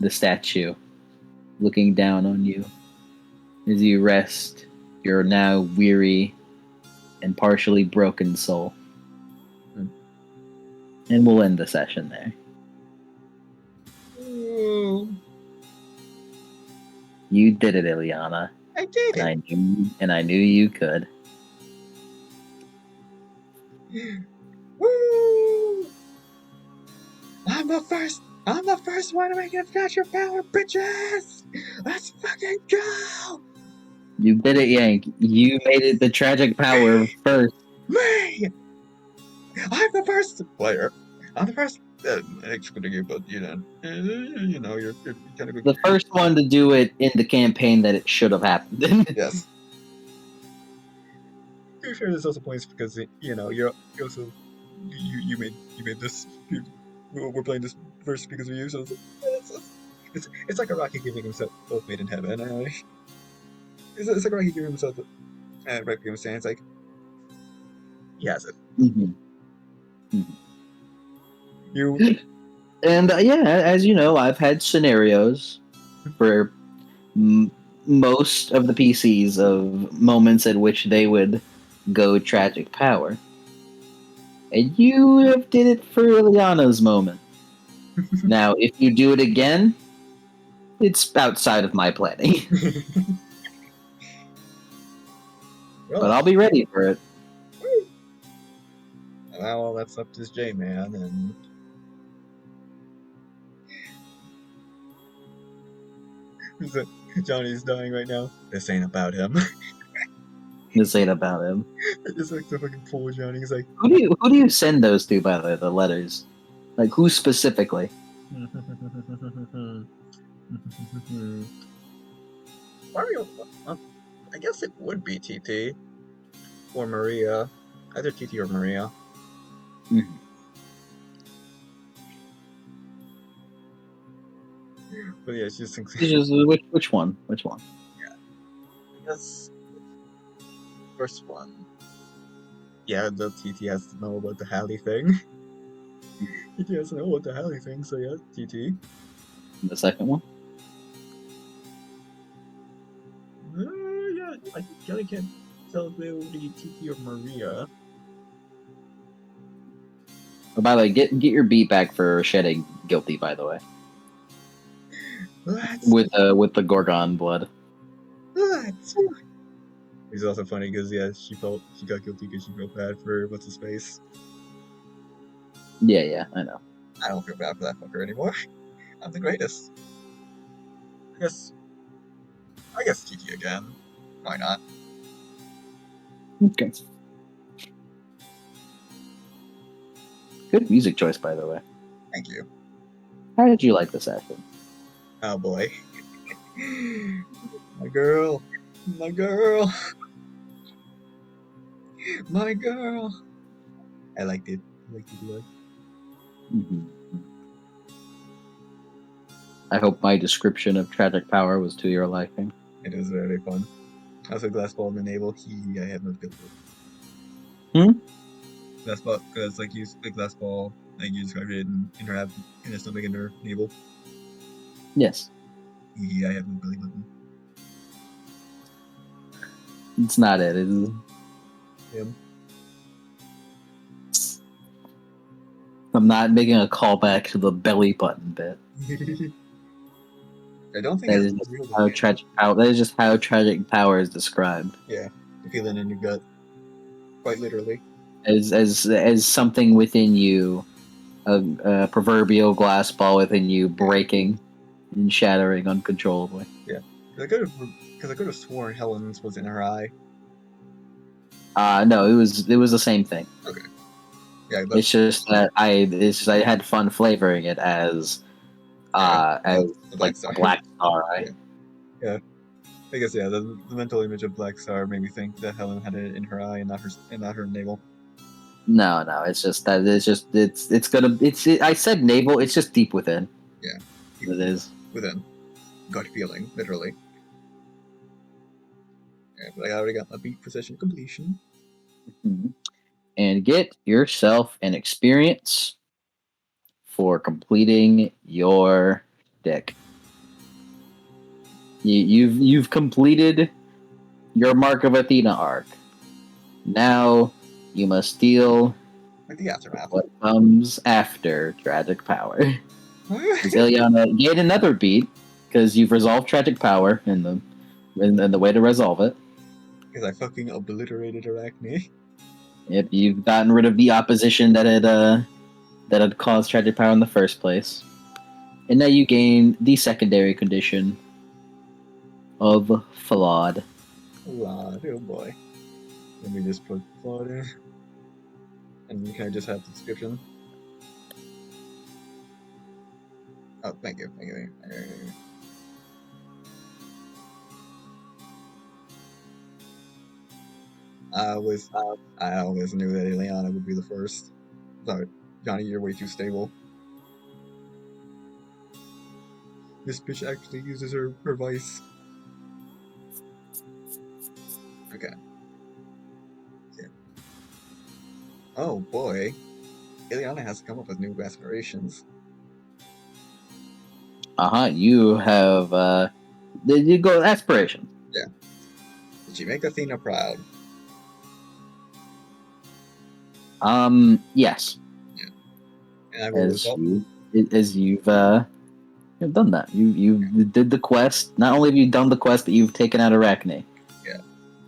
the statue, looking down on you as you rest your now weary and partially broken soul. Mm. And we'll end the session there. Ooh, You did it, Illiana. I did it! And I knew you could. Woo! I'm the first one to make it catch your power, bitches! Let's fucking go! You did it, Yank. You made it the tragic power first. Me! I'm the first player. I'm the first, excluding you, but you're kind of good. The first one to do it in the campaign that it should have happened. Yes. To be fair, there's also points because you're also you made this. We're playing this verse because of you, so it's like a Rocky giving himself both made in heaven. It's like a Rocky giving himself Requiem saying it's like he has it. Mhm. You And yeah, as you know, I've had scenarios for most of the PCs of moments at which they would go tragic power. And you have did it for Ileana's moment. Now, if you do it again, it's outside of my planning. But I'll be ready for it. Well, that's up to this J man, and Johnny's dying right now. This ain't about him. to say it about him. I just like the fucking pull Johnny. He's like, Who do you send those to, by the letters? Like who specifically? Mario. I guess it would be TT or Maria. Either TT or Maria. Mhm. But yeah, she just thinks. It's just, which one? Which one? Yeah, I guess first one. Yeah, the TT has to know about the Hallie thing. TT has to know about the Hallie thing, so yeah, TT. The second one? Yeah, I think Kelly can't tell if it would be TT or Maria. Oh, by the way, get your beat back for shedding guilty. By the way, with the Gorgon blood. What? It's also funny because yeah, she got guilty because she felt bad for what's his face. Yeah, I know. I don't feel bad for that fucker anymore. I'm the greatest. I guess TT again. Why not? Okay. Good music choice, by the way. Thank you. How did you like this action? Oh boy. My girl. My girl. My girl. I liked it. I liked it a lot. Mm-hmm. I hope my description of tragic power was to your liking. It was very fun. Also, glass ball in the navel. I have no skill. Glass ball, because like you the glass ball, like you described it in her in her stomach and her navel. Yes. I have no belly button. It's not it. It's... Him. I'm not making a callback to the belly button bit. I don't think That that's is just real. how tragic power. That is just how tragic power is described. Yeah, the feeling in your gut, quite literally. As something within you, a proverbial glass ball within you breaking and shattering uncontrollably. Yeah, because I could have sworn Helen's was in her eye. No, it was the same thing. Okay. Yeah, It's just that I had fun flavoring it as as the like Black Star. a black star. Right? Yeah. I guess yeah. The mental image of Black Star made me think that Helen had it in her eye and not her navel. No, it's just that it's gonna I said navel. It's just deep within. Yeah. It is Within. Gut feeling, literally. Yeah, but I already got my beat precision completion. Mm-hmm. And get yourself an experience for completing your deck. You've completed your Mark of Athena arc. Now you must deal Like the aftermath. what comes after tragic power. Because Illiana gained another beat because you've resolved tragic power and the way to resolve it. Because I fucking obliterated Arachne. Yep, you've gotten rid of the opposition that had caused tragic power in the first place, and now you gain the secondary condition of flawed. Oh boy. Let me just put flawed in. And can I just have the description? Oh, thank you. I always knew that Illiana would be the first. Sorry, Johnny, you're way too stable. This bitch actually uses her vice. Okay. Yeah. Oh boy. Illiana has to come up with new aspirations. You have you go aspiration. Yeah. Did she make Athena proud? Yes. Yeah. And I will resolve. As you've done that. You did the quest. Not only have you done the quest, but you've taken out Arachne. Yeah.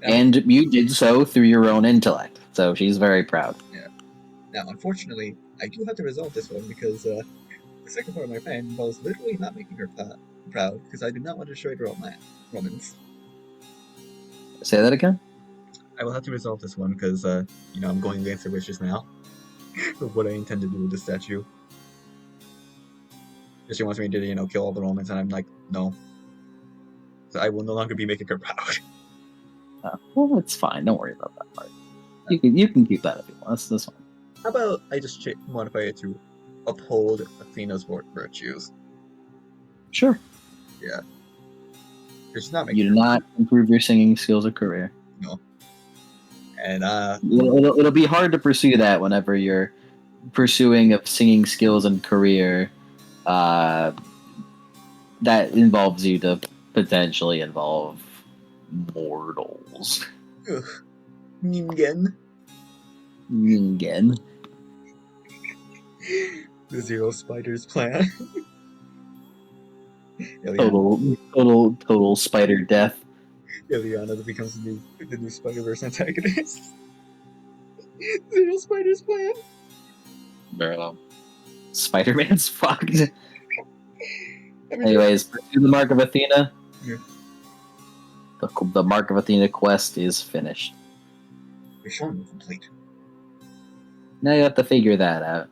And you did so through your own intellect. So she's very proud. Yeah. Now, unfortunately, I do have to resolve this one because the second part of my plan involves literally not making her proud because I do not want to destroy the romance. Say that again? I will have to resolve this one because I'm going against her wishes now of what I intend to do with the statue. She wants me to kill all the Romans, and I'm like, no. So I will no longer be making her proud. Well, it's fine. Don't worry about that part. You can keep that if you want. That's fine. How about I just modify it to uphold Athena's virtues? Sure. Yeah, because she's not You making do her not improve your singing skills or career. no. And It'll be hard to pursue that whenever you're pursuing of singing skills and career. Uh, that involves you to potentially involve mortals. ugh, Ningen, Again. the Zero Spiders plan. Total spider death. Illiana becomes the new Spider-Verse antagonist. Zero Spiders plan. Spider-Man's fucked. I mean, Anyways, pursue the Mark of Athena. yeah. The Mark of Athena quest is finished. Mission complete. Now you have to figure that out.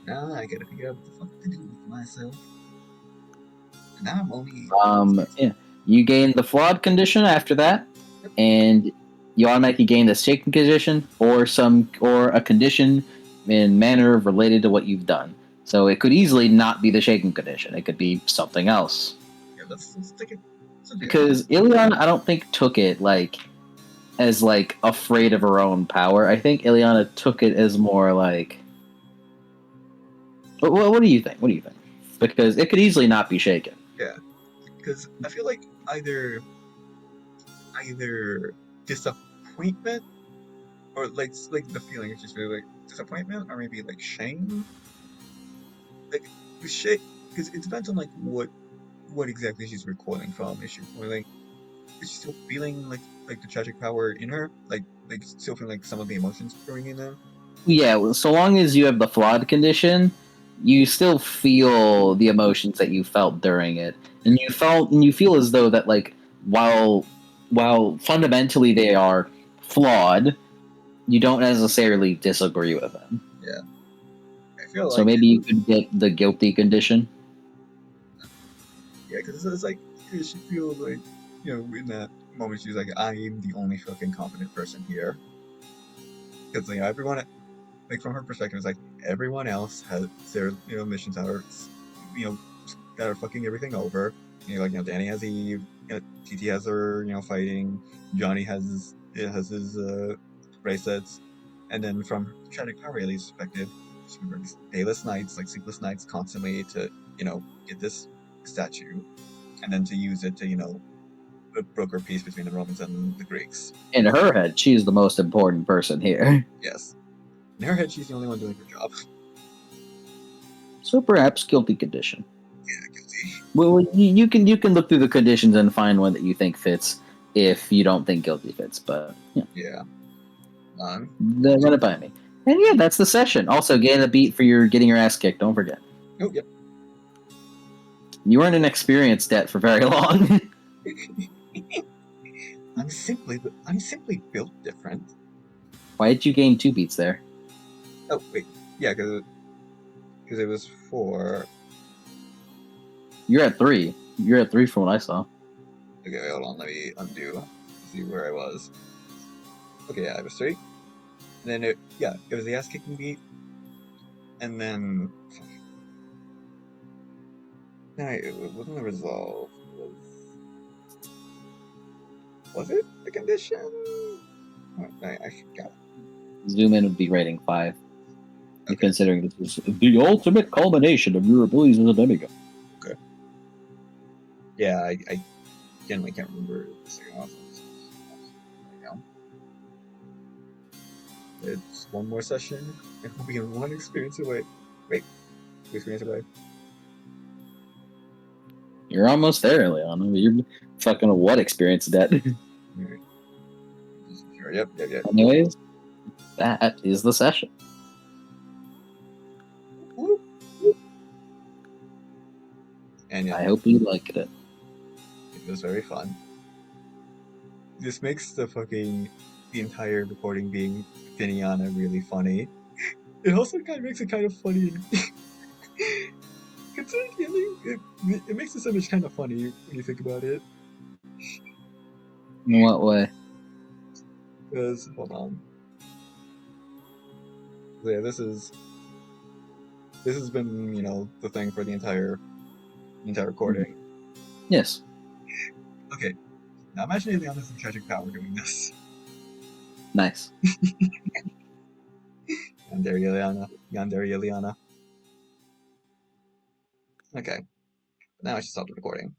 Now I gotta figure out what the fuck to do with myself. And now I'm only. Yeah. You gain the flawed condition after that, and you automatically gain the shaken condition or a condition in manner related to what you've done. So it could easily not be the shaken condition. It could be something else. Yeah, let's take it. Because Illiana, I don't think took it as afraid of her own power. I think Illiana took it as more like. What do you think? What do you think? Because it could easily not be shaken. Yeah, because I feel like either disappointment or like the feeling is just really like disappointment or maybe like shame. Like the shit, because it depends on like what exactly she's recoiling from. Is she still feeling like the tragic power in her? Like still feeling like some of the emotions growing in there? Yeah, well, so long as you have the flawed condition, you still feel the emotions that you felt during it, and you feel as though that while fundamentally they are flawed, you don't necessarily disagree with them. Yeah, I feel So like maybe you could get the guilty condition. yeah, because it's like she feels like in that moment she's like, I am the only fucking competent person here. Because everyone, like from her perspective, it's like everyone else has their missions that are you know that are fucking everything over. Danny has Eve, TT has her fighting, Johnny has his bracelets, and then from Tragic Power Rayleigh's perspective, she works dayless nights, like sleepless nights, constantly to get this statue, and then to use it to broker peace between the Romans and the Greeks. In her head, she's the most important person here. Yes. In her head, she's the only one doing her job. So perhaps guilty condition. Yeah, guilty. Well, you can look through the conditions and find one that you think fits. If you don't think guilty fits, but Yeah. Then run it by me. And yeah, that's the session. Also, gain a beat for your getting your ass kicked. Don't forget. Oh, yep. You weren't an experience debt for very long. I'm simply built different. Why did you gain 2 beats there? Oh wait, yeah, because it was 4. You're at 3. You're at 3 from what I saw. Okay, wait, hold on. Let me undo. See where I was. Okay, yeah, it was 3. And then it was the ass kicking beat, and then no, it wasn't a resolve. Was it the condition? I forgot. Zoom in would be rating 5. Okay. Considering this is the ultimate culmination of your abilities as a demigod. Okay. Yeah, I generally can't remember the second one. It's one more session, and we'll be in one experience away. Wait, 2 experience away. You're almost there, Illiana. You're fucking what experience debt? Right. Sure, yep. Anyways, that is the session. And yeah, I hope you liked it. it was very fun. this makes the entire recording being Finiana really funny. It also kind of makes it kind of funny. It makes this image kind of funny when you think about it. In what way? Because hold on, yeah, this has been the thing for the entire recording. Yes. Okay, now imagine Illiana's in tragic power doing this. Nice. Yandere Illiana, Yandere Illiana. Okay, now I should stop the recording.